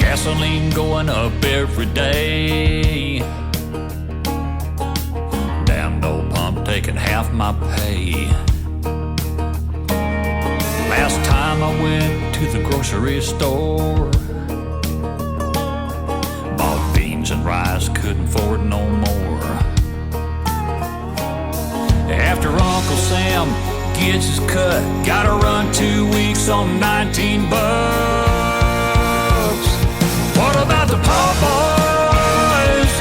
Gasoline going up every day. Damn old pump taking half my pay. Last time I went to the grocery store, bought beans and rice, couldn't afford no more. After Uncle Sam gets his cut, gotta run 2 weeks on 19 bucks. What about the poor boys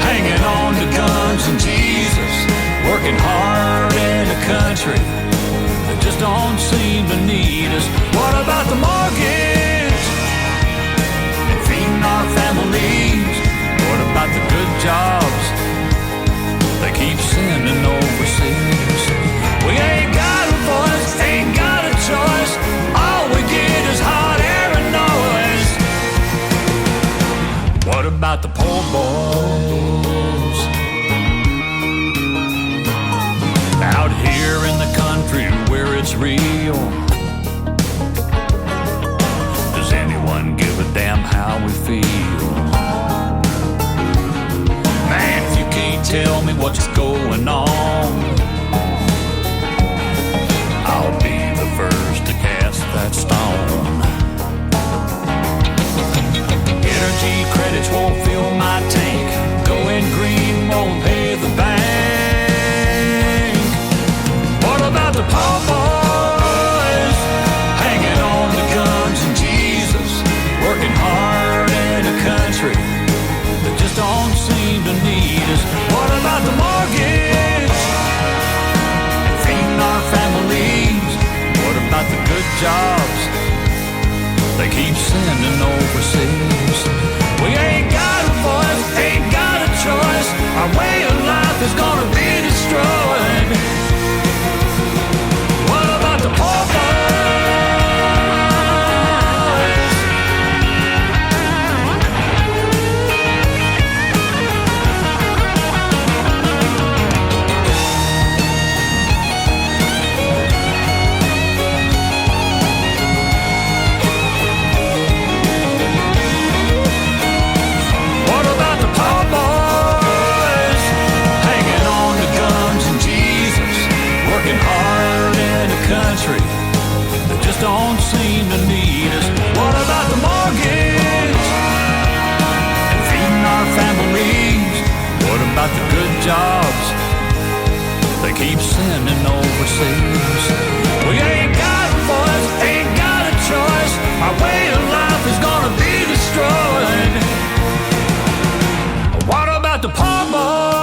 hanging on to guns and Jesus, working hard in the country that just don't seem to need us? What about the mortgage and feeding our families? What about the good jobs they keep sending overseas? We ain't got a voice, ain't got a choice. All we get is hot air and noise. What about the poor boys out here in the country where it's real? Does anyone give a damn how we feel? Man, if you can't tell me what's going on, I'll be the first to cast that stone. Energy credits won't fill my tank. Going green won't pay the bank. What about the poor boys hanging on to guns and Jesus, working hard in a country that just don't seem to need us? What about the mortgage and feeding our families? What about the good jobs they keep sending overseas? We ain't got a voice, ain't got a choice. Our way of life is gonna be destroyed. What about the poor country that just don't seem to need us? What about the mortgage and feeding our families? What about the good jobs they keep sending overseas? We ain't got a voice, ain't got a choice. Our way of life is gonna be destroyed. What about the poor boys?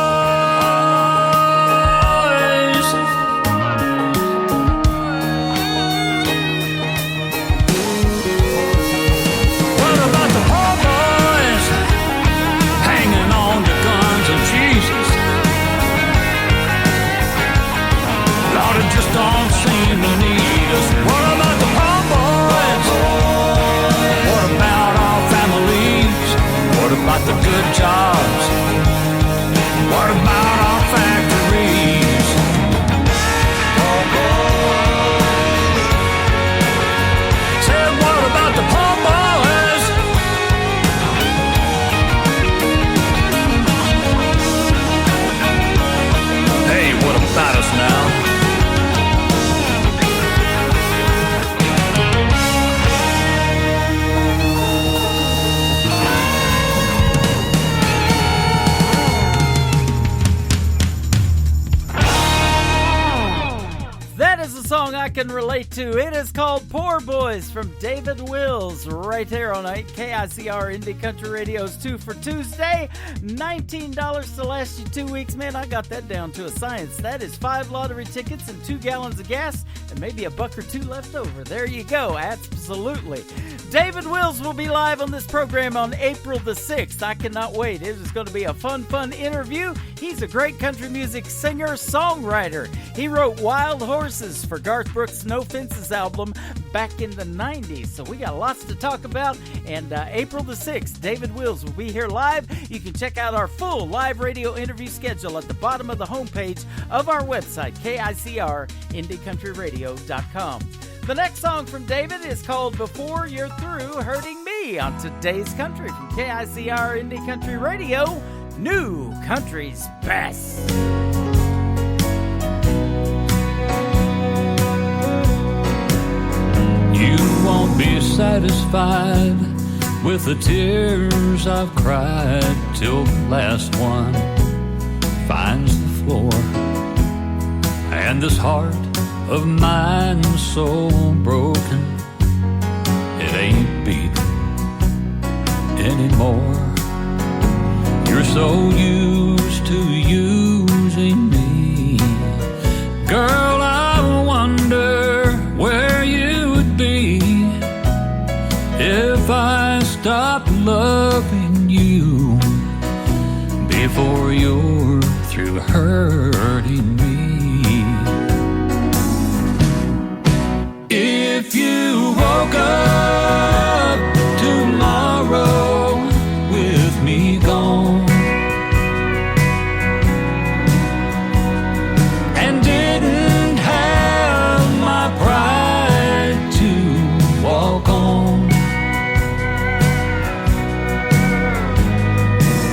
Just don't seem to need us. What about the poor boys? What about our families? What about the good jobs? What about our factories? Said what about the poor boys? Hey, what about us now? Song I can relate to. It is called Poor Boys from David Wills, right there on KICR Indie Country Radio's 2 for Tuesday. $19 to last you 2 weeks. Man, I got that down to a science. That is 5 lottery tickets and 2 gallons of gas and maybe a buck or two left over. There you go. Absolutely. David Wills will be live on this program on April the 6th. I cannot wait. It is going to be a fun interview. He's a great country music singer-songwriter. He wrote Wild Horses for Garth Brooks Brooks' No Fences album back in the 90s. So we got lots to talk about. And April the 6th, David Wills will be here live. You can check out our full live radio interview schedule at the bottom of the homepage of our website, KICR, IndieCountryRadio.com. The next song from David is called Before You're Through Hurting Me on Today's Country from KICR Indie Country Radio, New Country's Best. You won't be satisfied with the tears I've cried till the last one finds the floor. And this heart of mine so broken, it ain't beating anymore. You're so used to using me, girl, I wonder where you would be if I stopped loving you before you're through hurting me. If you woke up tomorrow with me gone and didn't have my pride to walk on,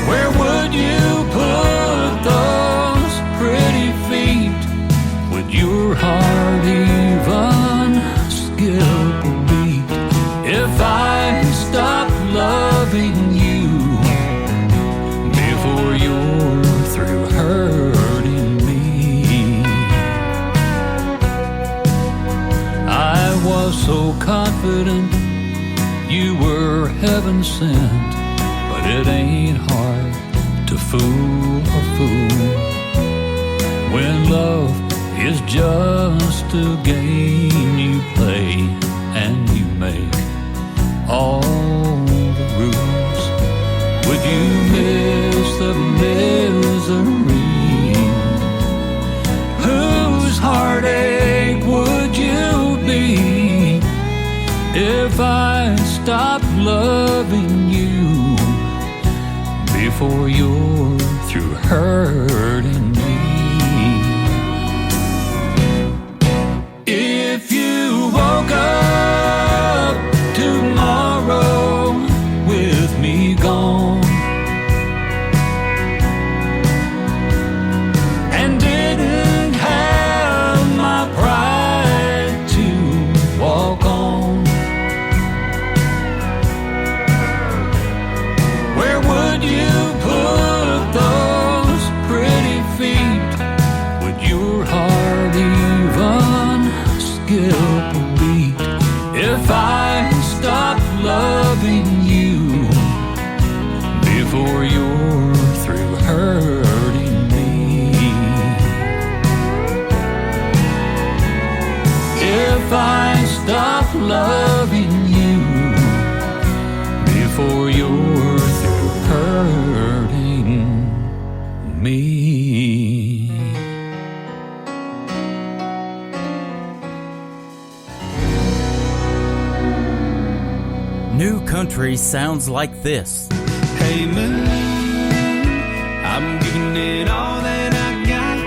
where would you put those pretty feet? Would your heart even skip a beat if I stopped loving you before you're through hurting me? I was so confident you were heaven sent, but it ain't hard to fool a fool when love is just a game you play and you make all the rules. Would you miss the misery? Whose heartache would you be if I stopped loving you before you're through hurting me? If you woke up tomorrow with me gone and didn't have my pride to walk on, where would you put those pretty feet? Would your heart even skip a beat if I stopped loving you before you're through hurting me? If I stopped loving you before you're through hurting me. New country sounds like this. Hey moon, I'm giving it all that I got.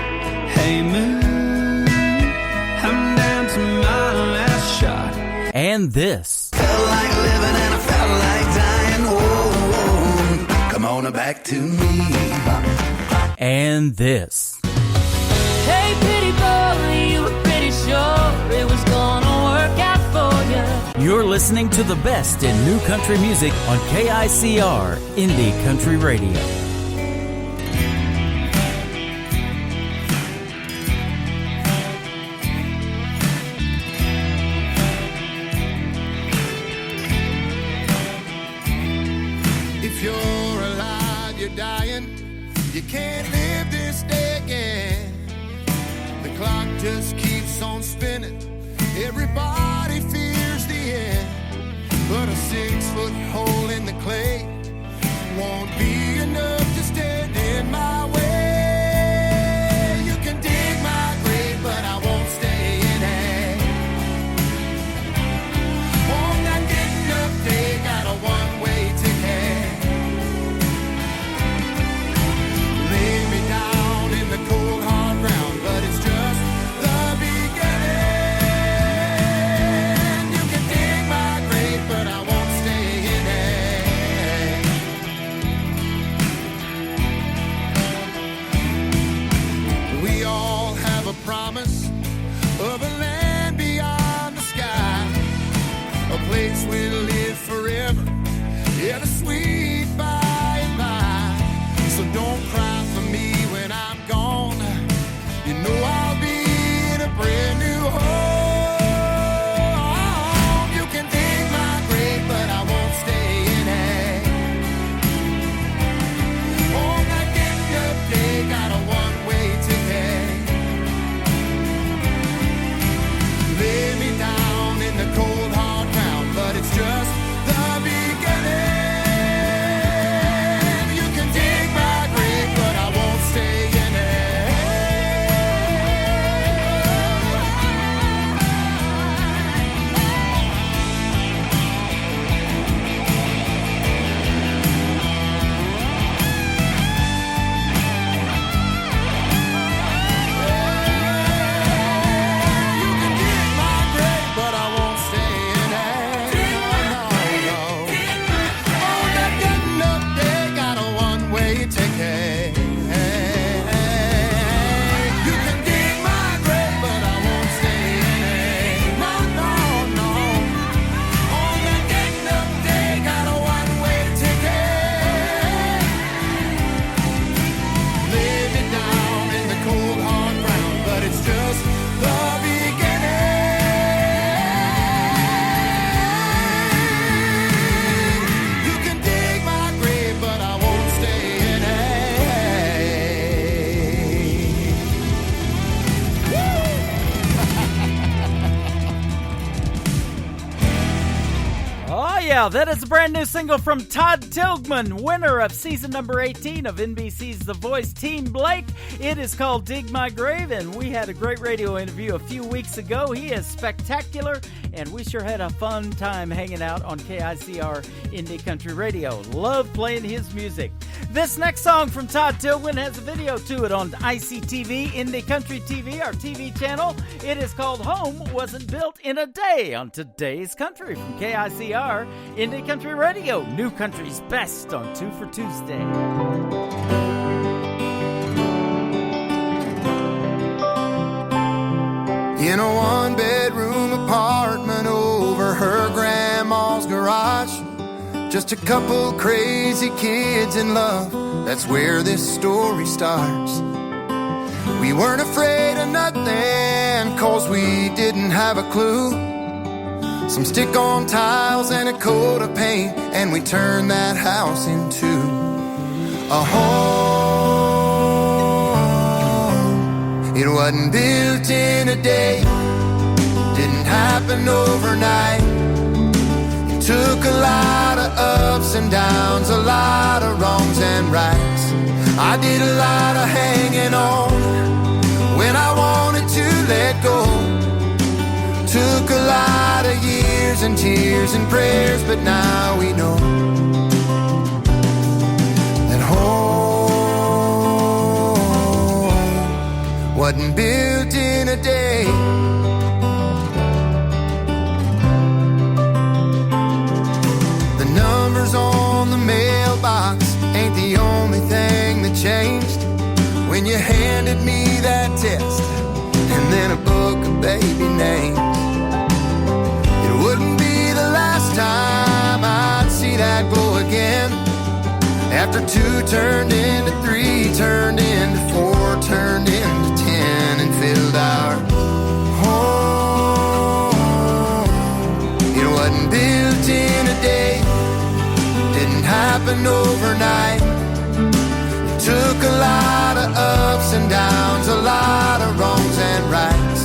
Hey moon, I'm down to my last shot. And this. Felt like living and I felt like dying. Oh, come on back to me. And this. Hey, pretty boy, you were pretty sure it was gonna work out for you. You're listening to the best in new country music on KICR Indie Country Radio. If you're alive, you're dying. You can't live this day again. The clock just keeps on spinning. Everybody fears the end. But a 6-foot hole in the clay won't be enough to stand in my way. You can dig my grave, but I won't stay in it. place we'll live forever. Yeah, the sweet by and by. So don't cry for me when I'm gone. You know I'll be in a brand new home. You can dig my grave, but I won't stay in it. On that end of day, got a one-way ticket. Lay me down in the cold hard ground, but it's just the beginning. You can dig my grave, but I won't stay in it. But I won't stay in it. No. On that getting up day, got a one-way ticket. You can dig my grave, but I won't stay in it. No. On that getting up day, got a one-way ticket. Lay me down in the cold hard ground, but it's just the beginning. You can dig my grave, but I won't stay in it. Oh, yeah, that is a brand new single from Todd Tilghman, winner of season number 18 of NBC's The Voice, Team Blake. It is called Dig My Grave, and we had a great radio interview a few weeks ago. He is spectacular, and we sure had a fun time hanging out on KICR Indie Country Radio. Love playing his music. This next song from Todd Tilghman has a video to it on ICTV, Indie Country TV, our TV channel. It is called Home Wasn't Built in a Day on Today's Country from KICR Indie Country Radio. New Country's best on 2 for Tuesday. In a one-bedroom apartment over her grandma's garage, just a couple crazy kids in love, that's where this story starts. We weren't afraid of nothing, 'cause we didn't have a clue. Some stick-on tiles and a coat of paint, and we turned that house into a home. It wasn't built in a day, didn't happen overnight. It took a lot of ups and downs, a lot of wrongs and rights. I did a lot of hanging on when I wanted to let go. Took a lot of years and tears and prayers, but now we know that home wasn't built in a day. The numbers on the mailbox ain't the only thing that changed when you handed me that test and then a book of baby names. It wouldn't be the last time I'd see that glow again. After 2 turned into 3, turned into 4, turned into 10, and filled our home. It wasn't built in a day, didn't happen overnight. It took a lot of ups and downs, a lot of wrongs and rights.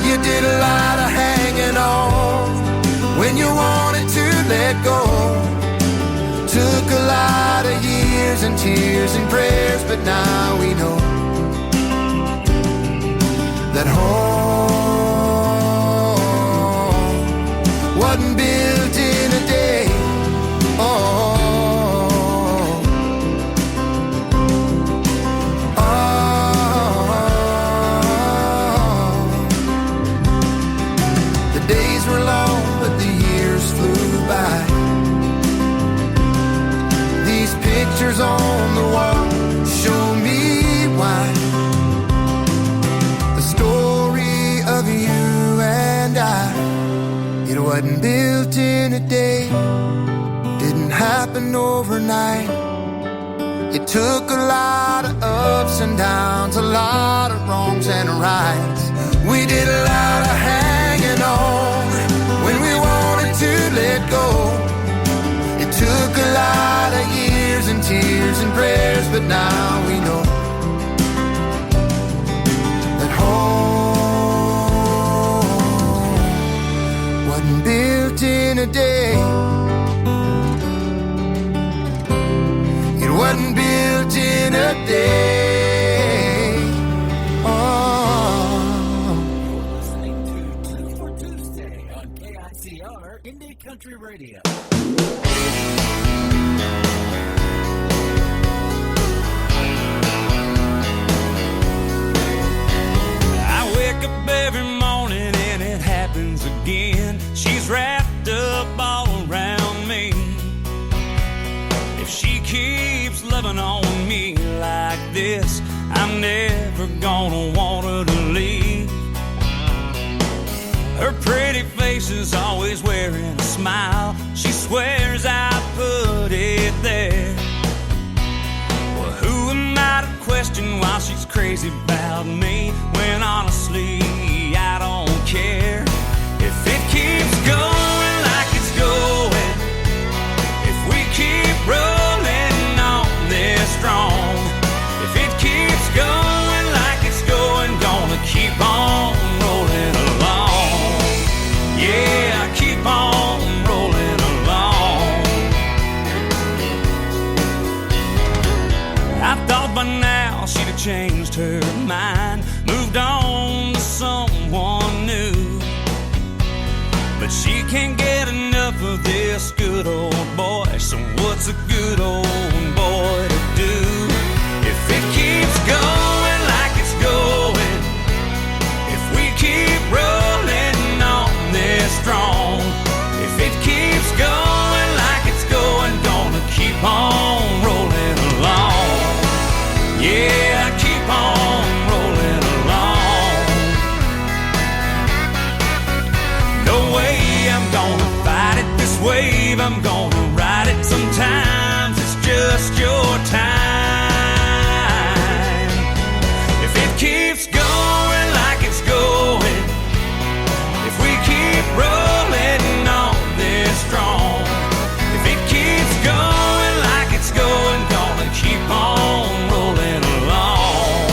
You did a lot of hanging on when you wanted to let go. Took a lot of years and tears and prayers, but now we know that home wasn't built in a day. Oh. Pictures on the wall show me why. The story of you and I, it wasn't built in a day, didn't happen overnight. It took a lot of ups and downs, a lot of wrongs and rights. We did a lot of hanging on when we wanted to let go. It took a lot of years and tears and prayers, but now we know that home wasn't built in a day. It wasn't built in a day. Oh. You're listening to Two for Tuesday on KICR Indie Country Radio. I wake up every morning and it happens again. She's wrapped up all around me. If she keeps loving on me like this, I'm never gonna want her to leave. Her pretty face is always wearing a smile. She swears I put it there. Well, who am I to question why she's crazy about me, when honestly I don't care. If it keeps going like it's going, if we keep rolling on this strong, if it keeps going like it's going, gonna keep on rolling along. Yeah, keep on rolling along. I thought by now she'd have changed her mind, moved on to someone new. But she can't get enough of this good old boy. So what's a good old boy to do? If it keeps going like it's going, if we keep rolling on this strong, if it keeps going like it's going, gonna keep on rolling along. Yeah, keep on rolling along. No way I'm gonna fight it, this wave I'm gonna ride it. Sometimes it's just your time. If it keeps going like it's going, if we keep rolling on this strong, if it keeps going like it's going, gonna keep on rolling along.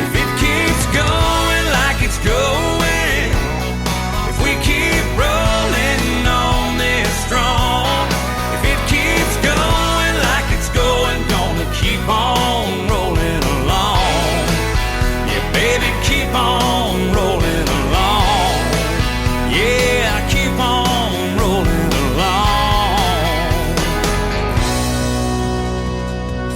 If it keeps going like it's going, if we keep rolling on this strong, if it keeps going like it's going, gonna keep on rolling along. Yeah, baby, keep on rolling along. Yeah, keep on rolling along.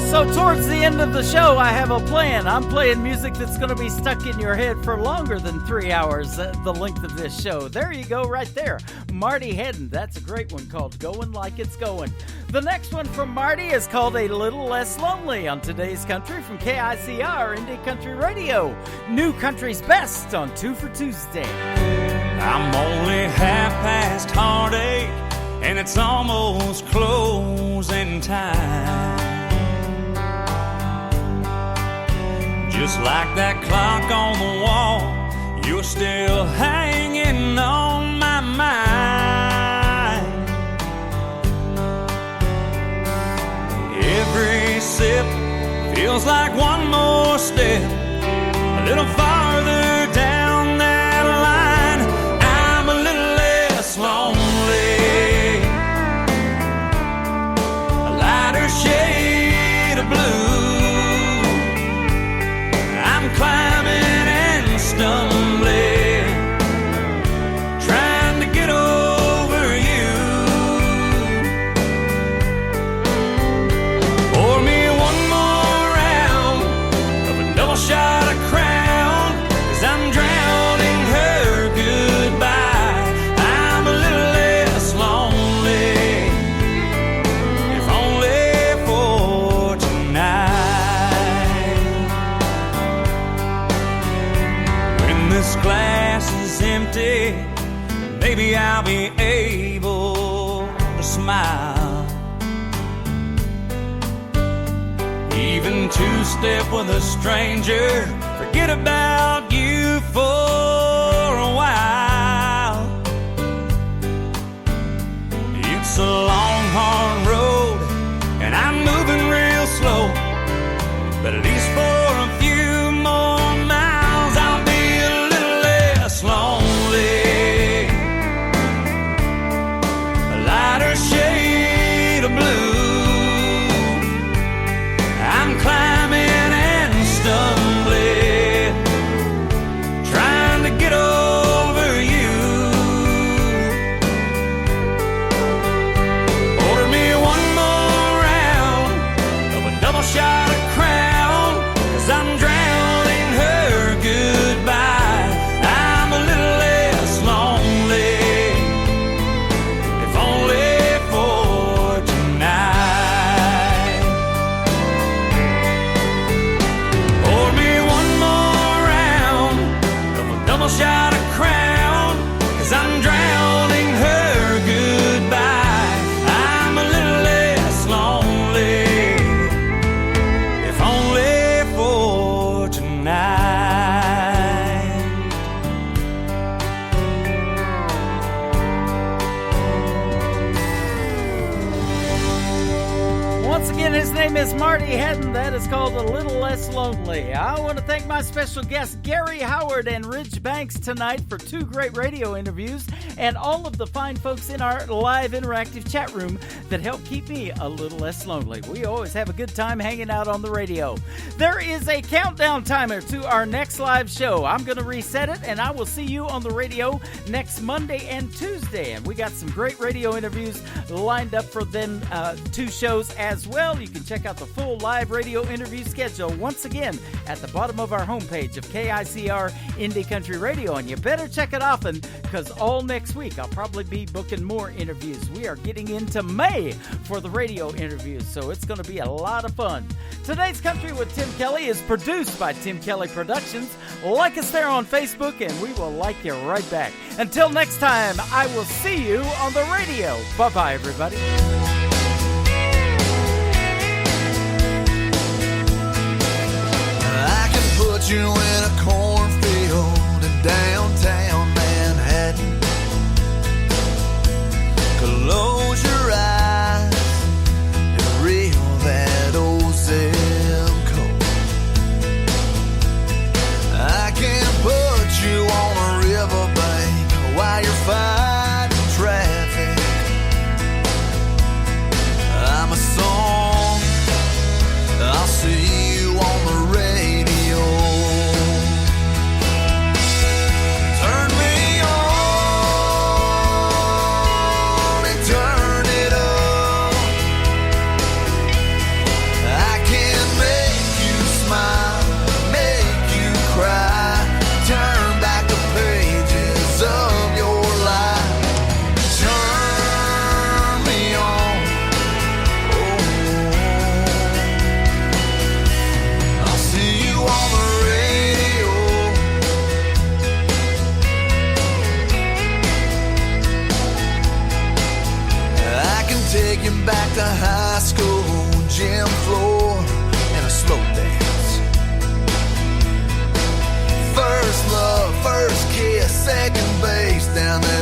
So towards the end of the show, I have a plan. I'm playing music that's going to be stuck in your head for longer than 3 hours, the length of this show. There you go, right there. Marty Hedden, that's a great one called Going Like It's Going. The next one from Marty is called A Little Less Lonely on Today's Country from KICR Indie Country Radio. New country's best on Two for Tuesday. I'm only half past heartache, and it's almost closing time. Just like that clock on the wall, you're still hanging on my mind. Every sip feels like one more step, a little farther down that line. I'm a little less lonely, a lighter shade of blue. I'm climbing and stumbling maybe I'll be able to smile. Even two-step with a stranger, forget about you for a while. It's a long, hard road, and I'm moving real slow, but at least for a few more miles I'll be a little less lonely. A lighter shade of blue, I'm climbing and stumbling, trying to get over you. Order me one more round of a double shot of Crown, 'cause I'm drowning her goodbye. I'm a little less lonely, if only for tonight. Pour me one more round of a double shot of Crown, 'cause I'm drowning her goodbye. I'm a little less lonely, if only for tonight. Once again, his name is Marty Haddon. That is called A Little Less Lonely. I want to thank my special guests, Gary Howard and Ridge Banks, tonight for 2 great radio interviews, and all of the fine folks in our live interactive chat room that help keep me a little less lonely. We always have a good time hanging out on the radio. There is a countdown timer to our next live show. I'm going to reset it, and I will see you on the radio next Monday and Tuesday. And we got some great radio interviews lined up for them 2 shows as well. You can check out the full live radio interview schedule once again at the bottom of our homepage of KICR Indie Country Radio. And you better check it often, because all next week I'll probably be booking more interviews. We are getting into May for the radio interviews, so it's going to be a lot of fun. Today's Country with Tim Kelly is produced by Tim Kelly Productions. Like us there on Facebook, and we will like you right back. Until next time, I will see you on the radio. Bye-bye, everybody. I can put you in a cornfield in downtown Manhattan. Close your eyes and reel that old zip code. I can put you on a riverbank while you're fighting traffic. I'm a song, I'll see you on the radio. Turn me on and turn it up. I can make you smile, make you cry, turn back the pages of your life. Turn me on. I'll see you on the radio. I can take you back to high school, gym floor, and a slow dance. First love, first kiss, second base down the